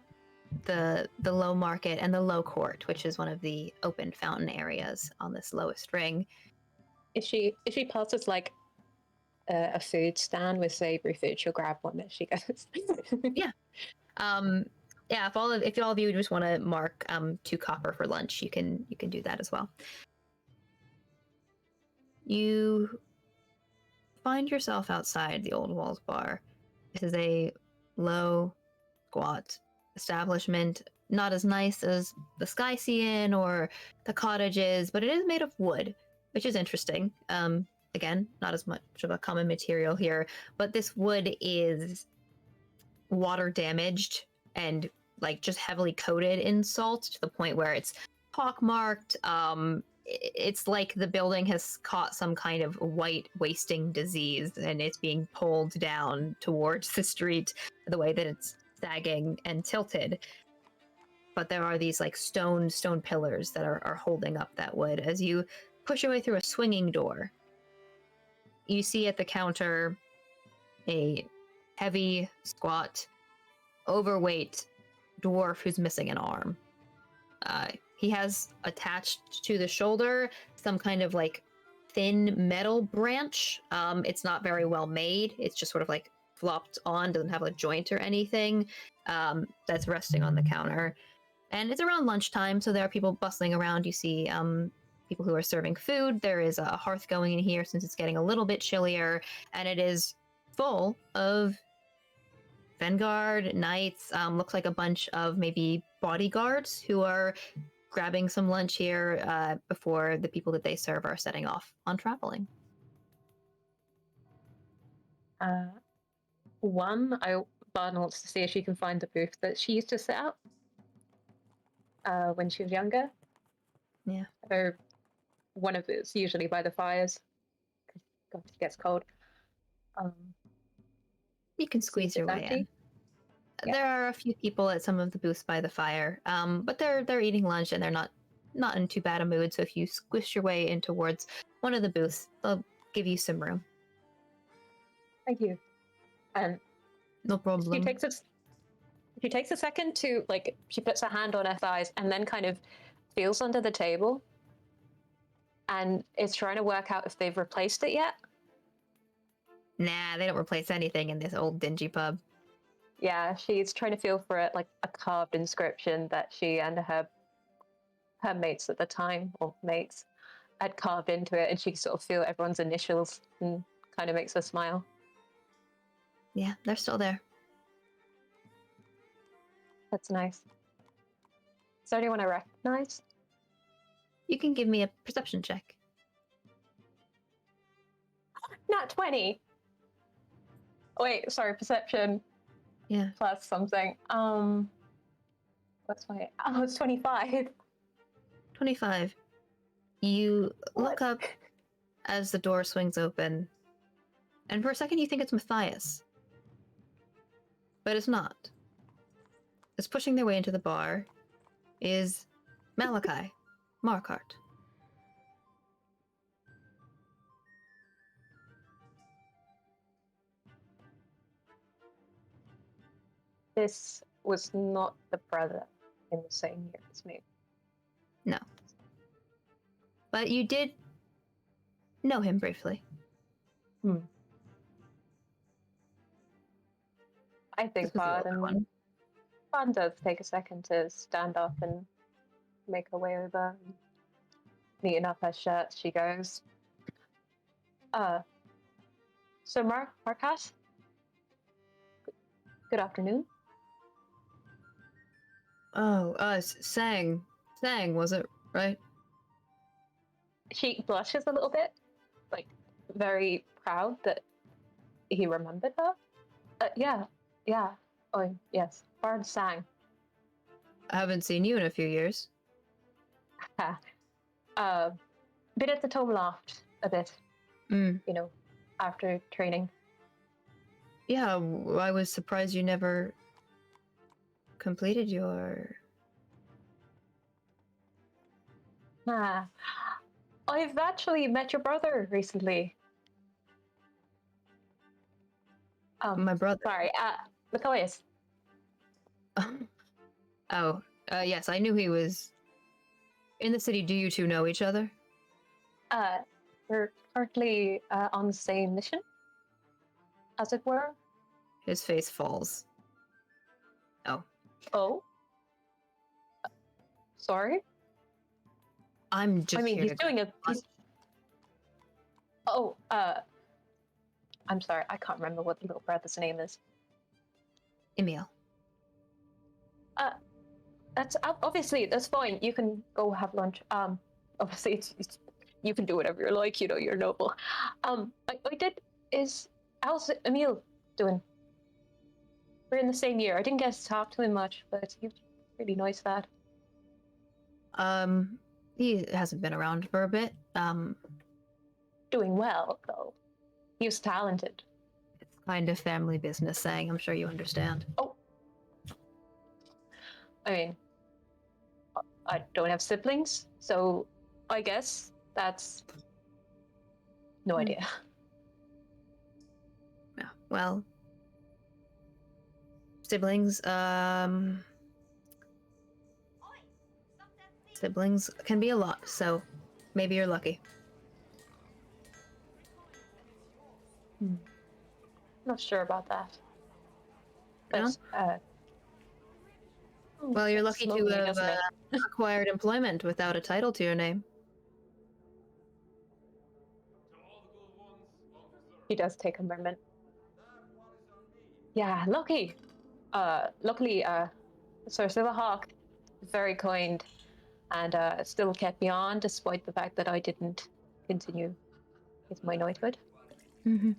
the low market and the low court, which is one of the open fountain areas on this lowest ring. If she passes like a food stand with savory food, she'll grab one as she goes. Yeah. Yeah, if all of you just want to mark 2 copper for lunch, you can do that as well. You find yourself outside the Old Walls bar. This is a low, squat establishment, not as nice as the Sky Sea Inn or the cottages, but it is made of wood, which is interesting. Again, not as much of a common material here, but this wood is water damaged and like just heavily coated in salt to the point where it's pockmarked. It's like the building has caught some kind of white wasting disease and it's being pulled down towards the street the way that it's sagging and tilted. But there are these like stone pillars that are holding up that wood. As you push your way through a swinging door, you see at the counter a heavy, squat, overweight dwarf who's missing an arm. He has attached to the shoulder some kind of like thin metal branch. It's not very well made. It's just sort of like flopped on, doesn't have a joint or anything. That's resting on the counter. And it's around lunchtime, so there are people bustling around. You see people who are serving food. There is a hearth going in here since it's getting a little bit chillier, and it is full of Vanguard, knights, looks like a bunch of maybe bodyguards who are grabbing some lunch here before the people that they serve are setting off on traveling. Barn wants to see if she can find the booth that she used to sit at when she was younger. Yeah. Or one of it's usually by the fires. God, it gets cold. You can squeeze your way in. Yeah. There are a few people at some of the booths by the fire, but they're eating lunch and they're not in too bad a mood. So if you squish your way in towards one of the booths, they'll give you some room. Thank you. And no problem. She takes a second to she puts her hand on her thighs and then kind of feels under the table, and is trying to work out if they've replaced it yet. Nah, they don't replace anything in this old dingy pub. Yeah, she's trying to feel for it, like a carved inscription that she and her mates at the time, or mates, had carved into it, and she can sort of feel everyone's initials, and kind of makes her smile. Yeah, they're still there. That's nice. Is there anyone I recognize? You can give me a perception check. Not 20. Wait, sorry, perception. Yeah. Plus something. What's my... Oh, it's 25. 25. You look up as the door swings open, and for a second you think it's Matthias. But it's not. It's pushing their way into the bar is Malachi Markart. This was not the brother in the same year as me. No. But you did know him briefly. I think Bard does take a second to stand up and make her way over, and neaten up her shirt. She goes, so Markat? Good afternoon. Oh, Sang, was it, right? She blushes a little bit, very proud that he remembered her. Yeah. Oh, yes. Bard Sang. I haven't seen you in a few years. Been at the Tome Loft a bit, after training. Yeah, I was surprised you never completed your... I've actually met your brother recently. My brother? Sorry, Matthias. Yes, I knew he was in the city. Do you two know each other? We're currently on the same mission, as it were. His face falls. Oh? Sorry? I'm just here he's to doing I'm sorry, I can't remember what the little brother's name is. Emil. That's obviously, that's fine. You can go have lunch. Obviously, it's you can do whatever you like. You're noble. How's Emil doing? We're in the same year. I didn't get to talk to him much, but he's really nice lad. He hasn't been around for a bit. Doing well though. He was talented. It's kind of family business, saying. I'm sure you understand. Oh. I mean, I don't have siblings, so I guess that's no idea. Yeah, well, siblings can be a lot, so maybe you're lucky. Not sure about that. No? But, Well, you're that's lucky to lonely, have doesn't it? acquired employment without a title to your name. He does take a moment. Yeah, lucky. Luckily, Sir Silverhawk, very kind, and still kept me on despite the fact that I didn't continue with my knighthood. Mm-hmm.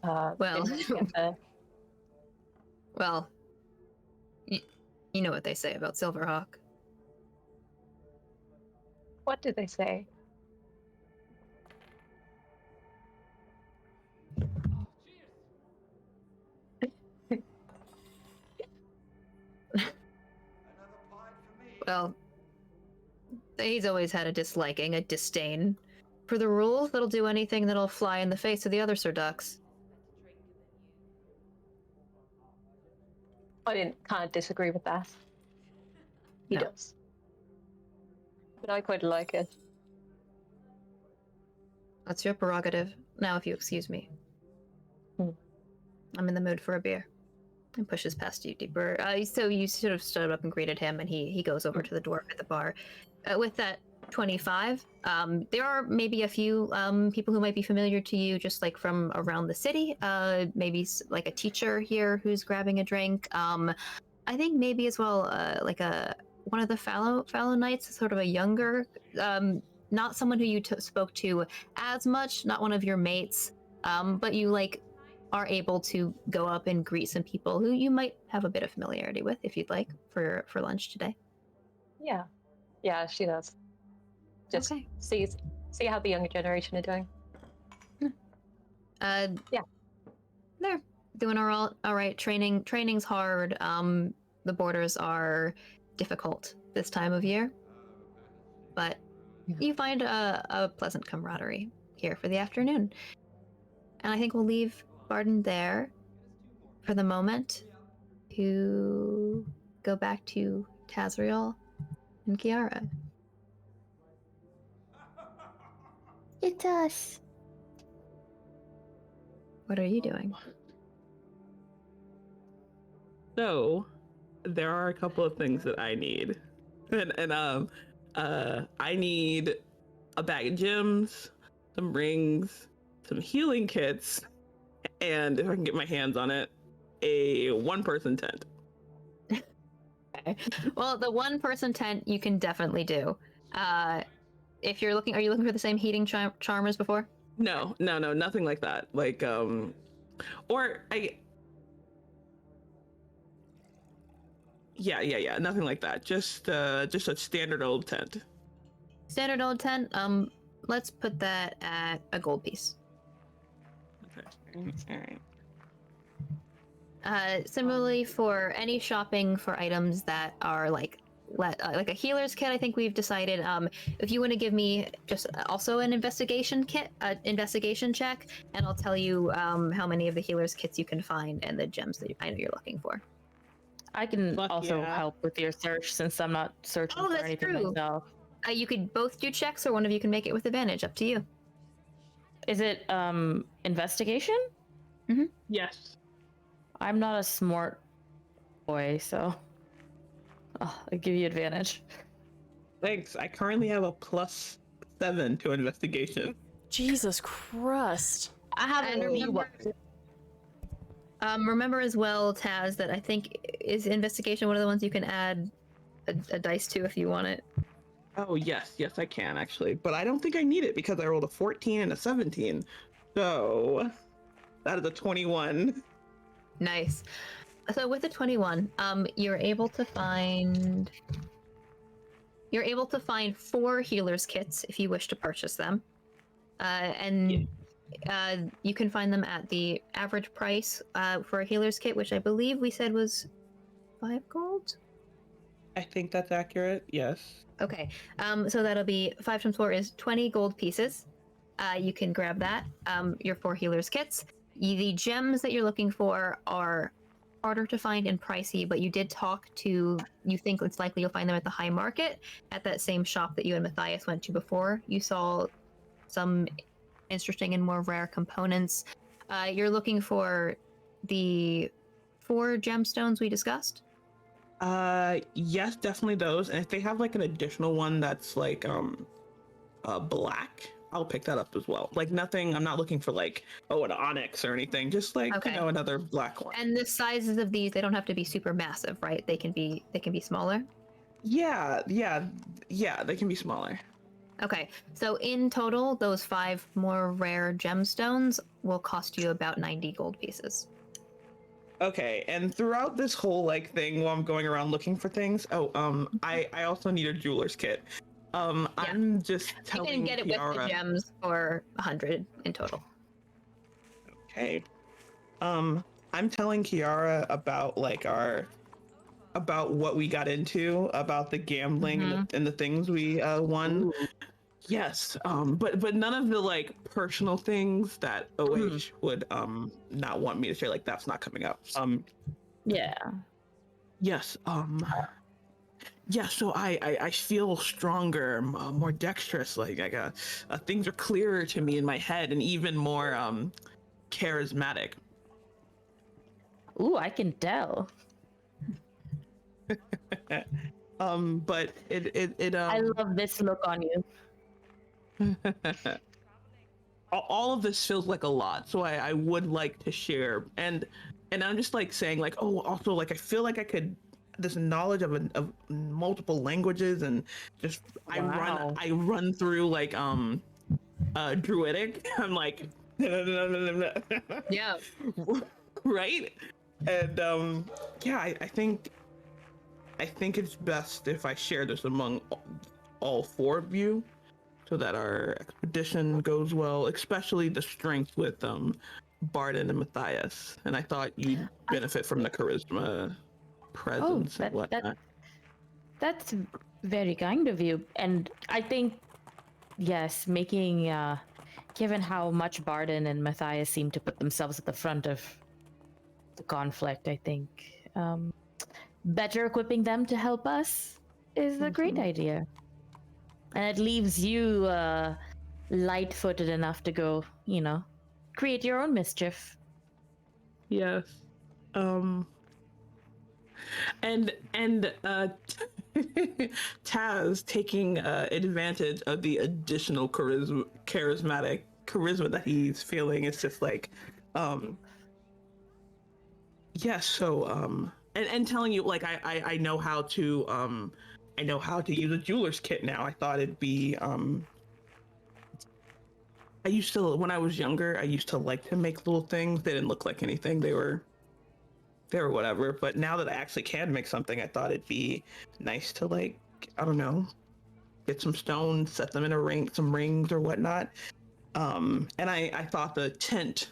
Didn't really get the- Well, you know what they say about Silverhawk. what did they say? Well, he's always had a disliking, a disdain for the rules that'll do anything that'll fly in the face of the other Sir Ducks. I didn't kind of disagree with that. He No. does. But I quite like it. That's your prerogative. Now, if you excuse me. I'm in the mood for a beer. And pushes past you deeper. So you sort of stood up and greeted him, and he goes over to the dwarf at the bar. With that 25, there are maybe a few people who might be familiar to you just like from around the city. Maybe like a teacher here who's grabbing a drink. I think maybe as well like one of the fallow knights, sort of a younger, not someone who you spoke to as much, not one of your mates, but you like are able to go up and greet some people who you might have a bit of familiarity with if you'd like for lunch today. Yeah. Yeah, she does. Just Okay. see how the younger generation are doing. Yeah. They're doing all right. Training's hard. The borders are difficult this time of year, but you find a pleasant camaraderie here for the afternoon. And I think we'll leave Barden there for the moment to go back to Tazriel and Kiara. It's us. What are you doing? So, there are a couple of things that I need, and I need a bag of gems, some rings, some healing kits, and if I can get my hands on it, a one-person tent. Okay. Well, the one-person tent you can definitely do. If you're looking, are you looking for the same heating charm as before? No, nothing like that. Like, yeah, nothing like that. Just a standard old tent. Standard old tent. Let's put that at a gold piece. Okay. All right. Similarly, for any shopping for items that are like a healer's kit, I think we've decided. If you want to give me just also an investigation investigation check, and I'll tell you how many of the healer's kits you can find and the gems that I know you're looking for. I can Fuck also yeah. help with your search since I'm not searching Oh, for that's anything true. myself. You could both do checks, or one of you can make it with advantage. Up to you. Is it investigation? Yes. I'm not a smart boy, so I'll give you advantage. Thanks. I currently have a +7 to investigation. Jesus Christ. I have And remember as well, Taz, that I think is investigation one of the ones you can add a dice to if you want it. Oh, yes, I can actually, but I don't think I need it because I rolled a 14 and a 17. So that is a 21. Nice. So with the 21, you're able to find 4 healers kits if you wish to purchase them, and you can find them at the average price for a healer's kit, which I believe we said was 5 gold. I think that's accurate. Yes. Okay, so that'll be 5 times 4 is 20 gold pieces. You can grab that. Your 4 healers kits. The gems that you're looking for are harder to find and pricey, but you did talk to, you think it's likely you'll find them at the high market, at that same shop that you and Matthias went to before. You saw some interesting and more rare components. You're looking for the 4 gemstones we discussed? Yes, definitely those. And if they have like an additional one that's like black, I'll pick that up as well. Like nothing, I'm not looking for like, oh, an onyx or anything. Just like, Okay. another black one. And the sizes of these, they don't have to be super massive, right? They can be smaller. Yeah, they can be smaller. Okay, so in total, those 5 more rare gemstones will cost you about 90 gold pieces. Okay, and throughout this whole like thing while I'm going around looking for things, I also need a jeweler's kit. I'm just telling You can get it Kiara, with the gems for 100 in total. Okay. I'm telling Kiara about like about what we got into, about the gambling and the things we won. Ooh. Yes. But none of the like personal things that OH would not want me to share. Like that's not coming up. Yeah. Yes. Yeah, so I feel stronger, more dexterous. Like things are clearer to me in my head, and even more charismatic. Ooh, I can tell. But it I love this look on you. all of this feels like a lot, so I would like to share, and I'm just like saying like, oh, also like I feel like I could. This knowledge of multiple languages, and just Wow. I run through like druidic. I'm like Yeah. right, and yeah, I think it's best if I share this among all 4 of you, so that our expedition goes well, especially the strength with Barden and Matthias. And I thought you'd benefit from the charisma, presence, and whatnot. That's very kind of you. And I think, yes, making, given how much Barden and Matthias seem to put themselves at the front of the conflict, I think better equipping them to help us is a great idea. And it leaves you light-footed enough to go, create your own mischief. Yes. And Taz taking advantage of the additional charisma that he's feeling. It's just like and telling you like I know how to use a jeweler's kit now. I thought it'd be I used to, when I was younger, I used to like to make little things. They didn't look like anything. They were whatever. But now that I actually can make something, I thought it'd be nice to like, I don't know, get some stones, set them in a ring, some rings or whatnot. And I thought the tent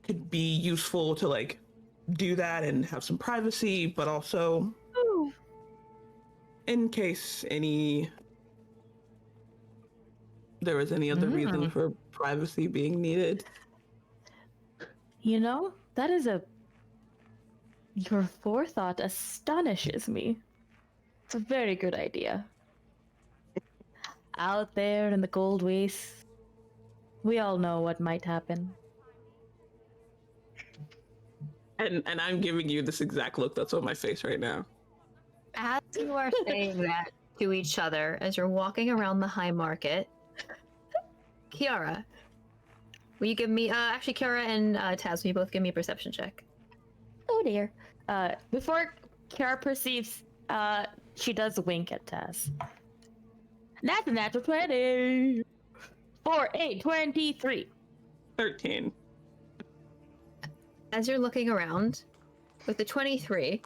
could be useful to like do that and have some privacy, but also in case there was any other reason for privacy being needed. That is your forethought astonishes me. It's a very good idea. Out there in the cold wastes, we all know what might happen. And I'm giving you this exact look that's on my face right now. As you are saying that to each other, as you're walking around the high market, Kiara, will you give me, actually Kiara and Taz, will you both give me a perception check? Oh dear. Before Kiara perceives, she does wink at Taz. That's a natural 20! 4, 8, 23. 13. As you're looking around, with the 23,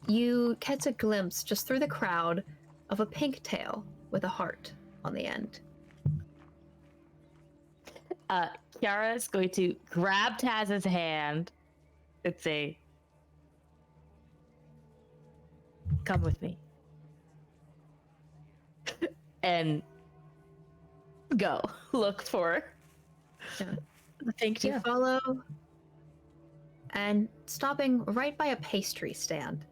you catch a glimpse just through the crowd of a pink tail with a heart on the end. Kiara is going to grab Taz's hand and say, "Come with me." And go look for the pink You tail. follow, and stopping right by a pastry stand,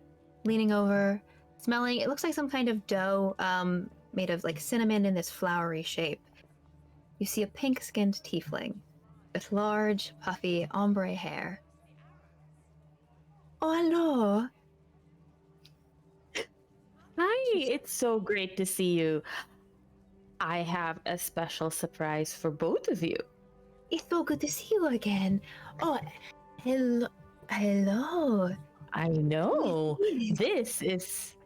leaning over, smelling, it looks like some kind of dough made of like cinnamon in this flowery shape. you see a pink-skinned tiefling with large, puffy ombre hair. Oh, hello. Hi, it's so great to see you. I have a special surprise for both of you. It's so good to see you again. Oh, hello. Hello. I know. Yes. This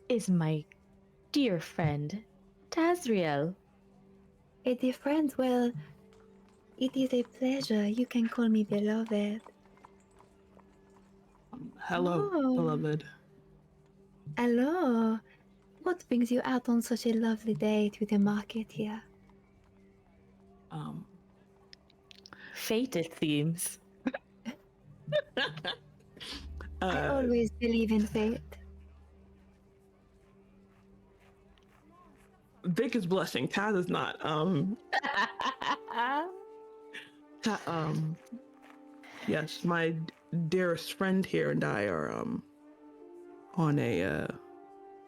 is my dear friend, Tazriel. Dear friends, well, it is a pleasure. You can call me beloved. Hello, Oh. beloved. Hello. What brings you out on such a lovely day to the market here? Fate, it seems. I always believe in fate. Vic is blushing. Taz is not. Yes, my dearest friend here and I are on a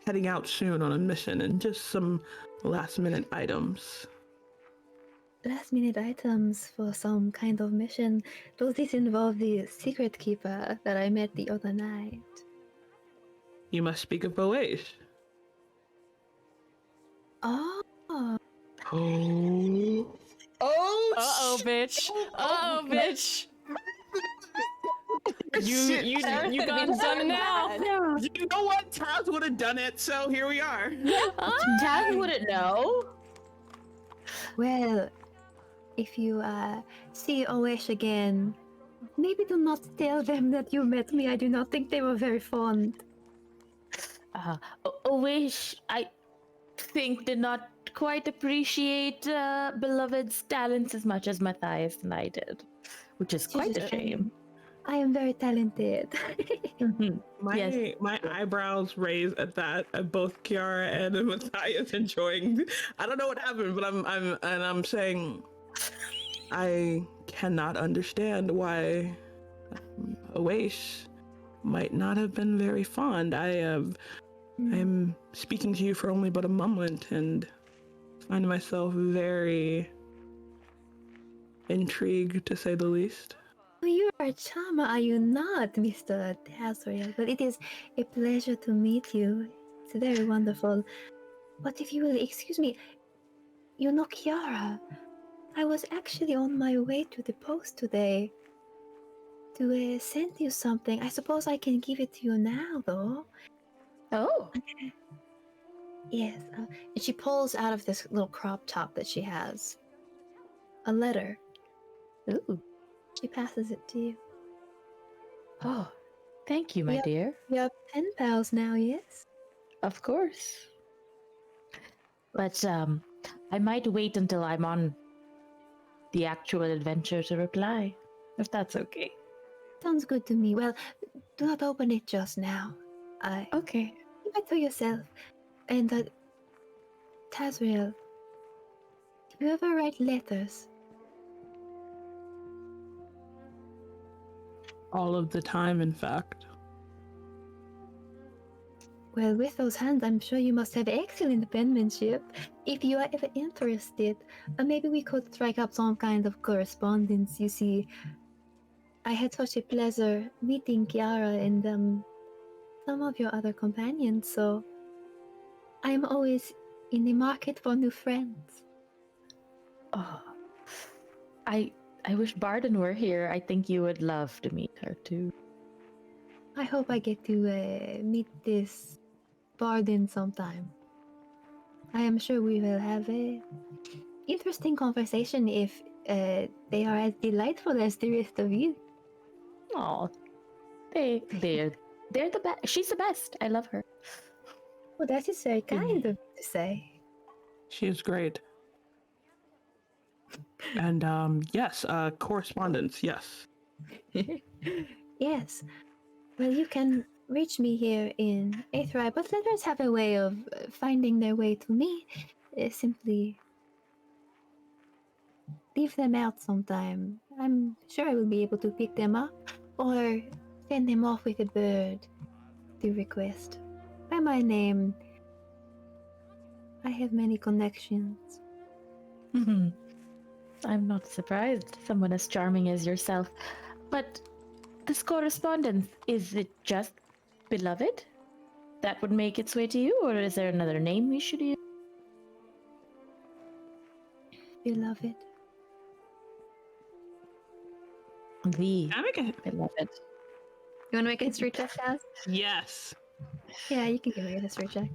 heading out soon on a mission, and just some last minute items. Last minute items for some kind of mission. Does this involve the secret keeper that I met the other night? You must speak of Boaz. Oh. Oh. Oh. Uh-oh, bitch. Uh-oh, bitch. You got it done now. You know what? Taz would have done it, so here we are. Taz wouldn't know. Well, if you see Oesh again, maybe do not tell them that you met me. I do not think they were very fond. Wish, I think, did not quite appreciate Beloved's talents as much as Matthias and I did, which is quite a shame. I am very talented. My eyebrows raise at that, at both Kiara and Matthias enjoying. I don't know what happened, but I'm saying I cannot understand why Awaish might not have been very fond. I'm speaking to you for only but a moment and find myself very intrigued, to say the least. You are a charmer, are you not, Mr. Tazriel? But it is a pleasure to meet you. It's very wonderful. But if you will excuse me, you know Kiara. I was actually on my way to the post today to send you something. I suppose I can give it to you now, though. Oh. Yes. And she pulls out of this little crop top that she has a letter. Ooh. She passes it to you. Oh, thank you, my dear. We are pen pals now, yes? Of course. But I might wait until I'm on the actual adventure to reply, if that's okay. Sounds good to me. Well, do not open it just now. Okay. Keep it to yourself. And Tazriel, do you ever write letters? All of the time, in fact. Well, with those hands, I'm sure you must have excellent penmanship. If you are ever interested, maybe we could strike up some kind of correspondence. You see, I had such a pleasure meeting Kiara and some of your other companions, so I am always in the market for new friends. Oh, I wish Barden were here. I think you would love to meet her too. I hope I get to meet this Barden sometime. I am sure we will have a interesting conversation if they are as delightful as the rest of you. Oh, they're the best. She's the best. I love her. Well, that is very kind of you to say. She is great. And yes, correspondence, yes. Yes. Well, you can reach me here in Aetherai, but letters have a way of finding their way to me. Simply leave them out sometime. I'm sure I will be able to pick them up or send them off with a bird to request. By my name, I have many connections. I'm not surprised someone as charming as yourself. But this correspondence, is it just beloved? That would make its way to you, or is there another name we should use? Beloved. The Can I make a beloved. You want to make a history check, Taz? yes? Yeah, you can give me a history check.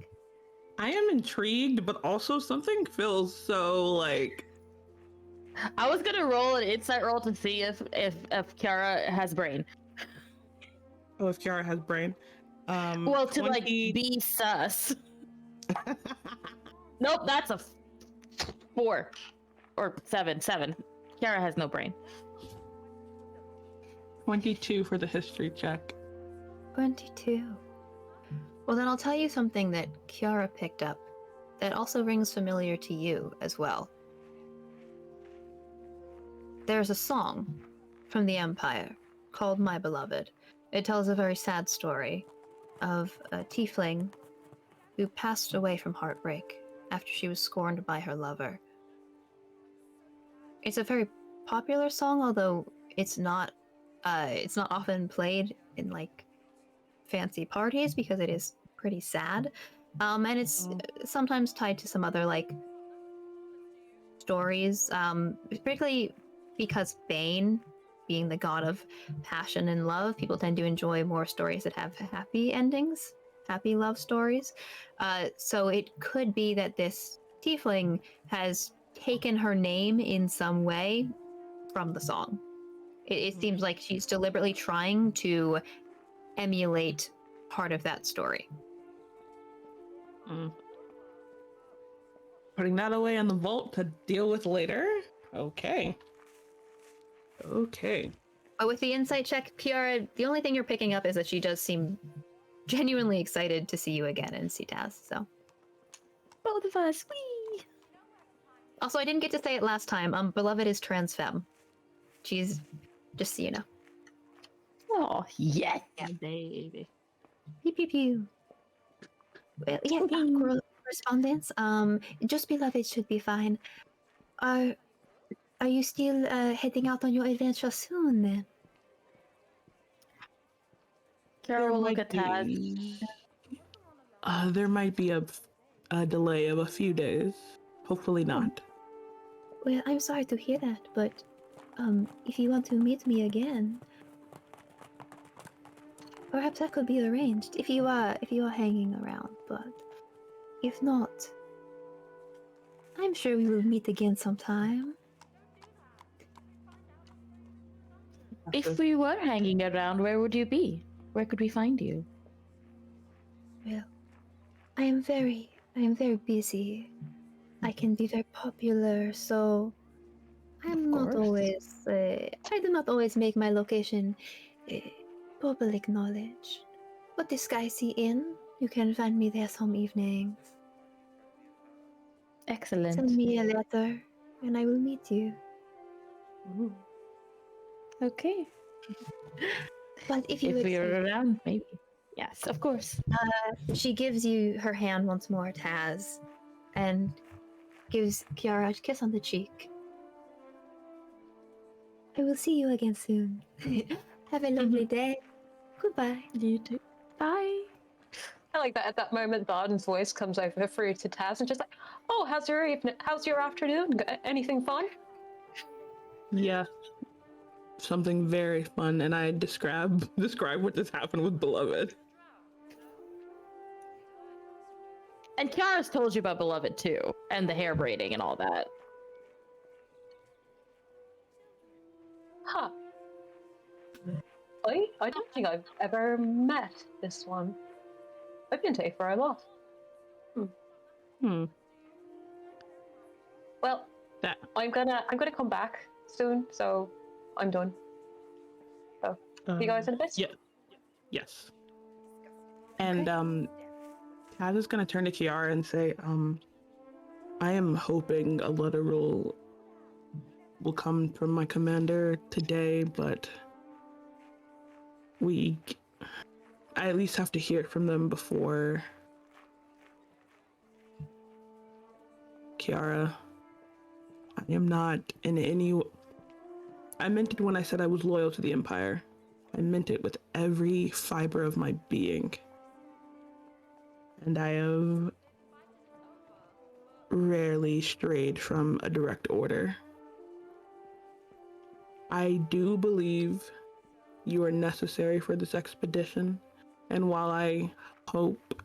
I am intrigued, but also something feels so like. I was gonna roll an insight roll to see if Kiara has brain. Oh, if Kiara has brain. Well, to 20 like be sus. Nope, that's a 4 or 7. Kiara has no brain. 22 for the history check. 22. Well, then I'll tell you something that Kiara picked up that also rings familiar to you as well. There's a song from the Empire called My Beloved. It tells a very sad story of a tiefling who passed away from heartbreak after she was scorned by her lover. It's a very popular song, although it's not often played in like fancy parties because it is pretty sad. And it's sometimes tied to some other like stories, particularly because Bane, being the god of passion and love, people tend to enjoy more stories that have happy endings, happy love stories. So it could be that this tiefling has taken her name in some way from the song. It seems like she's deliberately trying to emulate part of that story. Putting that away in the vault to deal with later. Okay. But with the insight check, Kiara, the only thing you're picking up is that she does seem genuinely excited to see you again and see Taz, so. Both of us, whee! Also, I didn't get to say it last time. Beloved is trans femme. She's, just so you know. Oh, yes! Yeah. Baby. Pew pew pew. Well, yeah, correspondence. Just beloved should be fine. Are you still heading out on your adventure soon then? Kiara will look at Taz. There might be a delay of a few days. Hopefully not. Well, I'm sorry to hear that, but if you want to meet me again, perhaps that could be arranged if you are hanging around. But if not, I'm sure we will meet again sometime. If we were hanging around, where would you be? Where could we find you? Well, I am very busy. I can be very popular, so I'm not course. always. I do not always make my location public knowledge. But the Sky Sea Inn, you can find me there some evenings. Excellent. Send me a letter, and I will meet you. Okay. But if you If would we say- were around, maybe. Yes, of course. She gives you her hand once more, Taz, and gives Kiara a kiss on the cheek. I will see you again soon. Have a lovely day. Goodbye. You too. Bye. I like that at that moment, Varden's voice comes over through to Taz and just like, "Oh, how's your evening? How's your afternoon? Anything fun?" Yeah. Something very fun, and I describe what just happened with Beloved. And Kiara's told you about Beloved too, and the hair braiding and all that. Huh. I don't think I've ever met this one. I've been to Aethra a lot. Well, That I'm gonna come back soon, so I'm done. So, see you guys in a bit. Yeah. Yes. And Taz is gonna turn to Kiara and say, I am hoping a letter will come from my commander today, but I at least have to hear from them before Kiara. I am not in any... I meant it when I said I was loyal to the Empire. I meant it with every fiber of my being. And I have rarely strayed from a direct order. I do believe you are necessary for this expedition, and while I hope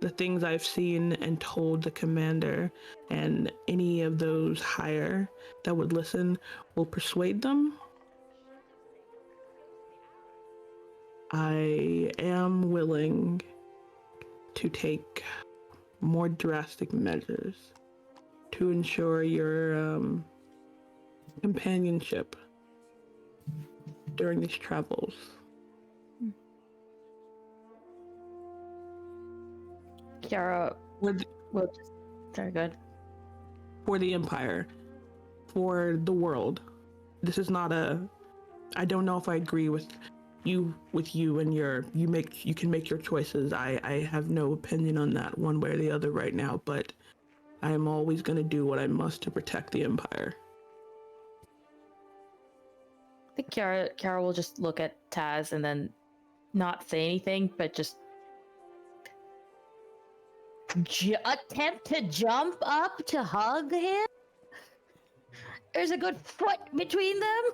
the things I've seen and told the commander and any of those higher that would listen will persuade them, I am willing to take more drastic measures to ensure your companionship during these travels. Kiara will just... Very good. For the Empire, for the world. This is not a... I don't know if I agree with you and you can make your choices. I have no opinion on that one way or the other right now, but I am always going to do what I must to protect the Empire. I think Kiara will just look at Taz and then not say anything, but just attempt to jump up to hug him. There's a good foot between them.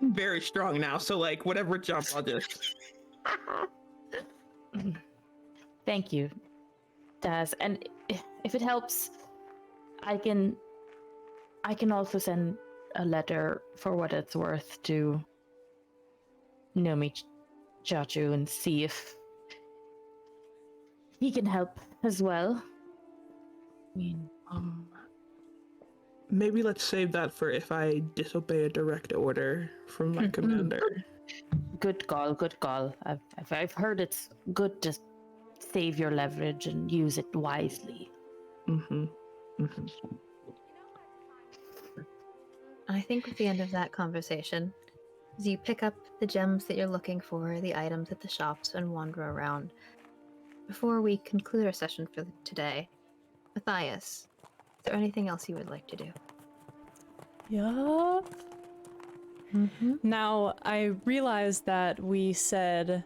I'm very strong now, so like whatever jump I'll just... Thank you, Taz. And if it helps, I can also send a letter for what it's worth to Nomi Chachu and see if he can help as well. I mean, maybe let's save that for if I disobey a direct order from my commander. Good call. I've heard it's good to save your leverage and use it wisely. I think with the end of that conversation, as you pick up the gems that you're looking for, the items at the shops, and wander around, before we conclude our session for today, Matthias, is there anything else you would like to do? Yup. Now, I realized that we said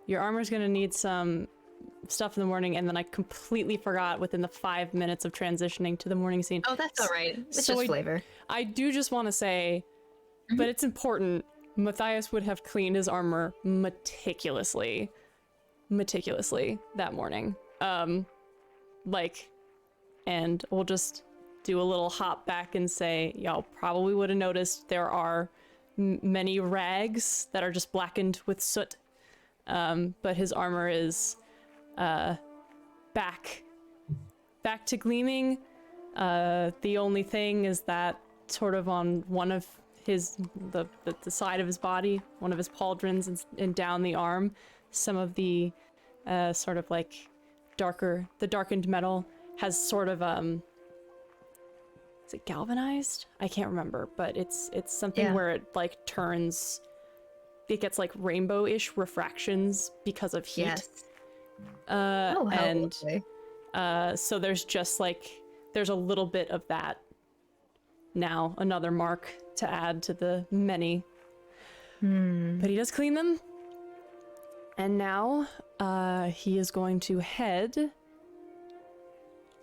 your armor's gonna need some stuff in the morning, and then I completely forgot within the 5 minutes of transitioning to the morning scene. Oh, that's all right. It's So just flavor. I do just want to say, but it's important, Matthias would have cleaned his armor meticulously that morning. And we'll just do a little hop back and say, y'all probably would have noticed there are many rags that are just blackened with soot. But his armor is back to gleaming. The only thing is that sort of on one of his the side of his body, one of his pauldrons and down the arm, some of the sort of like darkened metal has sort of is it galvanized? I can't remember, but it's something where it like turns, it gets like rainbow-ish refractions because of heat. Yes. And lovely. so there's just like, there's a little bit of that now, another mark to add to the many. But he does clean them. And now he is going to head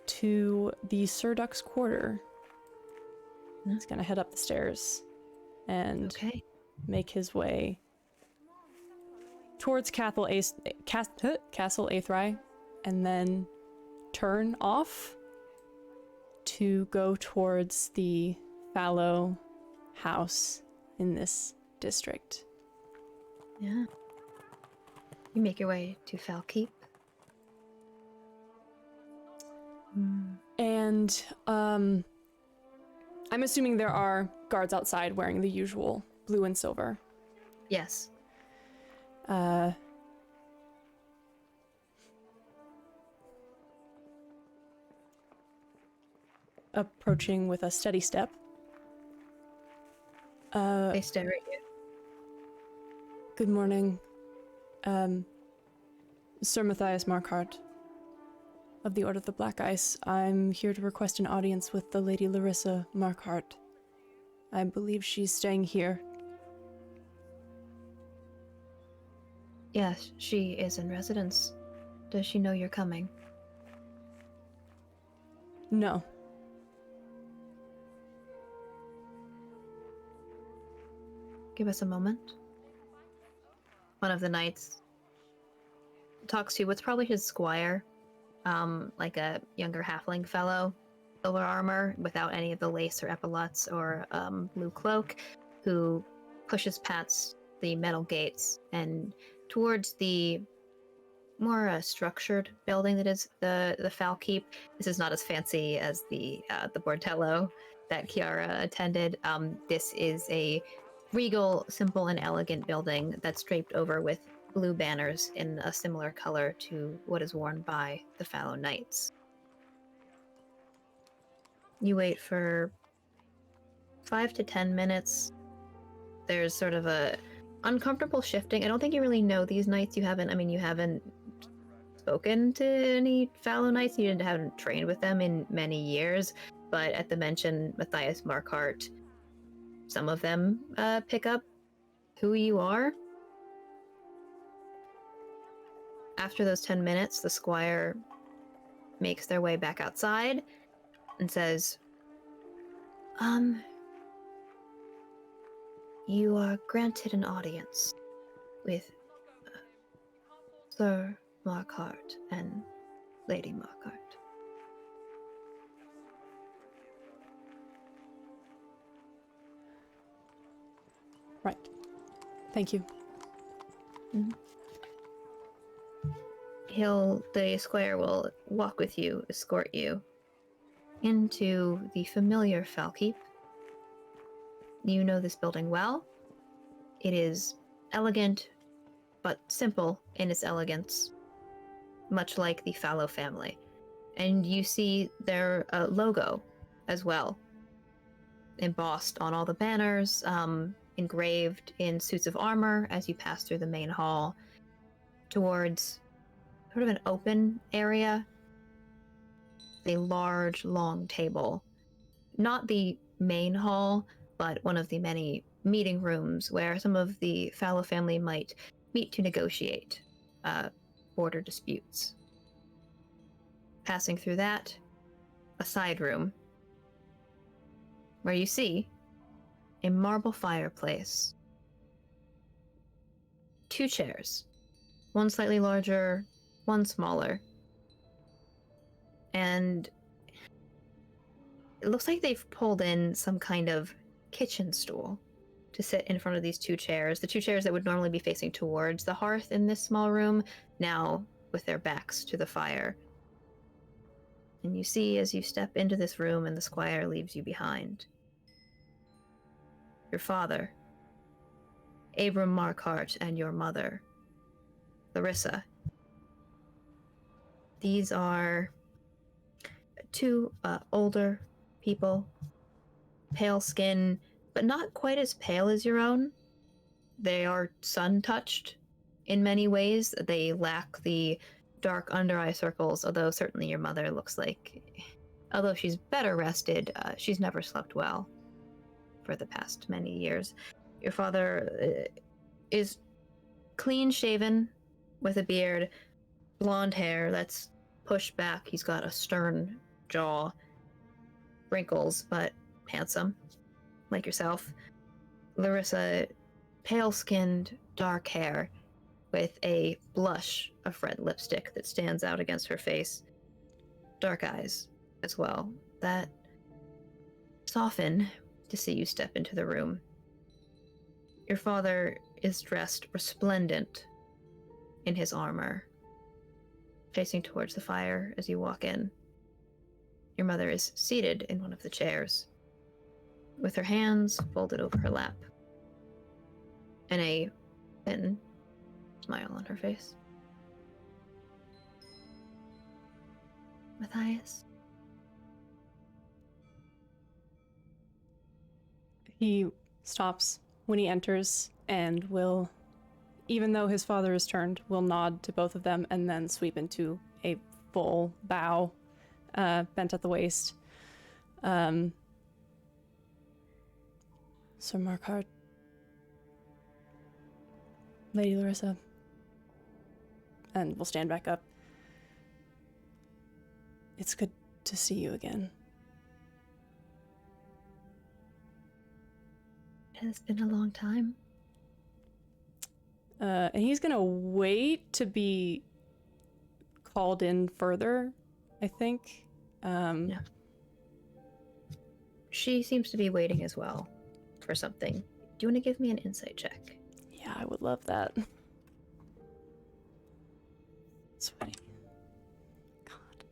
to the Sir Duck's quarter. He's gonna head up the stairs and make his way towards Castle Aethri, and then turn off to go towards the fallow house in this district. Yeah. You make your way to Falkeep. And I'm assuming there are guards outside wearing the usual blue and silver. Yes. Approaching with a steady step. They stare at you. Good morning, Sir Matthias Markhardt. of the Order of the Black Ice. I'm here to request an audience with the Lady Larissa Markhart. I believe she's staying here. Yes, she is in residence. Does she know you're coming? No. Give us a moment. One of the knights talks to what's probably his squire, like a younger halfling fellow, silver armor without any of the lace or epaulets or blue cloak, who pushes past the metal gates and towards the more structured building that is the Foul Keep. This is not as fancy as the bordello that Kiara attended. This is a regal, simple, and elegant building that's draped over with blue banners in a similar color to what is worn by the Fallow Knights. You wait for 5 to 10 minutes. There's sort of a uncomfortable shifting. I don't think you really know these knights. You haven't spoken to any Fallow Knights. You haven't trained with them in many years. But at the mention Matthias Markhart, some of them pick up who you are. After those 10 minutes, the squire makes their way back outside and says, you are granted an audience with Sir Markhart and Lady Markhart. Right. Thank you. Mm-hmm. The squire will walk with you, escort you into the familiar Falkeep. You know this building well. It is elegant, but simple in its elegance, much like the Fallow family. And you see their logo as well, embossed on all the banners, engraved in suits of armor as you pass through the main hall towards sort of an open area, a large, long table. Not the main hall, but one of the many meeting rooms where some of the Fallow family might meet to negotiate border disputes. Passing through that, a side room where you see a marble fireplace, 2 chairs, one slightly larger, one smaller, and it looks like they've pulled in some kind of kitchen stool to sit in front of these 2 chairs. The 2 chairs that would normally be facing towards the hearth in this small room, now with their backs to the fire. And you see as you step into this room and the squire leaves you behind, your father, Abram Markhart, and your mother, Larissa. These are 2 older people, pale skin, but not quite as pale as your own. They are sun-touched in many ways. They lack the dark under-eye circles, although certainly your mother looks like, although she's better rested, she's never slept well for the past many years. Your father is clean-shaven with a beard, blonde hair that's pushed back. He's got a stern jaw, wrinkles, but handsome, like yourself. Larissa, pale-skinned, dark hair, with a blush of red lipstick that stands out against her face. Dark eyes as well, that soften to see you step into the room. Your father is dressed resplendent in his armor, facing towards the fire as you walk in. Your mother is seated in one of the chairs, with her hands folded over her lap, and a thin smile on her face. Matthias? He stops when he enters and will, even though his father is turned, will nod to both of them and then sweep into a full bow, bent at the waist. Sir Markard, Lady Larissa, and we'll stand back up. It's good to see you again. It has been a long time. And he's gonna wait to be called in further, I think. Yeah. She seems to be waiting as well for something. Do you want to give me an insight check? Yeah, I would love that. Sweaty. God.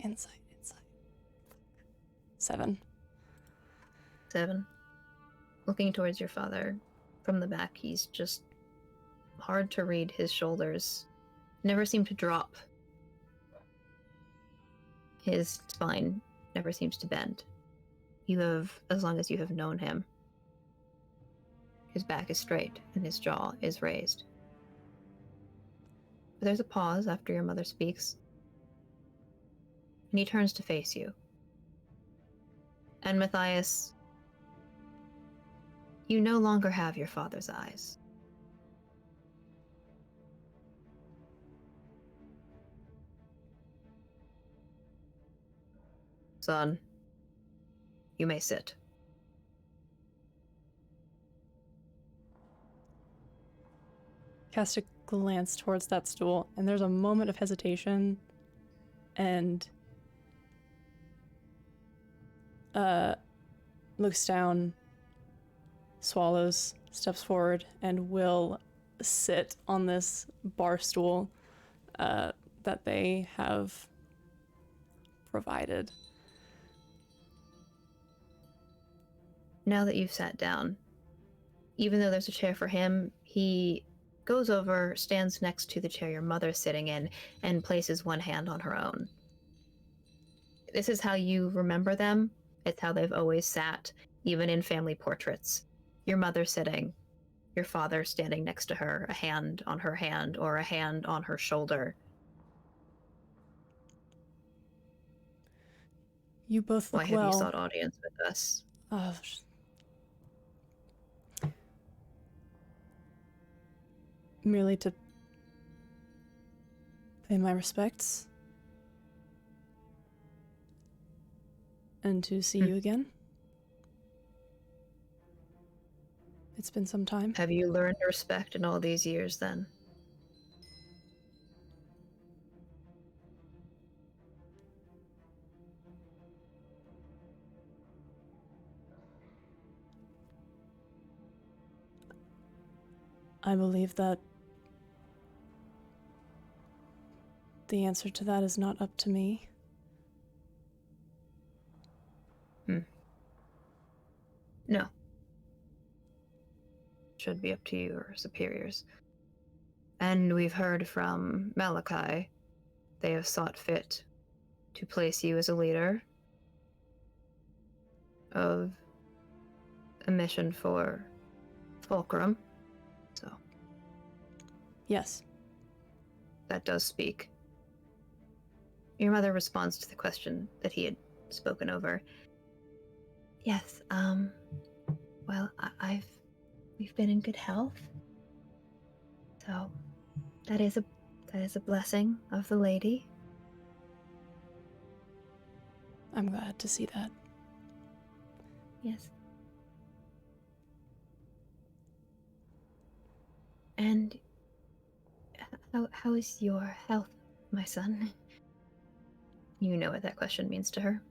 Insight. 7. 7. Looking towards your father from the back, he's just hard to read. His shoulders never seem to drop. His spine never seems to bend. You have, as long as you have known him, his back is straight and his jaw is raised. But there's a pause after your mother speaks, and he turns to face you. And Matthias, you no longer have your father's eyes. Son, you may sit. Cast a glance towards that stool, and there's a moment of hesitation, and looks down, swallows, steps forward, and will sit on this bar stool that they have provided. Now that you've sat down, even though there's a chair for him, he goes over, stands next to the chair your mother's sitting in, and places one hand on her own. This is how you remember them. It's how they've always sat, even in family portraits. Your mother sitting, your father standing next to her, a hand on her hand or a hand on her shoulder. You both look Why have well. you sought audience with us? Merely to pay my respects and to see you again. It's been some time. Have you learned respect in all these years, then? I believe that the answer to that is not up to me. No. Should be up to your superiors. And we've heard from Malachi. They have sought fit to place you as a leader of a mission for Fulcrum. So Yes. that does speak. Your mother responds to the question that he had spoken over. Yes, well, we've been in good health. So that is a blessing of the lady. I'm glad to see that. Yes. And how is your health, my son? You know what that question means to her.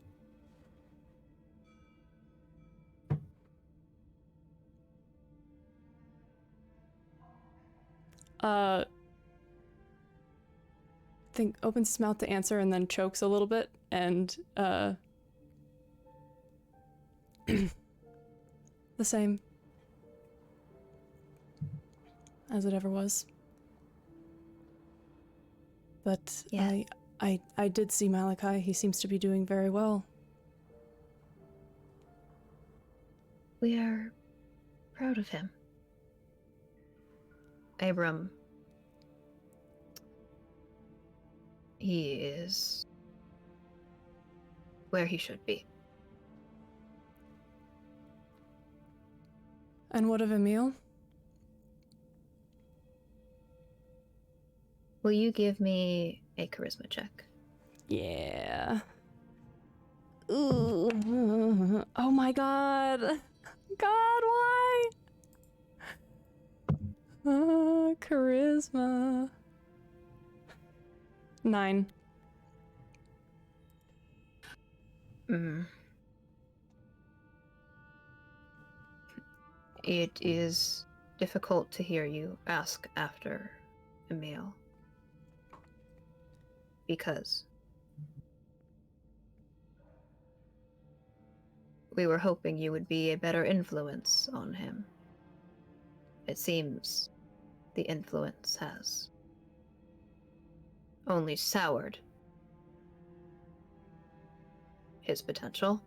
Think opens his mouth to answer and then chokes a little bit and the same as it ever was. But Yeah. I did see Malachi. He seems to be doing very well. We are proud of him. Abram He is where he should be. And what of Emil? Will you give me a charisma check? Yeah. Ooh. Oh my god. God, why? Charisma. 9. It is difficult to hear you ask after Emil. Because we were hoping you would be a better influence on him. It seems the influence has only soured his potential.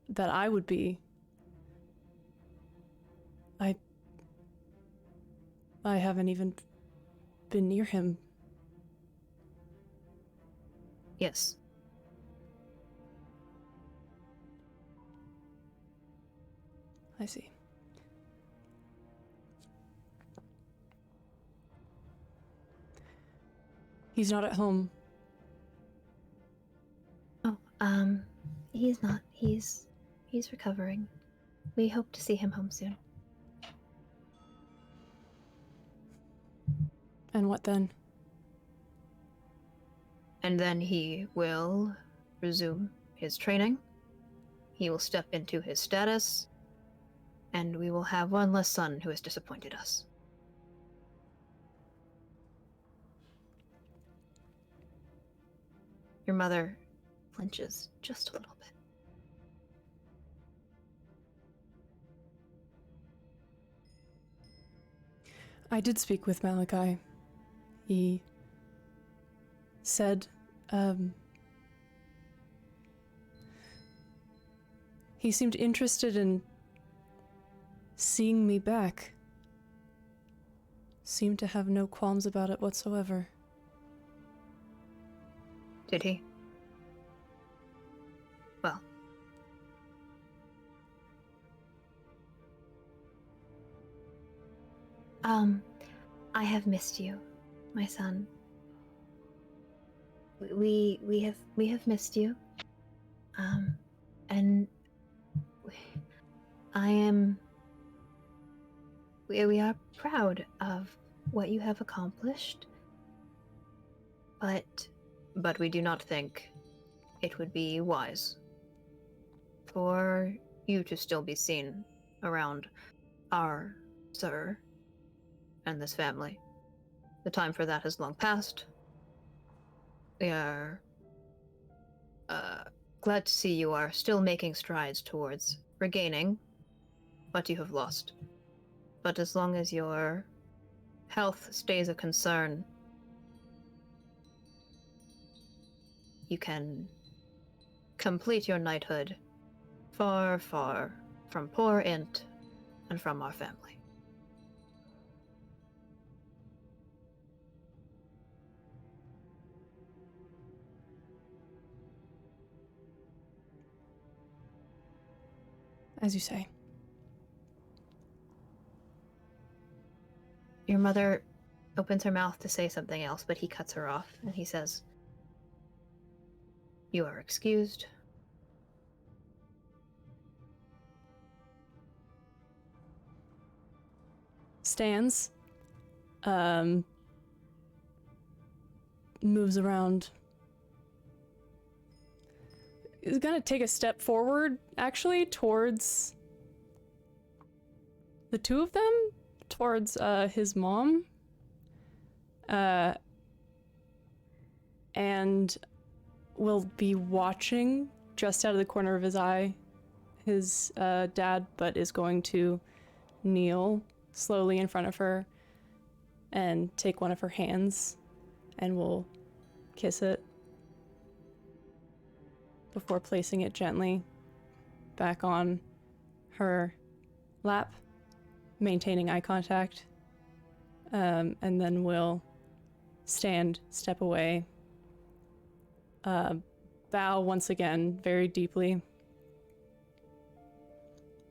That I would be. I haven't even been near him. Yes. I see. He's not at home. Oh, he's not. He's recovering. We hope to see him home soon. And what then? And then he will resume his training. He will step into his status, and we will have one less son who has disappointed us. Your mother flinches just a little bit. I did speak with Malachi. He said, he seemed interested in seeing me back. Seemed to have no qualms about it whatsoever. Did he? Well. I have missed you, my son. We have missed you. And we are proud of what you have accomplished. But we do not think it would be wise for you to still be seen around our sir and this family. The time for that has long passed. We are glad to see you are still making strides towards regaining what you have lost. But as long as your health stays a concern, you can complete your knighthood far, far from poor Int and from our family. As you say. Your mother opens her mouth to say something else, but he cuts her off, and he says, "You are excused." Stands. Moves around. Is gonna take a step forward, actually, towards the two of them, towards his mom, and will be watching just out of the corner of his eye his dad, but is going to kneel slowly in front of her and take one of her hands and will kiss it before placing it gently back on her lap, maintaining eye contact, and then we'll stand, step away, bow once again very deeply.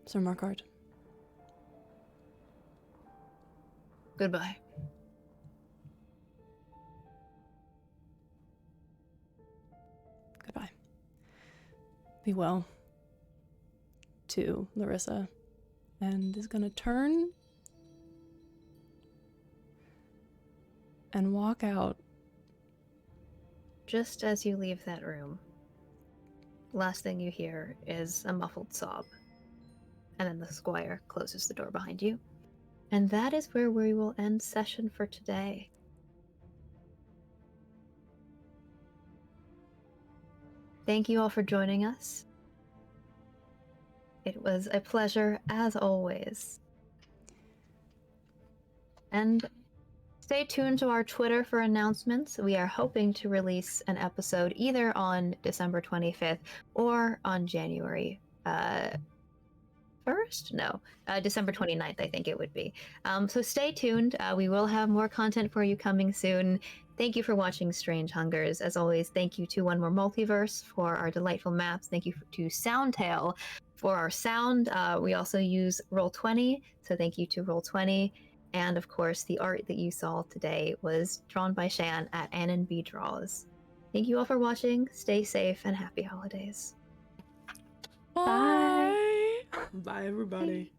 Sir Markard. Goodbye. Goodbye. Be well. To Larissa. And is gonna turn and walk out. Just as you leave that room, last thing you hear is a muffled sob. And then the squire closes the door behind you. And that is where we will end session for today. Thank you all for joining us. It was a pleasure, as always. And stay tuned to our Twitter for announcements. We are hoping to release an episode either on December 25th or on January 1st? No, December 29th, I think it would be. So stay tuned. We will have more content for you coming soon. Thank you for watching Strange Hungers. As always, thank you to One More Multiverse for our delightful maps. Thank you to Soundtail for our sound. We also use Roll20, so thank you to Roll20. And of course, the art that you saw today was drawn by Shan at Annan B Draws. Thank you all for watching. Stay safe and happy holidays. Bye. Bye, everybody.